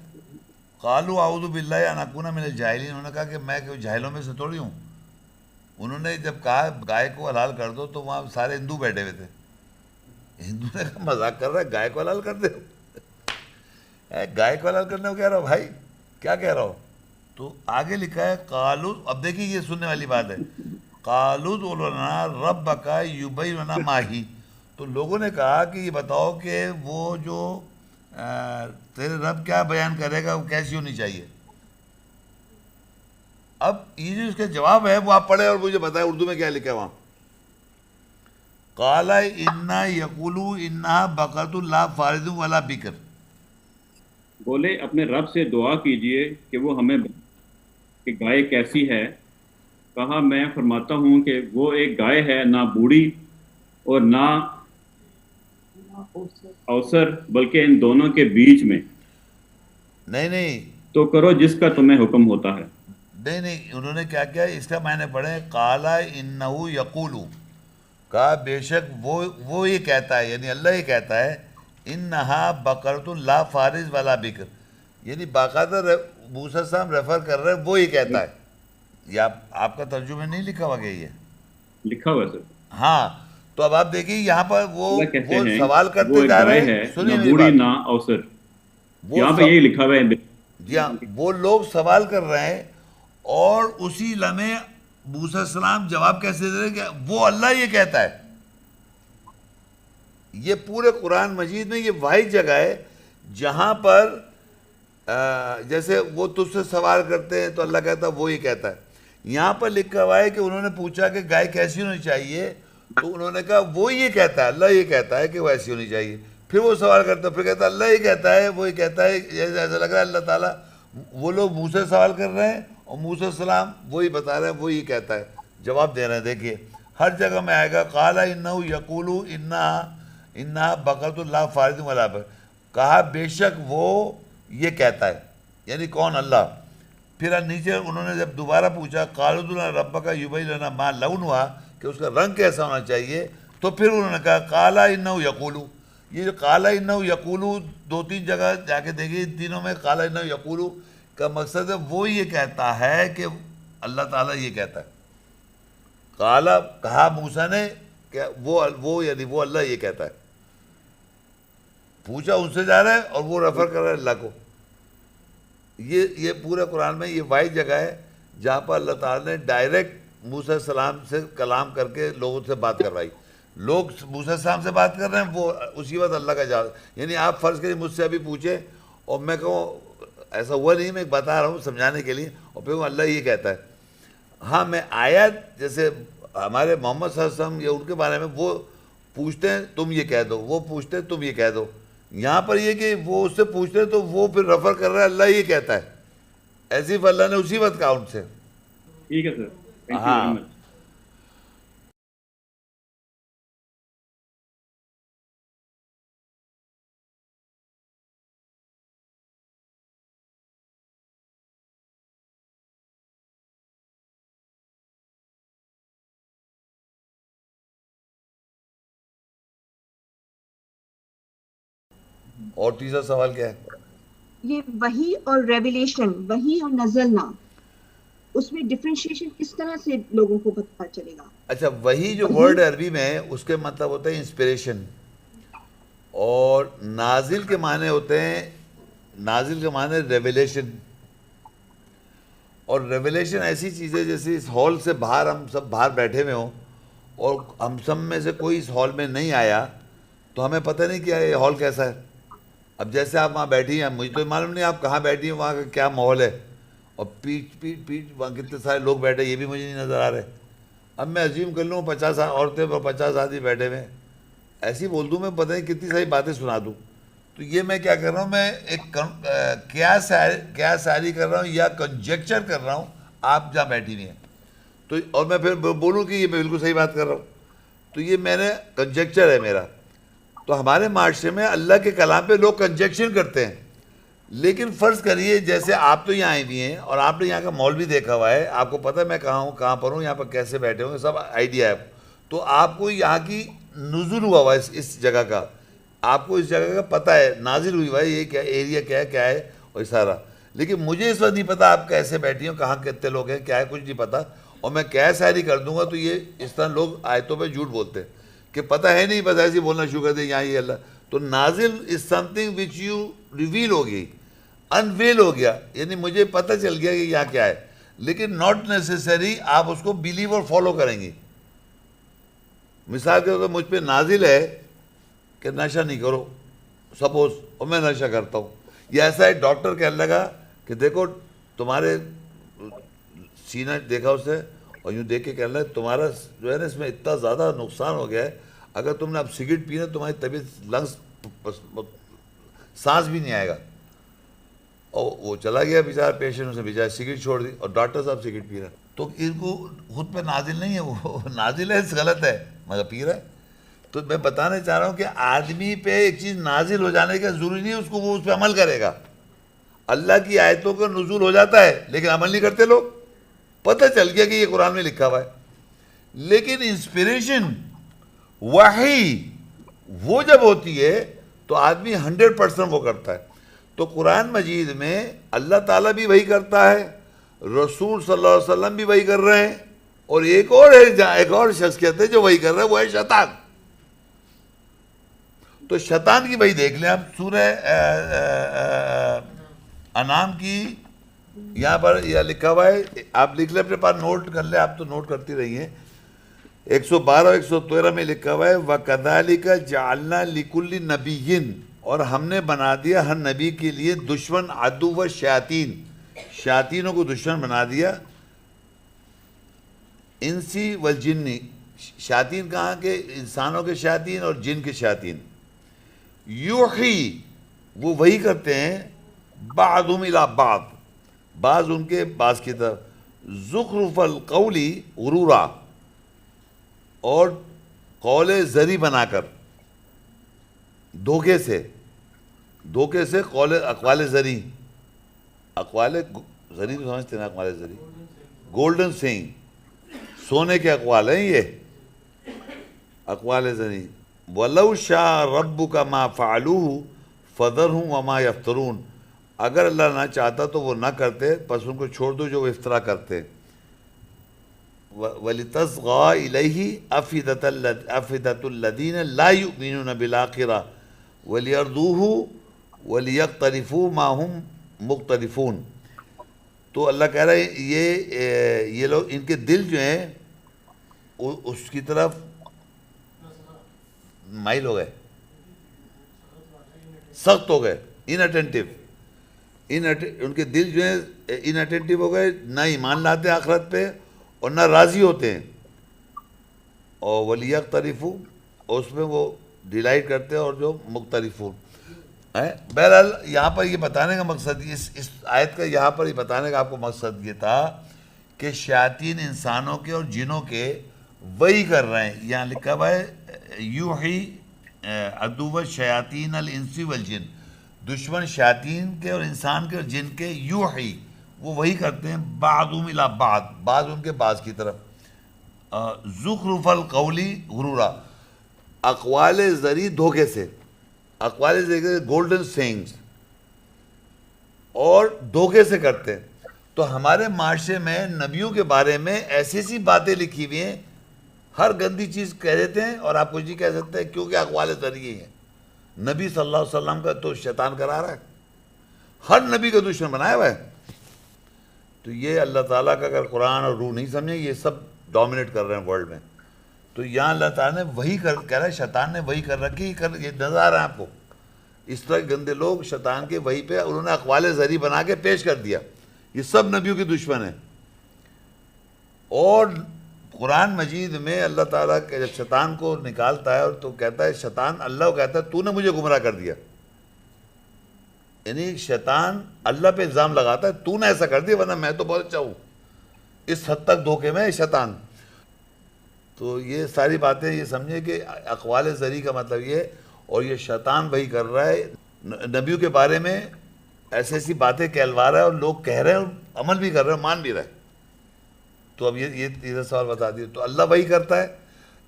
قالوا اعوذ باللہ ان اکون من الجاہلین، انہوں نے کہا کہ میں کوئی جاہلوں میں سے تھوڑی ہوں۔ انہوں نے جب کہا گائے کو حلال کر دو تو وہاں سارے ہندو بیٹھے ہوئے تھے، ہندو نے کہا مذاق کر رہا ہے، گائے کو حلال کر دے، گائے کو حلال کرنے کو کہہ رہا ہو بھائی، کیا کہہ رہا ہو؟ تو آگے لکھا ہے قالوا، اب دیکھیے یہ سننے والی بات ہے، قالوا ادع لنا ربک یبین لنا ما ہی، تو لوگوں نے کہا کہ یہ بتاؤ کہ وہ جو تیرے رب کیا بیان کرے گا، وہ کیسی ہونی چاہیے۔ اب یہ جو اس کا جواب ہے وہ آپ پڑھیں اور مجھے بتائیں اردو میں کیا لکھا ہے وہاں۔ قال انا یقولوا انہا بقرۃ لا فارض ولا بکر، بولے اپنے رب سے دعا کیجئے کہ وہ ہمیں کہ گائے کیسی ہے۔ کہا میں فرماتا ہوں کہ وہ ایک گائے ہے، نہ بوڑھی اور نہ اوسر، بلکہ ان دونوں کے بیچ میں۔ نہیں تو کرو جس کا تمہیں حکم ہوتا ہے۔ نہیں، انہوں نے کیا کیا، اس کا میں نے پڑھے قال انہ یقول، کہا بے شک وہ یہ کہتا ہے، یعنی اللہ یہ کہتا ہے، انہا بقرۃ لا فارض ولا بکر، یعنی باقاعدہ موسیٰ صاحب ریفر کر رہے ہیں، وہ یہ کہتا ہے۔ یہ آپ کا ترجمہ نہیں لکھا ہوا کہ یہ لکھا ہوا ہے سر۔ ہاں، تو اب آپ دیکھیے یہاں پر وہ کہتے ہیں سوال وہ کرتے ایک جا گائے رہے ہے ہیں. سنیے نہ میری بوڑھی بات. نہ اوسر. وہ یہاں پہ یہی لکھا ہوا ہے. جی ہاں, وہ لوگ سوال کر رہے ہیں اور اسی لمحے موسیٰ علیہ السلام جواب کیسے دے رہے کہ وہ اللہ یہ کہتا ہے. یہ پورے قرآن مجید میں یہ واحد جگہ ہے جہاں پر جیسے وہ تجھ سے سوال کرتے ہیں تو اللہ کہتا ہے وہ یہ کہتا ہے. یہاں پر لکھا ہوا ہے کہ انہوں نے پوچھا کہ گائے کیسی ہونی چاہیے, تو انہوں نے کہا وہ یہ کہتا ہے, اللہ یہ کہتا ہے کہ وہ ایسی ہونی چاہیے. پھر وہ سوال کرتا ہے, پھر کہتا ہے اللہ یہ کہتا ہے, وہ یہ کہتا ہے. ایسا لگ رہا ہے اللہ تعالیٰ, وہ لوگ موسیٰ سے سوال کر رہے ہیں اور موسیٰ علیہ السلام وہی بتا رہے ہیں وہ یہ کہتا ہے, جواب دے رہے ہیں. دیکھیے ہر جگہ میں آئے گا قال انہ یقول انہا بقرۃ لا فارض ولا بکر, کہا بے شک وہ یہ کہتا ہے, یعنی کون, اللہ. پھر نیچے انہوں نے جب دوبارہ پوچھا قالوا ادع لنا ربک یبین لنا ما لونھا, کہ اس کا رنگ کیسا ہونا چاہیے, تو پھر انہوں نے کہا قال انہ یقول. یہ جو قال انہ یقول 2-3 جگہ جا کے دیکھیے, ان تینوں میں قال انہ یقول کا مقصد ہے وہ یہ کہتا ہے کہ اللہ تعالیٰ یہ کہتا ہے. قال کہا موسیٰ نے کہ وہ یعنی وہ اللہ یہ کہتا ہے. پوچھا ان سے جا رہا ہے اور وہ ریفر کر رہا ہے اللہ کو. یہ پورے قرآن میں یہ واحد جگہ ہے جہاں پر اللہ تعالیٰ نے ڈائریکٹ موسیٰ علیہ السلام سے کلام کر کے لوگوں سے بات کروائی. لوگ موسیٰ علیہ السلام سے بات کر رہے ہیں, وہ اسی وقت اللہ کا جواب. یعنی آپ فرض کریے مجھ سے ابھی پوچھیں اور میں کہوں ایسا ہوا نہیں, میں بتا رہا ہوں سمجھانے کے لیے, اور پھر وہ اللہ یہ کہتا ہے. ہاں میں آیت جیسے ہمارے محمد صلی اللہ علیہ وسلم یا ان کے بارے میں وہ پوچھتے ہیں تم یہ کہہ دو, وہ پوچھتے ہیں تم یہ کہہ دو. یہاں پر یہ کہ وہ اس سے پوچھتے ہیں تو وہ پھر ریفر کر رہا ہے اللہ یہ کہتا ہے, ایسی اللہ نے اسی وقت کہا ان سے. ٹھیک ہے سر, تھینک یو ہاں. Very much. اور تیسرا سوال کیا ہے؟ یہ وحی اور ریویلیشن, وحی اور نزلنا, اس میں ڈفرینشیشن کس طرح سے لوگوں کو پتہ چلے گا؟ اچھا, وہی جو ورڈ عربی میں ہے اس کے مطلب ہوتا ہے انسپریشن, اور نازل کے معنی ہوتے ہیں, نازل کے معنی ریویلیشن. اور ریویلیشن ایسی چیز ہے جیسے اس ہال سے باہر ہم سب باہر بیٹھے ہوئے ہوں اور ہم سب میں سے کوئی اس ہال میں نہیں آیا تو ہمیں پتہ نہیں کیا یہ ہال کیسا ہے. اب جیسے آپ وہاں بیٹھی ہیں, مجھے تو معلوم نہیں آپ کہاں بیٹھی ہیں, وہاں کا کیا ماحول ہے, اور پیٹ وہاں کتنے سارے لوگ بیٹھے یہ بھی مجھے نہیں نظر آ رہے. اب میں عظیم کر لوں 50 عورتیں اور 50 آدمی بیٹھے ہوئے, ایسی بول دوں میں پتہ نہیں کتنی ساری باتیں سنا دوں. تو یہ میں کیا کر رہا ہوں, میں ایک کیا ساری کر رہا ہوں یا کنجیکچر کر رہا ہوں آپ جہاں بیٹھی ہوئی ہیں, تو اور میں پھر بولوں کہ یہ میں بالکل صحیح بات کر رہا ہوں, تو یہ میں نے کنجیکچر ہے میرا. تو ہمارے معاشرے میں اللہ کے کلام پہ لوگ کنجیکشن کرتے ہیں. لیکن فرض کریے جیسے آپ تو یہاں آئے ہوئی ہیں اور آپ نے یہاں کا ماحول بھی دیکھا ہوا ہے, آپ کو پتہ ہے میں کہاں ہوں, کہاں پر ہوں, یہاں پر کیسے بیٹھے ہوں, سب آئیڈیا ہے. تو آپ کو یہاں کی نزول ہوا ہوا ہے اس جگہ کا, آپ کو اس جگہ کا پتہ ہے, نازل ہوئی ہوا ہے یہ کیا ایریا کیا ہے اور سارا. لیکن مجھے اس وقت نہیں پتا آپ کیسے بیٹھی ہوں, کہاں کتنے لوگ ہیں, کیا ہے, کچھ نہیں پتا. اور میں کیا شاعری کر دوں گا تو یہ اس طرح لوگ آیتوں پہ جھوٹ بولتے ہیں کہ پتہ ہے نہیں, بس ایسے بولنا شروع کر دیں یہاں یہ اللہ. تو نازل is something which you reveal ہو گئی, انویل ہو گیا, یعنی مجھے پتہ چل گیا کہ یہاں کیا ہے, لیکن ناٹ نیسیسری آپ اس کو بلیو اور فالو کریں گے. مثال کے طور پر مجھ پہ نازل ہے کہ نشہ نہیں کرو سپوز, اور میں نشہ کرتا ہوں, یا ایسا ہے ڈاکٹر کہنے لگا کہ دیکھو تمہارے سینہ دیکھا اسے اور یوں دیکھ کے کہنے لگا تمہارا جو ہے نا اس میں اتنا زیادہ نقصان ہو گیا ہے, اگر تم نے اب سگریٹ پینا تمہاری طبیعت لنگس سانس بھی نہیں آئے گا. اور وہ چلا گیا بیچارہ پیشنٹ, اسے بیچارہ سگریٹ چھوڑ دی, اور ڈاکٹر صاحب سگریٹ پی رہا ہے. تو ان کو خود پہ نازل نہیں ہے, وہ نازل ہے غلط ہے مگر پی رہا ہے. تو میں بتانا چاہ رہا ہوں کہ آدمی پہ ایک چیز نازل ہو جانے کا ضروری نہیں اس کو وہ اس پہ عمل کرے گا. اللہ کی آیتوں کا نزول ہو جاتا ہے لیکن عمل نہیں کرتے لوگ. پتہ چل گیا کہ یہ قرآن میں لکھا ہوا ہے, لیکن انسپریشن وحی وہ جب ہوتی ہے تو آدمی 100% وہ کرتا ہے. تو قرآن مجید میں اللہ تعالیٰ بھی وہی کرتا ہے, رسول صلی اللہ علیہ وسلم بھی وہی کر رہے ہیں, اور ایک اور شخصیت ہے جو وہی کر رہا ہے, وہ ہے شیطان. تو شیطان کی وہی دیکھ لیں آپ سورہ انعام کی یہاں پر یہ لکھا ہوا ہے, آپ لکھ لیں اپنے پاس, نوٹ کر لیں, آپ تو نوٹ کرتی رہی ہیں. 112 اور 113 میں لکھا ہوا ہے وَكَذَلِكَ جَعَلْنَا لِكُلِّ نَبِيٍّ, اور ہم نے بنا دیا ہر نبی کے لیے دشمن عدو شیاطین, شیاطینوں کو دشمن بنا دیا. انسی والجنی, شیاطین کہاں کے, انسانوں کے شیاطین اور جن کے شیاطین. یوحی, وہ وہی کرتے ہیں, بعضهم الی بعض, بعض ان کے بعض کی طرف, زخرف القولی غرورا, اور قول زری بنا کر, دھوکے سے قول اقوال زری, اقوال زری تو سمجھتے ہیں نا, اقوال زری گولڈن سینگ, سونے کے اقوال ہیں یہ اقوال زری. وَلَوْ شَاءَ رَبُّكَ مَا فَعَلُوهُ فَذَرْهُمْ وَمَا يَفْتَرُونَ, اگر اللہ نہ چاہتا تو وہ نہ کرتے, پس ان کو چھوڑ دو جو وہ افترا کرتے. وَلِتَصْغَىٰ إِلَيْهِ أَفْئِدَةُ الَّذِينَ لَا يُؤْمِنُونَ بِالْآخِرَةِ وَلِيَرْضُوهُ وَلِيَقْتَرِفُوا مَا هُمْ مُقْتَرِفُونَ. تو اللہ کہہ رہا ہے یہ لوگ, ان کے دل جو ہیں اس کی طرف مائل ہو گئے, سخت ہو گئے, اناٹینٹیو, ان کے دل جو ہیں اناٹینٹیو ہو گئے, نہ ایمان لاتے آخرت پہ اور نہ راضی ہوتے ہیں. اور وَلِيَقْتَرِفُوا, اور اس میں وہ ڈیلائٹ کرتے ہیں, اور جو مختلفون. بہرحال یہاں پر یہ بتانے کا مقصد, اس آیت کا یہاں پر یہ بتانے کا آپ کو مقصد یہ تھا کہ شیاطین انسانوں کے اور جنوں کے وہی کر رہے ہیں. یہاں لکھا ہوا ہے یوحی عدو شیاطین الانس والجن, دشمن شیاطین کے اور انسان کے اور جن کے, یوحی وہ وہی کرتے ہیں, بعضهم الی بعض, بعض ان کے بعض کی طرف, زخرف القولی غرورا, اقوال زری دھوکے سے, اقوال زری گولڈن سینگز, اور دھوکے سے کرتے ہیں. تو ہمارے معاشرے میں نبیوں کے بارے میں ایسی ایسی باتیں لکھی ہوئی ہیں, ہر گندی چیز کہہ دیتے ہیں اور آپ کچھ نہیں کہہ سکتے کیونکہ اقوال ذریعے ہیں. نبی صلی اللہ علیہ وسلم کا تو شیطان کرا رہا ہے, ہر نبی کا دشمن بنایا ہوا ہے. تو یہ اللہ تعالیٰ کا اگر قرآن اور روح نہیں سمجھیں, یہ سب ڈومینیٹ کر رہے ہیں ورلڈ میں. تو یہاں اللہ تعالیٰ نے وہی کہہ رہا ہے, شیطان نے وہی کر رکھی, یہ نظر آ رہا ہے آپ کو. اس طرح کے گندے لوگ شیطان کے وہی پہ انہوں نے اقوال ذری بنا کے پیش کر دیا. یہ سب نبیوں کے دشمن ہیں. اور قرآن مجید میں اللہ تعالیٰ کہ جب شیطان کو نکالتا ہے اور تو کہتا ہے, شیطان اللہ کو کہتا ہے تو نے مجھے گمراہ کر دیا. یعنی شیطان اللہ پہ الزام لگاتا ہے, تو نے ایسا کر دیا ورنہ میں تو بہت اچھا ہوں. اس حد تک دھوکے میں شیطان. تو یہ ساری باتیں یہ سمجھیں کہ اقوال ذری کا مطلب یہ, اور یہ شیطان وہی کر رہا ہے, نبیوں کے بارے میں ایسی ایسی باتیں کہلوا رہا ہے, اور لوگ کہہ رہے ہیں اور عمل بھی کر رہے ہیں, مان بھی رہے ہیں. تو اب یہ سوال بتا دیے, تو اللہ وہی کرتا ہے.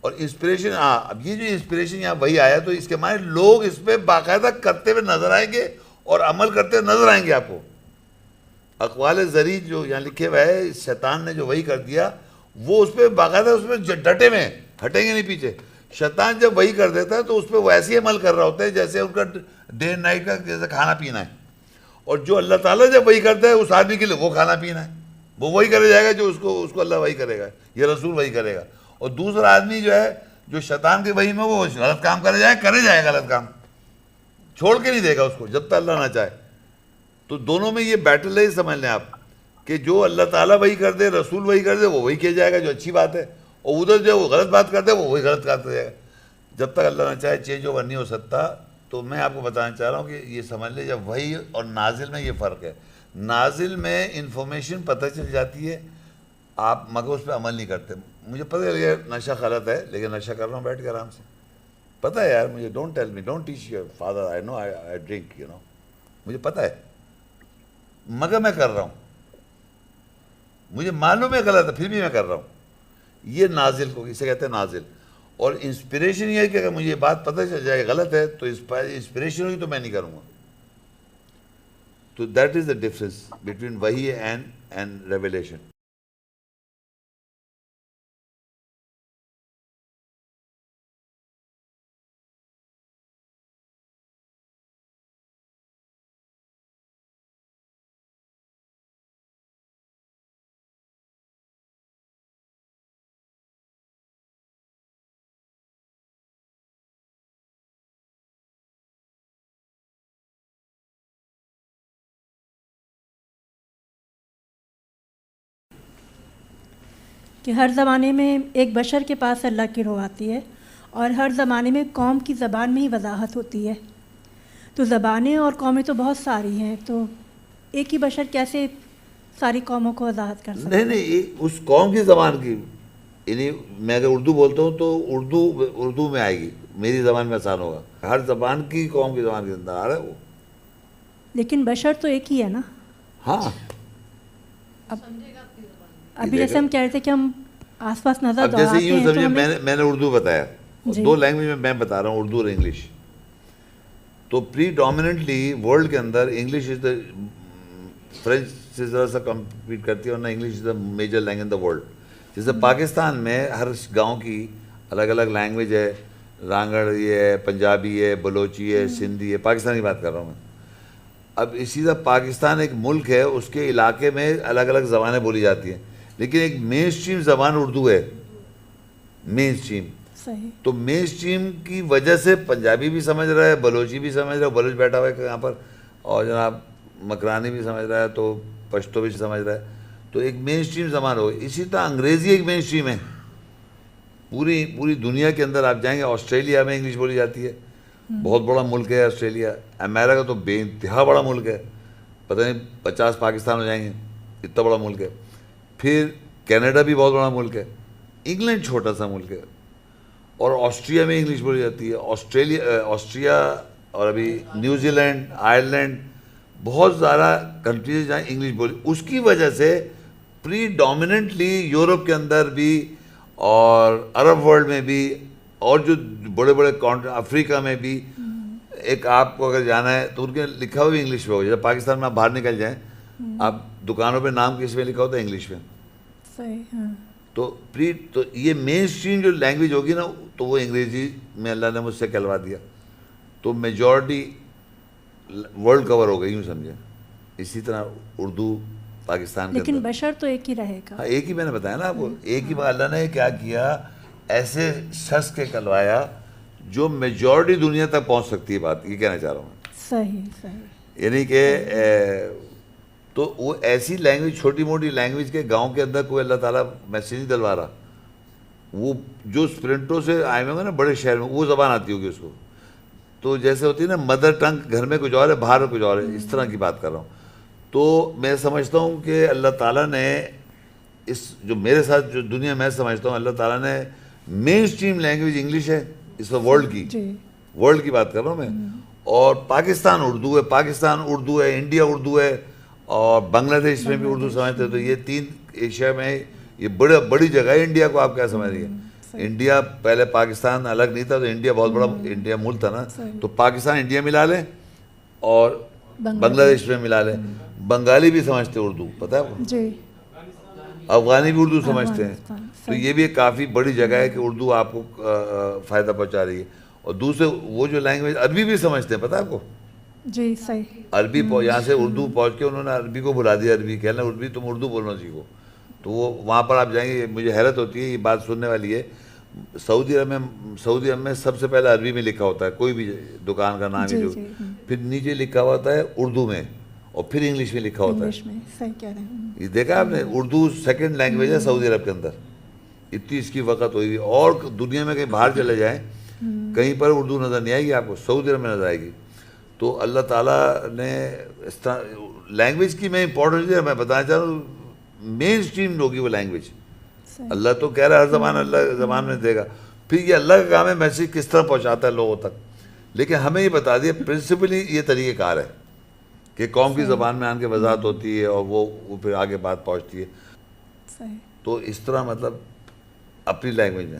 اور انسپریشن, اب یہ جو انسپریشن یہاں وہی آیا, تو اس کے معنی لوگ اس پہ باقاعدہ کرتے ہوئے نظر آئیں گے اور عمل کرتے ہوئے نظر آئیں گے آپ کو. اقوال ذری جو یہاں لکھے ہوئے ہے, شیطان نے جو وہی کر دیا, وہ اس پہ باقاعدہ اس میں ڈٹے ہوئے ہیں, ہٹیں گے نہیں پیچھے. شیطان جب وہی کر دیتا ہے تو اس پہ وہ ایسے ہی عمل کر رہا ہوتا ہے جیسے ان کا ڈے نائٹ کا جیسے کھانا پینا ہے. اور جو اللہ تعالیٰ جب وہی کرتا ہے اس آدمی کے لیے وہ کھانا پینا ہے, وہ وہی کرے جائے گا جو اس کو اللہ وہی کرے گا, یہ رسول وہی کرے گا. اور دوسرا آدمی جو ہے جو شیطان کے وہی میں, وہ غلط کام کرے جائے غلط کام, چھوڑ کے نہیں دے گا اس کو جب تک اللہ نہ چاہے. تو دونوں میں یہ بیٹل ہے, سمجھ لیں آپ کہ جو اللہ تعالیٰ وہی کر دے, رسول وہی کر دے, وہ وہی کیا جائے گا جو اچھی بات ہے. اور ادھر جو وہ غلط بات کرتے وہ وہی غلط کرتے جائے گا. جب تک اللہ نہ چاہے چینج اوور نہیں ہو سکتا. تو میں آپ کو بتانا چاہ رہا ہوں کہ یہ سمجھ لیں جب وہی اور نازل میں یہ فرق ہے. نازل میں انفارمیشن پتہ چل جاتی ہے, آپ مگر اس پہ عمل نہیں کرتے. مجھے پتہ ہے یہ نشہ غلط ہے, لیکن نشہ کر رہا ہوں بیٹھ کے آرام سے. پتہ ہے یار مجھے, don't tell me, don't teach your father, I know I drink, you know, مجھے پتہ ہے, مگر میں کر رہا ہوں. مجھے معلوم ہے غلط ہے, پھر بھی میں کر رہا ہوں. یہ نازل کو اسے کہتے ہیں نازل. اور انسپریشن یہ ہے کہ اگر مجھے یہ بات پتہ چل جائے غلط ہے تو انسپریشن ہوگی تو میں نہیں کروں گا. تو that is the difference between وحی اینڈ ریویلیشن. کہ ہر زمانے میں ایک بشر کے پاس اللہ کی روح آتی ہے اور ہر زمانے میں قوم کی زبان میں ہی وضاحت ہوتی ہے. تو زبانیں اور قومیں تو بہت ساری ہیں، تو ایک ہی بشر کیسے ساری قوموں کو وضاحت کر سکتا ہے؟ نہیں اس قوم کی زبان کی، یعنی میں اگر اردو بولتا ہوں تو اردو میں آئے گی، میری زبان میں آسان ہوگا. ہر زبان کی قوم کی زبان کے اندر آ رہا ہے وہ. لیکن بشر تو ایک ہی ہے نا. ہاں ابھی جیسے ہم کہہ رہے تھے کہ ہم آس پاس نظر اب جیسے دوڑاتے یوں ہیں تو سمجھے ہمیں میں نے اردو بتایا، دو لینگویج میں بتا رہا ہوں، اردو اور انگلش. تو پری ڈومیننٹلی ورلڈ کے اندر انگلش از دا، فرینچ سے ذرا سا کمپیٹ کرتی ہے، ورنہ English is the major language in the world. جیسے پاکستان میں ہر گاؤں کی الگ الگ لینگویج ہے، رانگڑ یہ ہے، پنجابی ہے، بلوچی ہے، سندھی ہے، پاکستان کی بات کر رہا ہوں میں. اب اسی طرح پاکستان ایک ملک ہے، اس کے علاقے میں الگ الگ زبانیں بولی جاتی ہیں، لیکن ایک مین اسٹریم زبان اردو ہے، مین اسٹریم. صحیح. تو مین اسٹریم کی وجہ سے پنجابی بھی سمجھ رہا ہے، بلوچی بھی سمجھ رہا ہے، بلوچ بیٹھا ہوا ہے یہاں پر، اور جناب مکرانی بھی سمجھ رہا ہے، تو پشتو بھی سمجھ رہا ہے. تو ایک مین اسٹریم زبان ہو. اسی طرح انگریزی ایک مین اسٹریم ہے. پوری دنیا کے اندر آپ جائیں گے، آسٹریلیا میں انگلش بولی جاتی ہے، بہت بڑا ملک ہے آسٹریلیا. امریکہ تو بے انتہا بڑا ملک ہے، پتہ نہیں 50 پاکستان ہو جائیں گے، اتنا بڑا ملک ہے. پھر کینیڈا بھی بہت بڑا ملک ہے. انگلینڈ چھوٹا سا ملک ہے، اور آسٹریا میں انگلش بولی جاتی ہے. آسٹریا اور ابھی نیوزی لینڈ، آئرلینڈ، بہت زیادہ کنٹریز جہاں انگلش بولی. اس کی وجہ سے پری ڈومیننٹلی یورپ کے اندر بھی اور عرب ورلڈ میں بھی، اور جو بڑے بڑے افریقہ میں بھی، ایک آپ کو اگر جانا ہے تو ان کے لکھا ہوا بھی انگلش میں ہو. جیسے پاکستان میں آپ باہر نکل جائیں، آپ دکانوں پہ نام کس میں لکھا ہوتا ہے؟ انگلش میں. صحیح. ہاں. تو یہ مین اسٹریم جو لینگویج ہوگی نا، تو وہ انگریزی میں اللہ نے مجھ سے کہلوا دیا، تو میجورٹی ورلڈ کور ہو گئی، یوں سمجھے. اسی طرح اردو پاکستان کے لیکن اندر، بشر تو ایک ہی رہے گا. ہاں ایک ہی، میں نے بتایا نا آپ کو، ایک ہی بات. اللہ نے کیا کیا، ایسے شخص کے کلوایا جو میجورٹی دنیا تک پہنچ سکتی ہے. بات یہ کہنا چاہ رہا ہوں میں. صحیح. یعنی کہ تو وہ ایسی لینگویج، چھوٹی موٹی لینگویج کے گاؤں کے اندر کوئی اللہ تعالیٰ میسیج نہیں ڈلوا رہا. وہ جو اسپرنٹوں سے آئے ہوئے نا بڑے شہر میں، وہ زبان آتی ہوگی اس کو. تو جیسے ہوتی ہے نا مدر ٹنگ، گھر میں کچھ اور ہے، باہر کچھ اور ہے، اس طرح کی بات کر رہا ہوں. تو میں سمجھتا ہوں کہ اللہ تعالیٰ نے اس جو میرے ساتھ جو دنیا میں سمجھتا ہوں، اللہ تعالیٰ نے مین اسٹریم لینگویج انگلش ہے اس میں ورلڈ کی، ورلڈ کی بات کر رہا ہوں میں. اور پاکستان اردو ہے، پاکستان اردو ہے، انڈیا اردو ہے، اور بنگلہ دیش میں بھی اردو سمجھتے ہیں. تو یہ تین ایشیا میں یہ بڑی جگہ ہے. انڈیا کو آپ کیا سمجھ رہی ہیں؟ انڈیا پہلے پاکستان الگ نہیں تھا، تو انڈیا بہت بڑا انڈیا ملک تھا نا. تو پاکستان انڈیا ملا لیں اور بنگلہ دیش میں ملا لیں. بنگالی بھی سمجھتے اردو، پتہ ہے آپ کو؟ جی. افغانی بھی اردو سمجھتے ہیں. تو یہ بھی ایک کافی بڑی جگہ ہے کہ اردو آپ کو فائدہ پہنچا رہی ہے. اور دوسرے وہ جو لینگویج عربی بھی سمجھتے ہیں، پتہ ہے آپ کو؟ جی. صحیح. عربی یہاں سے اردو پہنچ کے انہوں نے عربی کو بھلا دیا. عربی کہنا، عربی تم اردو بولنا سیکھو. تو وہ وہاں پر آپ جائیں گے، مجھے حیرت ہوتی ہے، یہ بات سننے والی ہے. سعودی عرب میں سب سے پہلے عربی میں لکھا ہوتا ہے کوئی بھی دکان کا نام ہی جو، پھر نیچے لکھا ہوتا ہے اردو میں، اور پھر انگلش میں لکھا ہوتا ہے. صحیح کہہ رہے ہیں. یہ دیکھا آپ نے، اردو سیکنڈ لینگویج ہے سعودی عرب کے اندر. اتنی اس کی وقت ہوئی ہوئی. اور دنیا میں کہیں باہر چلے جائیں، کہیں پر اردو نظر نہیں آئے گی آپ کو، سعودی عرب میں نظر آئے گی. تو اللہ تعالیٰ نے اس طرح لینگویج کی میں امپورٹنس میں بتانا چاہ رہا ہوں. مین اسٹریم ہوگی وہ لینگویج. اللہ تو کہہ رہا ہے ہر زبان اللہ زبان میں دے گا. پھر یہ اللہ کا کام ہے میسیج کس طرح پہنچاتا ہے لوگوں تک. لیکن ہمیں یہ بتا دیا پرنسپلی یہ طریقہ کار ہے کہ قوم کی زبان میں آن کے وضاحت ہوتی ہے، اور وہ پھر آگے بات پہنچتی ہے. تو اس طرح مطلب اپنی لینگویج میں